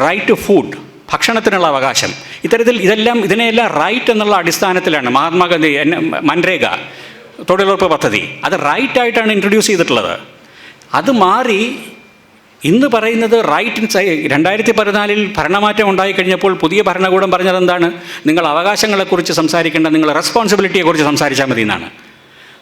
right to food, ഭക്ഷണത്തിനുള്ള അവകാശം, ഇതിനെല്ലാം റൈറ്റ് എന്നുള്ള അടിസ്ഥാനത്തിലാണ് മഹാത്മാഗാന്ധി മൻരേഗ തൊഴിലുറപ്പ് പദ്ധതി അത് റൈറ്റായിട്ടാണ് ഇൻട്രൊഡ്യൂസ് ചെയ്തിട്ടുള്ളത്. അത് മാറി ഇന്ന് പറയുന്നത് റൈറ്റ്. 2014 ഭരണമാറ്റം ഉണ്ടായിക്കഴിഞ്ഞപ്പോൾ പുതിയ ഭരണകൂടം പറഞ്ഞത് എന്താണ്? നിങ്ങൾ അവകാശങ്ങളെക്കുറിച്ച് സംസാരിക്കേണ്ട, നിങ്ങൾ റെസ്പോൺസിബിലിറ്റിയെക്കുറിച്ച് സംസാരിച്ചാൽ മതി എന്നാണ്.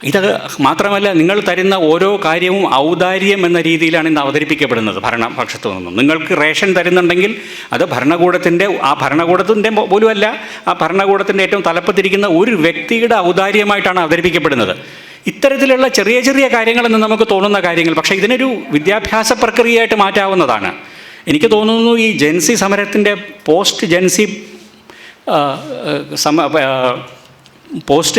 ഇത് മാത്രമല്ല, നിങ്ങൾ തരുന്ന ഓരോ കാര്യവും ഔദാര്യം എന്ന രീതിയിലാണ് ഇന്ന് അവതരിപ്പിക്കപ്പെടുന്നത് ഭരണപക്ഷത്തു നിന്നും. നിങ്ങൾക്ക് റേഷൻ തരുന്നുണ്ടെങ്കിൽ അത് ഭരണകൂടത്തിൻ്റെ പോലുമല്ല, ആ ഭരണകൂടത്തിൻ്റെ ഏറ്റവും തലപ്പത്തിരിക്കുന്ന ഒരു വ്യക്തിയുടെ ഔദാര്യമായിട്ടാണ് അവതരിപ്പിക്കപ്പെടുന്നത്. ഇത്തരത്തിലുള്ള ചെറിയ ചെറിയ കാര്യങ്ങളെന്ന് നമുക്ക് തോന്നുന്ന കാര്യങ്ങൾ, പക്ഷേ ഇതിനൊരു വിദ്യാഭ്യാസ പ്രക്രിയയായിട്ട് മാറ്റാവുന്നതാണ്. എനിക്ക് തോന്നുന്നു ഈ ജെൻസി സമരത്തിൻ്റെ പോസ്റ്റ്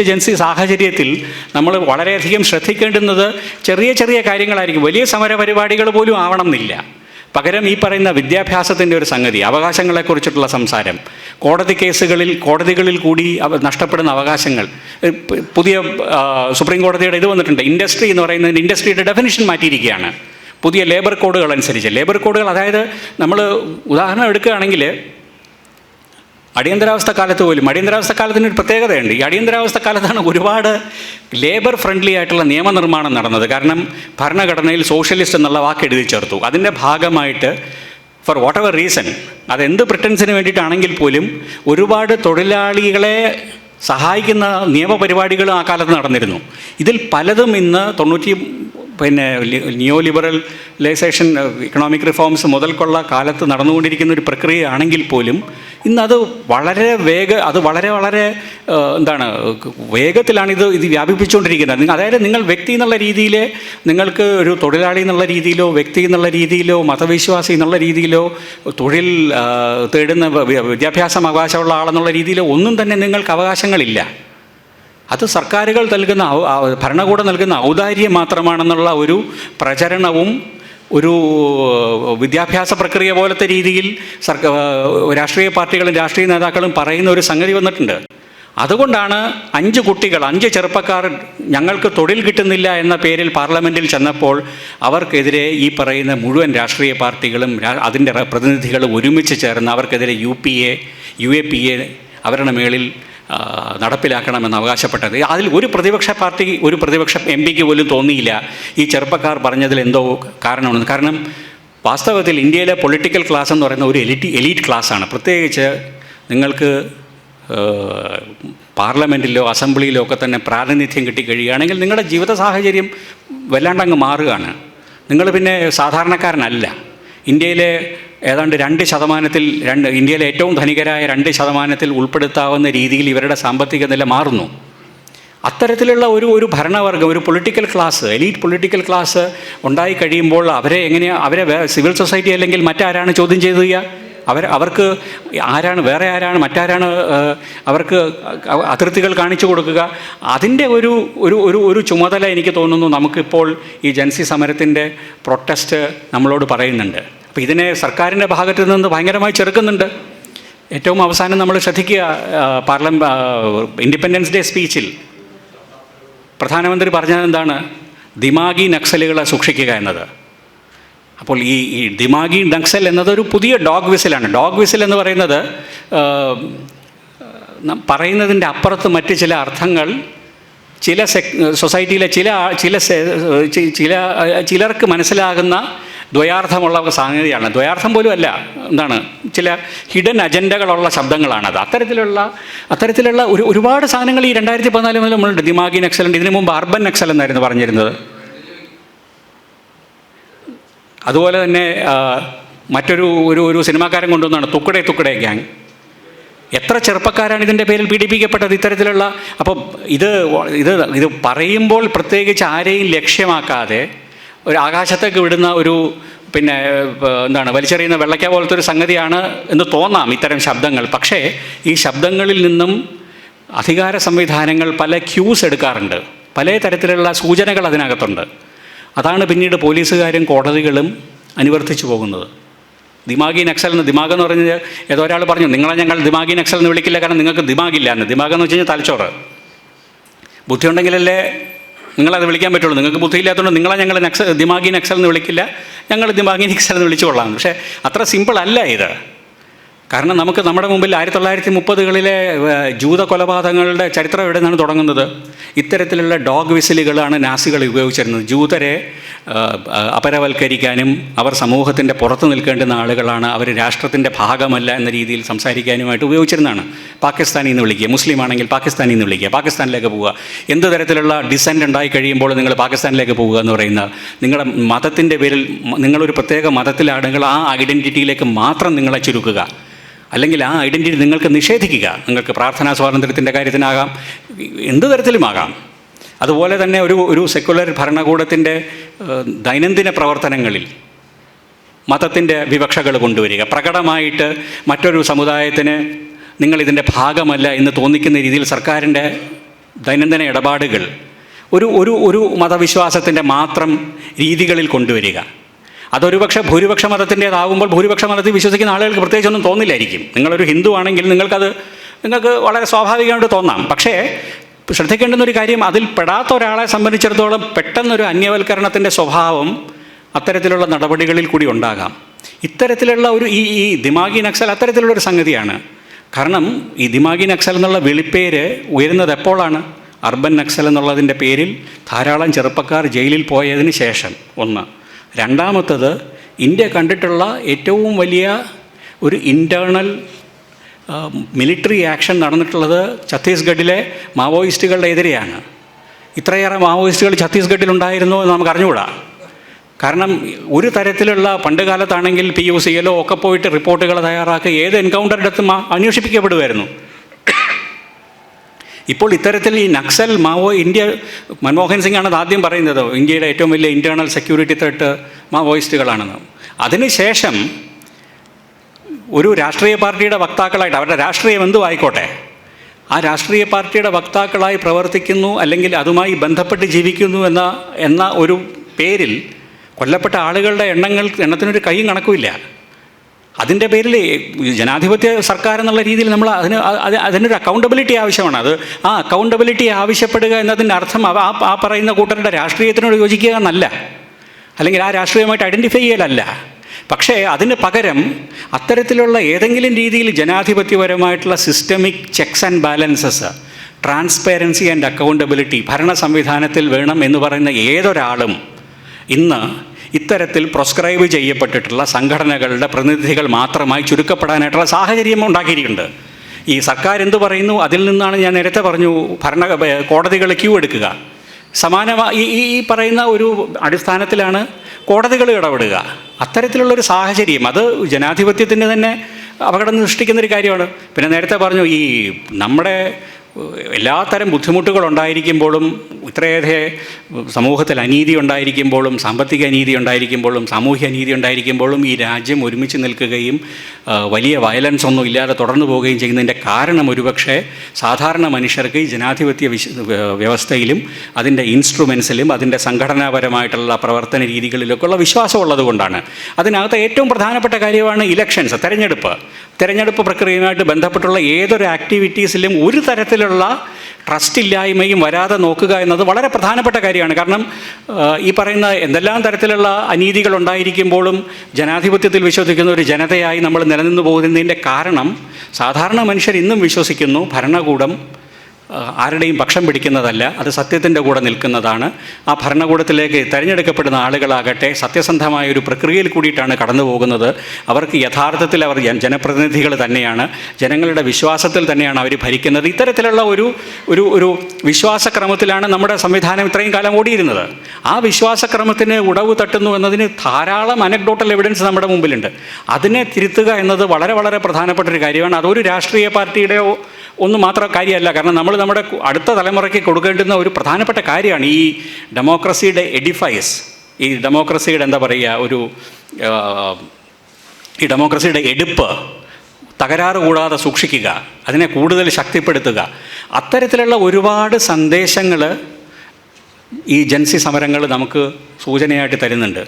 ജെൻസി സാഹചര്യത്തിൽ നമ്മൾ വളരെയധികം ശ്രദ്ധിക്കേണ്ടുന്നത് ചെറിയ ചെറിയ കാര്യങ്ങളായിരിക്കും. വലിയ സമര പരിപാടികൾ പോലും ആവണം എന്നില്ല. പകരം ഈ പറയുന്ന വിദ്യാഭ്യാസത്തിൻ്റെ ഒരു സംഗതി, അവകാശങ്ങളെക്കുറിച്ചിട്ടുള്ള സംസാരം, കോടതികളിൽ കൂടി നഷ്ടപ്പെടുന്ന അവകാശങ്ങൾ. പുതിയ സുപ്രീം കോടതിയുടെ ഇത് വന്നിട്ടുണ്ട്, ഇൻഡസ്ട്രി എന്ന് പറയുന്നതിൻ്റെ ഇൻഡസ്ട്രിയുടെ ഡെഫിനിഷൻ മാറ്റിയിരിക്കുകയാണ് പുതിയ ലേബർ കോഡുകൾ അനുസരിച്ച്. ലേബർ കോഡുകൾ, അതായത് നമ്മൾ ഉദാഹരണം എടുക്കുകയാണെങ്കിൽ അടിയന്തരാവസ്ഥ കാലത്ത് പോലും, അടിയന്തരാവസ്ഥ കാലത്തിനൊരു പ്രത്യേകതയുണ്ട്. ഈ അടിയന്തരാവസ്ഥ കാലത്താണ് ഒരുപാട് ലേബർ ഫ്രണ്ട്ലി ആയിട്ടുള്ള നിയമനിർമ്മാണം നടന്നത്. കാരണം ഭരണഘടനയിൽ സോഷ്യലിസ്റ്റ് എന്നുള്ള വാക്ക് എഴുതി ചേർത്തു. അതിൻ്റെ ഭാഗമായിട്ട് ഫോർ വാട്ട് എവർ റീസൺ, അതെന്ത് പ്രിട്ടൻസിന് വേണ്ടിയിട്ടാണെങ്കിൽ പോലും ഒരുപാട് തൊഴിലാളികളെ സഹായിക്കുന്ന നിയമപരിപാടികളും ആ കാലത്ത് നടന്നിരുന്നു. ഇതിൽ പലതും ഇന്ന് നിയോ ലിബറലൈസേഷൻ, ഇക്കണോമിക് റിഫോംസ് മുതൽക്കുള്ള കാലത്ത് നടന്നുകൊണ്ടിരിക്കുന്ന ഒരു പ്രക്രിയയാണെങ്കിൽ പോലും ഇന്നത് വളരെ വേഗത്തിലാണ് ഇത് വ്യാപിപ്പിച്ചുകൊണ്ടിരിക്കുന്നത്. അതായത് നിങ്ങൾ വ്യക്തി എന്നുള്ള രീതിയിൽ, നിങ്ങൾക്ക് ഒരു തൊഴിലാളി എന്നുള്ള രീതിയിലോ വ്യക്തി എന്നുള്ള രീതിയിലോ മതവിശ്വാസി എന്നുള്ള രീതിയിലോ തൊഴിൽ തേടുന്ന വിദ്യാഭ്യാസം അവകാശമുള്ള ആളെന്നുള്ള രീതിയിലോ ഒന്നും തന്നെ നിങ്ങൾക്ക് അവകാശങ്ങളില്ല. അത് സർക്കാരുകൾ നൽകുന്ന, ഭരണകൂടം നൽകുന്ന ഔദാര്യം മാത്രമാണെന്നുള്ള ഒരു പ്രചരണവും ഒരു വിദ്യാഭ്യാസ പ്രക്രിയ പോലത്തെ രീതിയിൽ രാഷ്ട്രീയ പാർട്ടികളും രാഷ്ട്രീയ നേതാക്കളും പറയുന്ന ഒരു സംഗതി വന്നിട്ടുണ്ട്. അതുകൊണ്ടാണ് 5 ചെറുപ്പക്കാർ ഞങ്ങൾക്ക് തൊഴിൽ കിട്ടുന്നില്ല എന്ന പേരിൽ പാർലമെൻറ്റിൽ ചെന്നപ്പോൾ അവർക്കെതിരെ ഈ പറയുന്ന മുഴുവൻ രാഷ്ട്രീയ പാർട്ടികളും അതിൻ്റെ പ്രതിനിധികളും ഒരുമിച്ച് ചേർന്ന് അവർക്കെതിരെ UAPA അവരുടെ മേളിൽ നടപ്പിലാക്കണമെന്ന് അവകാശപ്പെട്ടത്. അതിൽ ഒരു പ്രതിപക്ഷ MP പോലും തോന്നിയില്ല ഈ ചെറുപ്പക്കാർ പറഞ്ഞതിൽ എന്തോ കാരണമുണ്ടെന്ന്. കാരണം വാസ്തവത്തിൽ ഇന്ത്യയിലെ പൊളിറ്റിക്കൽ ക്ലാസ് എന്ന് പറയുന്ന ഒരു എലീറ്റ് ക്ലാസ്സാണ്. പ്രത്യേകിച്ച് നിങ്ങൾക്ക് പാർലമെൻറ്റിലോ അസംബ്ലിയിലോ ഒക്കെ തന്നെ പ്രാതിനിധ്യം കിട്ടിക്കഴിയുകയാണെങ്കിൽ നിങ്ങളുടെ ജീവിത സാഹചര്യം വല്ലാണ്ടങ്ങ് മാറുകയാണ്. നിങ്ങൾ പിന്നെ സാധാരണക്കാരനല്ല. ഇന്ത്യയിലെ ഏതാണ്ട് 2%, ഇന്ത്യയിലെ ഏറ്റവും ധനികരായ 2% ഉൾപ്പെടുത്താവുന്ന രീതിയിൽ ഇവരുടെ സാമ്പത്തിക നില മാറുന്നു. അത്തരത്തിലുള്ള ഒരു ഭരണവർഗം, ഒരു political class, elite political class ഉണ്ടായി കഴിയുമ്പോൾ അവരെ സിവിൽ സൊസൈറ്റി അല്ലെങ്കിൽ മറ്റാരാണ് ചോദ്യം ചെയ്യുക? അവർക്ക് മറ്റാരാണ് അവർക്ക് അതിർത്തികൾ കാണിച്ചു കൊടുക്കുക? അതിൻ്റെ ഒരു ചുമതല എനിക്ക് തോന്നുന്നു നമുക്കിപ്പോൾ ഈ ജൻസി സമരത്തിൻ്റെ പ്രൊട്ടസ്റ്റ് നമ്മളോട് പറയുന്നുണ്ട്. അപ്പോൾ ഇതിനെ സർക്കാരിൻ്റെ ഭാഗത്തു നിന്ന് ഭയങ്കരമായി ചെറുക്കുന്നുണ്ട്. ഏറ്റവും അവസാനം നമ്മൾ ശ്രദ്ധിക്കുക, ഇൻഡിപെൻഡൻസ് ഡേ സ്പീച്ചിൽ പ്രധാനമന്ത്രി പറഞ്ഞത് എന്താണ്? ദിമാഗി നക്സലുകളെ സൂക്ഷിക്കുക എന്നത്. അപ്പോൾ ഈ ദിമാഗി നക്സൽ എന്നതൊരു പുതിയ ഡോഗ് വിസിലാണ്. ഡോഗ് വിസിൽ എന്ന് പറയുന്നത് പറയുന്നതിൻ്റെ അപ്പുറത്ത് മറ്റ് ചില അർത്ഥങ്ങൾ സൊസൈറ്റിയിലെ ചിലർക്ക് മനസ്സിലാകുന്ന ദ്വയാർത്ഥമുള്ള സംഗതിയാണ്. ദ്വയാർത്ഥം പോലും അല്ല, എന്താണ്, ചില ഹിഡൻ അജണ്ടകളുള്ള ശബ്ദങ്ങളാണത്. അത്തരത്തിലുള്ള ഒരുപാട് സാധനങ്ങൾ ഈ 2014 മുതൽ നമ്മളുണ്ട്. ദിമാഗി നക്സലുണ്ട്. ഇതിനു മുമ്പ് അർബൻ നക്സൽ എന്നായിരുന്നു പറഞ്ഞിരുന്നത്. അതുപോലെ തന്നെ മറ്റൊരു സിനിമാക്കാരൻ കൊണ്ടുവന്നാണ് തുക്കടെ ഗ്യാങ്. എത്ര ചെറുപ്പക്കാരാണ് ഇതിൻ്റെ പേരിൽ പീഡിപ്പിക്കപ്പെട്ടത് ഇത്തരത്തിലുള്ള. അപ്പം ഇത് പറയുമ്പോൾ പ്രത്യേകിച്ച് ആരെയും ലക്ഷ്യമാക്കാതെ ഒരു ആകാശത്തേക്ക് വിടുന്ന വലിച്ചെറിയുന്ന വെള്ളയ്ക്ക പോലത്തെ ഒരു സംഗതിയാണ് എന്ന് തോന്നാം ഇത്തരം ശബ്ദങ്ങൾ. പക്ഷേ ഈ ശബ്ദങ്ങളിൽ നിന്നും അധികാര സംവിധാനങ്ങൾ പല ക്യൂസ് എടുക്കാറുണ്ട്, പല തരത്തിലുള്ള സൂചനകൾ അതിനകത്തുണ്ട്. അതാണ് പിന്നീട് പോലീസുകാരും കോടതികളും അനുവർത്തിച്ചു പോകുന്നത്. ദിമാഗി നക്സൽ ദിമാഗ് എന്ന് പറഞ്ഞാൽ ഏതോ ഒരാൾ പറഞ്ഞു, നിങ്ങളെ ഞങ്ങൾ ദിമാഗി നക്സൽ എന്ന് വിളിക്കില്ല, കാരണം നിങ്ങൾക്ക് ദിമാഗില്ല എന്ന്. ദിമാഗ് എന്ന് വെച്ച് കഴിഞ്ഞാൽ തലച്ചോറ്. ബുദ്ധി ഉണ്ടെങ്കിലല്ലേ നിങ്ങളത് വിളിക്കാൻ പറ്റുള്ളൂ. നിങ്ങൾക്ക് ബുദ്ധിയില്ലാത്തതുകൊണ്ട് നിങ്ങളെ ഞങ്ങൾ ദിമാഗി നക്സൽ എന്ന് വിളിക്കില്ല, ഞങ്ങൾ ദിമാഗി നക്സൽ എന്ന് വിളിച്ചു കൊള്ളാം. പക്ഷേ അത്ര സിമ്പിൾ അല്ല ഇത്. കാരണം നമ്മുടെ മുമ്പിൽ 1930-കളിലെ ജൂത കൊലപാതകങ്ങളുടെ ചരിത്രം എവിടെ നിന്നാണ് തുടങ്ങുന്നത്? ഇത്തരത്തിലുള്ള ഡോഗ് വിസിലുകളാണ് നാസികൾ ഉപയോഗിച്ചിരുന്നത്. ജൂതരെ അപരവൽക്കരിക്കാനും അവർ സമൂഹത്തിൻ്റെ പുറത്ത് നിൽക്കേണ്ടുന്ന ആളുകളാണ്, അവർ രാഷ്ട്രത്തിൻ്റെ ഭാഗമല്ല എന്ന രീതിയിൽ സംസാരിക്കാനുമായിട്ട് ഉപയോഗിച്ചിരുന്നതാണ്. പാകിസ്ഥാനിൽ നിന്ന് വിളിക്കുക, മുസ്ലിം ആണെങ്കിൽ പാകിസ്ഥാനിൽ നിന്ന് വിളിക്കുക, പാകിസ്ഥാനിലേക്ക് പോവുക. എന്ത് തരത്തിലുള്ള ഡിസെൻ്റ് ഉണ്ടായി കഴിയുമ്പോൾ നിങ്ങൾ പാകിസ്ഥാനിലേക്ക് പോവുക എന്ന് പറയുന്ന, നിങ്ങളുടെ മതത്തിൻ്റെ പേരിൽ നിങ്ങളൊരു പ്രത്യേക മതത്തിലാണെങ്കിൽ ആ ഐഡൻറ്റിറ്റിയിലേക്ക് മാത്രം നിങ്ങളെ ചുരുക്കുക, അല്ലെങ്കിൽ ആ ഐഡൻറ്റിറ്റി നിങ്ങൾക്ക് നിഷേധിക്കുക. നിങ്ങൾക്ക് പ്രാർത്ഥനാ സ്വാതന്ത്ര്യത്തിൻ്റെ കാര്യത്തിനാകാം, എന്ത് തരത്തിലുമാകാം. അതുപോലെ തന്നെ ഒരു സെക്കുലർ ഭരണകൂടത്തിൻ്റെ ദൈനംദിന പ്രവർത്തനങ്ങളിൽ മതത്തിൻ്റെ വിവക്ഷകൾ കൊണ്ടുവരിക, പ്രകടമായിട്ട് മറ്റൊരു സമുദായത്തിന് നിങ്ങളിതിൻ്റെ ഭാഗമല്ല എന്ന് തോന്നിക്കുന്ന രീതിയിൽ സർക്കാരിൻ്റെ ദൈനംദിന ഇടപാടുകൾ ഒരു മതവിശ്വാസത്തിൻ്റെ മാത്രം രീതികളിൽ കൊണ്ടുവരിക. അതൊരുപക്ഷെ ഭൂരിപക്ഷ മതത്തിൻ്റേതാകുമ്പോൾ ഭൂരിപക്ഷ മതത്തിൽ വിശ്വസിക്കുന്ന ആളുകൾക്ക് പ്രത്യേകിച്ചൊന്നും തോന്നില്ലായിരിക്കും. നിങ്ങളൊരു ഹിന്ദു ആണെങ്കിൽ നിങ്ങൾക്ക് വളരെ സ്വാഭാവികമായിട്ട് തോന്നാം. പക്ഷേ ശ്രദ്ധിക്കേണ്ടുന്നൊരു കാര്യം, അതിൽ പെടാത്ത ഒരാളെ സംബന്ധിച്ചിടത്തോളം പെട്ടെന്നൊരു അന്യവൽക്കരണത്തിൻ്റെ സ്വഭാവം അത്തരത്തിലുള്ള നടപടികളിൽ കൂടി ഉണ്ടാകാം. ഇത്തരത്തിലുള്ള ഈ ദിമാഗി നക്സൽ അത്തരത്തിലുള്ളൊരു സംഗതിയാണ്. കാരണം ഈ ദിമാഗി നക്സൽ എന്നുള്ള വിളിപ്പേര് ഉയരുന്നത് എപ്പോഴാണ്? അർബൻ നക്സൽ എന്നുള്ളതിൻ്റെ പേരിൽ ധാരാളം ചെറുപ്പക്കാർ ജയിലിൽ പോയതിന് ശേഷം. ഒന്ന്. രണ്ടാമത്തത്, ഇന്ത്യ കണ്ടിട്ടുള്ള ഏറ്റവും വലിയ ഒരു ഇൻറ്റേർണൽ മിലിറ്ററി ആക്ഷൻ നടന്നിട്ടുള്ളത് ഛത്തീസ്ഗഡിലെ മാവോയിസ്റ്റുകളുടെ എതിരെയാണ്. ഇത്രയേറെ മാവോയിസ്റ്റുകൾ ഛത്തീസ്ഗഡിലുണ്ടായിരുന്നു എന്ന് നമുക്ക് അറിഞ്ഞുകൂടാ. കാരണം ഒരു തരത്തിലുള്ള പണ്ട് കാലത്താണെങ്കിൽ PUCLO ഒക്കെ പോയിട്ട് റിപ്പോർട്ടുകൾ തയ്യാറാക്കി ഏത് എൻകൗണ്ടറിൻ്റെ അടുത്തും അന്വേഷിപ്പിക്കപ്പെടുമായിരുന്നു. ഇപ്പോൾ ഇത്തരത്തിൽ ഈ നക്സൽ മൻമോഹൻ സിംഗ് ആണ് ആദ്യം പറയുന്നത് ഇന്ത്യയുടെ ഏറ്റവും വലിയ ഇൻറ്റേർണൽ സെക്യൂരിറ്റി ത്രെട്ട് മാവോയിസ്റ്റുകളാണെന്ന്. അതിനുശേഷം ഒരു രാഷ്ട്രീയ പാർട്ടിയുടെ വക്താക്കളായിട്ട്, അവരുടെ രാഷ്ട്രീയം എന്തും ആയിക്കോട്ടെ, ആ രാഷ്ട്രീയ പാർട്ടിയുടെ വക്താക്കളായി പ്രവർത്തിക്കുന്നു അല്ലെങ്കിൽ അതുമായി ബന്ധപ്പെട്ട് ജീവിക്കുന്നു എന്ന ഒരു പേരിൽ കൊല്ലപ്പെട്ട ആളുകളുടെ എണ്ണത്തിനൊരു കൈയും കണക്കുമില്ല. അതിൻ്റെ പേരിൽ ജനാധിപത്യ സർക്കാർ എന്നുള്ള രീതിയിൽ നമ്മൾ അതിനൊരു അക്കൗണ്ടബിലിറ്റി ആവശ്യമാണ്. ആ അക്കൗണ്ടബിലിറ്റി ആവശ്യപ്പെടുക എന്നതിൻ്റെ അർത്ഥം ആ പറയുന്ന കൂട്ടരുടെ രാഷ്ട്രീയത്തിനോട് യോജിക്കുക എന്നല്ല, അല്ലെങ്കിൽ ആ രാഷ്ട്രീയമായിട്ട് ഐഡൻറ്റിഫൈ ചെയ്യലല്ല. പക്ഷേ അതിന് പകരം അത്തരത്തിലുള്ള ഏതെങ്കിലും രീതിയിൽ ജനാധിപത്യപരമായിട്ടുള്ള systemic checks and balances, transparency and accountability ഭരണ സംവിധാനത്തിൽ വേണം എന്ന് പറയുന്ന ഏതൊരാളും ഇന്ന് ഇത്തരത്തിൽ പ്രോസ്ക്രൈബ് ചെയ്യപ്പെട്ടിട്ടുള്ള സംഘടനകളുടെ പ്രതിനിധികൾ മാത്രമായി ചുരുക്കപ്പെടാനായിട്ടുള്ള സാഹചര്യം ഉണ്ടാക്കിയിട്ടുണ്ട്. ഈ സർക്കാർ എന്തു പറയുന്നു അതിൽ നിന്നാണ് ഞാൻ നേരത്തെ പറഞ്ഞു കോടതികൾ ക്യൂ എടുക്കുക. സമാനമായി ഈ പറയുന്ന ഒരു അടിസ്ഥാനത്തിലാണ് കോടതികൾ ഇടപെടുക. അത്തരത്തിലുള്ളൊരു സാഹചര്യം അത് ജനാധിപത്യത്തിന് തന്നെ അപകടം സൃഷ്ടിക്കുന്നൊരു കാര്യമാണ്. പിന്നെ നേരത്തെ പറഞ്ഞു ഈ നമ്മുടെ എല്ലാത്തരം ബുദ്ധിമുട്ടുകളുണ്ടായിരിക്കുമ്പോഴും, ഇത്രയേറെ സമൂഹത്തിൽ അനീതി ഉണ്ടായിരിക്കുമ്പോഴും, സാമ്പത്തിക അനീതി ഉണ്ടായിരിക്കുമ്പോഴും, സാമൂഹ്യ അനീതി ഉണ്ടായിരിക്കുമ്പോഴും ഈ രാജ്യം ഒരുമിച്ച് നിൽക്കുകയും വലിയ വയലൻസ് ഒന്നും ഇല്ലാതെ തുടർന്നു പോവുകയും ചെയ്യുന്നതിൻ്റെ കാരണം ഒരുപക്ഷെ സാധാരണ മനുഷ്യർക്ക് ഈ ജനാധിപത്യ വ്യവസ്ഥയിലും അതിൻ്റെ ഇൻസ്ട്രുമെൻസിലും അതിൻ്റെ സംഘടനാപരമായിട്ടുള്ള പ്രവർത്തന രീതികളിലൊക്കെയുള്ള വിശ്വാസമുള്ളത് കൊണ്ടാണ്. അതിനകത്ത് ഏറ്റവും പ്രധാനപ്പെട്ട കാര്യമാണ് ഇലക്ഷൻസ്, തെരഞ്ഞെടുപ്പ് പ്രക്രിയയുമായിട്ട് ബന്ധപ്പെട്ടുള്ള ഏതൊരു ആക്ടിവിറ്റീസിലും ഒരു തരത്തിലുള്ള ട്രസ്റ്റ് ഇല്ലായ്മയും വരാതെ നോക്കുക എന്നത് വളരെ പ്രധാനപ്പെട്ട കാര്യമാണ്. കാരണം ഈ പറയുന്ന എന്തെല്ലാം തരത്തിലുള്ള അനീതികൾ ഉണ്ടായിരിക്കുമ്പോഴും ജനാധിപത്യത്തിൽ വിശ്വസിക്കുന്ന ഒരു ജനതയായി നമ്മൾ നിലനിന്ന് പോകുന്നതിൻ്റെ കാരണം സാധാരണ മനുഷ്യർ ഇന്നും വിശ്വസിക്കുന്നു ഭരണകൂടം ആരുടെയും പക്ഷം പിടിക്കുന്നതല്ല, അത് സത്യത്തിൻ്റെ കൂടെ നിൽക്കുന്നതാണ്. ആ ഭരണകൂടത്തിലേക്ക് തിരഞ്ഞെടുക്കപ്പെടുന്ന ആളുകളാകട്ടെ സത്യസന്ധമായ ഒരു പ്രക്രിയയിൽ കൂടിയിട്ടാണ് കടന്നു പോകുന്നത്. അവർക്ക് യഥാർത്ഥത്തിൽ അവർ ജനപ്രതിനിധികൾ തന്നെയാണ്, ജനങ്ങളുടെ വിശ്വാസത്തിൽ തന്നെയാണ് അവർ ഭരിക്കുന്നത്. ഇത്തരത്തിലുള്ള ഒരു വിശ്വാസക്രമത്തിലാണ് നമ്മുടെ സംവിധാനം ഇത്രയും കാലം ഓടിയിരുന്നത്. ആ വിശ്വാസക്രമത്തിന് ഉടവ് തട്ടുന്നു എന്നതിന് ധാരാളം അനക്ഡോട്ടൽ എവിഡൻസ് നമ്മുടെ മുമ്പിലുണ്ട്. അതിനെ തിരുത്തുക എന്നത് വളരെ വളരെ പ്രധാനപ്പെട്ട ഒരു കാര്യമാണ്. അതൊരു രാഷ്ട്രീയ പാർട്ടിയുടെയോ ഒന്നും മാത്രം കാര്യമല്ല. കാരണം നമ്മൾ നമ്മുടെ അടുത്ത തലമുറയ്ക്ക് കൊടുക്കേണ്ടുന്ന ഒരു പ്രധാനപ്പെട്ട കാര്യമാണ് ഈ ഡെമോക്രസിയുടെ എഡിഫൈസ്, ഈ ഡെമോക്രസിയുടെ എന്താ പറയുക, ഈ ഡെമോക്രസിയുടെ എടുപ്പ് തകരാറ് കൂടാതെ സൂക്ഷിക്കുക, അതിനെ കൂടുതൽ ശക്തിപ്പെടുത്തുക. അത്തരത്തിലുള്ള ഒരുപാട് സന്ദേശങ്ങൾ ഈ ജൻസി സമരങ്ങൾ നമുക്ക് സൂചനയായിട്ട് തരുന്നുണ്ട്.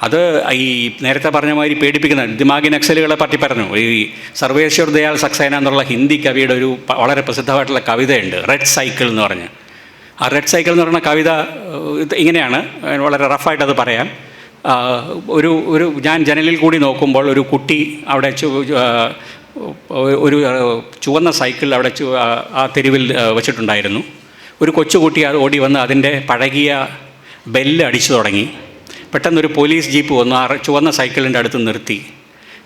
അത് ഈ നേരത്തെ പറഞ്ഞ മാതിരി പേടിപ്പിക്കുന്ന ദിമാഗി നക്സലുകളെ പറ്റി പറഞ്ഞു. ഈ സർവേശ്വർ ദയാൽ സക്സേന എന്നുള്ള ഹിന്ദി കവിയുടെ ഒരു വളരെ പ്രസിദ്ധമായിട്ടുള്ള കവിതയുണ്ട്, റെഡ് സൈക്കിൾ എന്ന് പറഞ്ഞ്. ആ റെഡ് സൈക്കിൾ എന്ന് പറയുന്ന കവിത ഇങ്ങനെയാണ്, വളരെ റഫായിട്ടത് പറയാം. ഞാൻ ജനലിൽ കൂടി നോക്കുമ്പോൾ ഒരു കുട്ടി അവിടെ ഒരു ചുവന്ന സൈക്കിൾ അവിടെ ആ തെരുവിൽ വെച്ചിട്ടുണ്ടായിരുന്നു. ഒരു കൊച്ചുകുട്ടി അത് ഓടി വന്ന് അതിൻ്റെ പഴകിയ ബെല്ല് അടിച്ചു തുടങ്ങി. പെട്ടെന്നൊരു പോലീസ് ജീപ്പ് വന്ന് ആ ചുവന്ന സൈക്കിളിൻ്റെ അടുത്ത് നിർത്തി.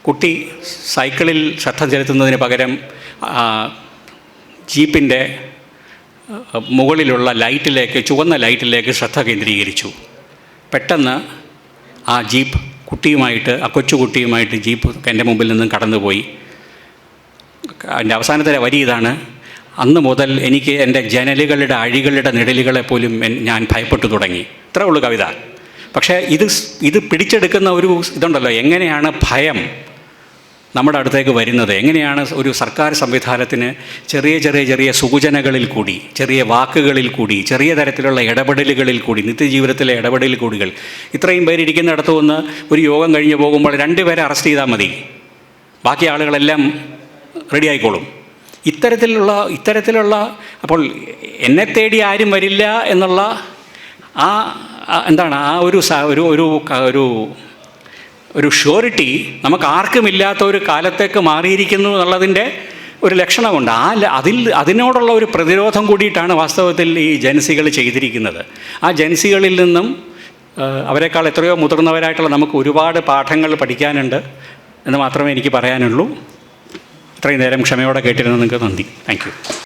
കുട്ടി സൈക്കിളിൽ ശ്രദ്ധ ചെലുത്തുന്നതിന് പകരം ജീപ്പിൻ്റെ മുകളിലുള്ള ചുവന്ന ലൈറ്റിലേക്ക് ശ്രദ്ധ കേന്ദ്രീകരിച്ചു. പെട്ടെന്ന് ആ ജീപ്പ് ആ കൊച്ചുകുട്ടിയുമായിട്ട് ജീപ്പ് എൻ്റെ മുമ്പിൽ നിന്നും കടന്നുപോയി. അതിൻ്റെ അവസാനത്തെ വരി ഇതാണ്: അന്ന് മുതൽ എനിക്ക് എൻ്റെ ജനലുകളുടെ അഴികളുടെ നിഴലുകളെ പോലും ഞാൻ ഭയപ്പെട്ടു തുടങ്ങി. ഇത്രേ ഉള്ളൂ കവിത. പക്ഷേ ഇത് പിടിച്ചെടുക്കുന്ന ഒരു ഇതുണ്ടല്ലോ, എങ്ങനെയാണ് ഭയം നമ്മുടെ അടുത്തേക്ക് വരുന്നത്, എങ്ങനെയാണ് ഒരു സർക്കാർ സംവിധാനത്തിന് ചെറിയ സൂചനകളിൽ കൂടി, ചെറിയ വാക്കുകളിൽ കൂടി, ചെറിയ തരത്തിലുള്ള ഇടപെടലുകളിൽ കൂടി, നിത്യജീവിതത്തിലെ ഇടപെടൽ കൂടികൾ. ഇത്രയും പേരിരിക്കുന്നിടത്ത് നിന്ന് ഒരു യോഗം കഴിഞ്ഞ് പോകുമ്പോൾ 2 പേരെ അറസ്റ്റ് ചെയ്താൽ മതി, ബാക്കി ആളുകളെല്ലാം റെഡി ആയിക്കോളും. ഇത്തരത്തിലുള്ള അപ്പോൾ എന്നെ തേടി ആരും വരില്ല എന്നുള്ള എന്താണ് ആ ഒരു ഷ്യൂറിറ്റി നമുക്ക് ആർക്കുമില്ലാത്ത ഒരു കാലത്തേക്ക് മാറിയിരിക്കുന്നു എന്നുള്ളതിൻ്റെ ഒരു ലക്ഷണമുണ്ട്. അതിനോടുള്ള ഒരു പ്രതിരോധം കൂടിയിട്ടാണ് വാസ്തവത്തിൽ ഈ ജൻസികൾ ചെയ്തിരിക്കുന്നത്. ആ ജൻസികളിൽ നിന്നും അവരെക്കാൾ എത്രയോ മുതിർന്നവരായിട്ടുള്ള നമുക്ക് ഒരുപാട് പാഠങ്ങൾ പഠിക്കാനുണ്ട് എന്ന് മാത്രമേ എനിക്ക് പറയാനുള്ളൂ. ഇത്രയും നേരം ക്ഷമയോടെ കേട്ടിരുന്നത് നിങ്ങൾക്ക് നന്ദി. Thank you.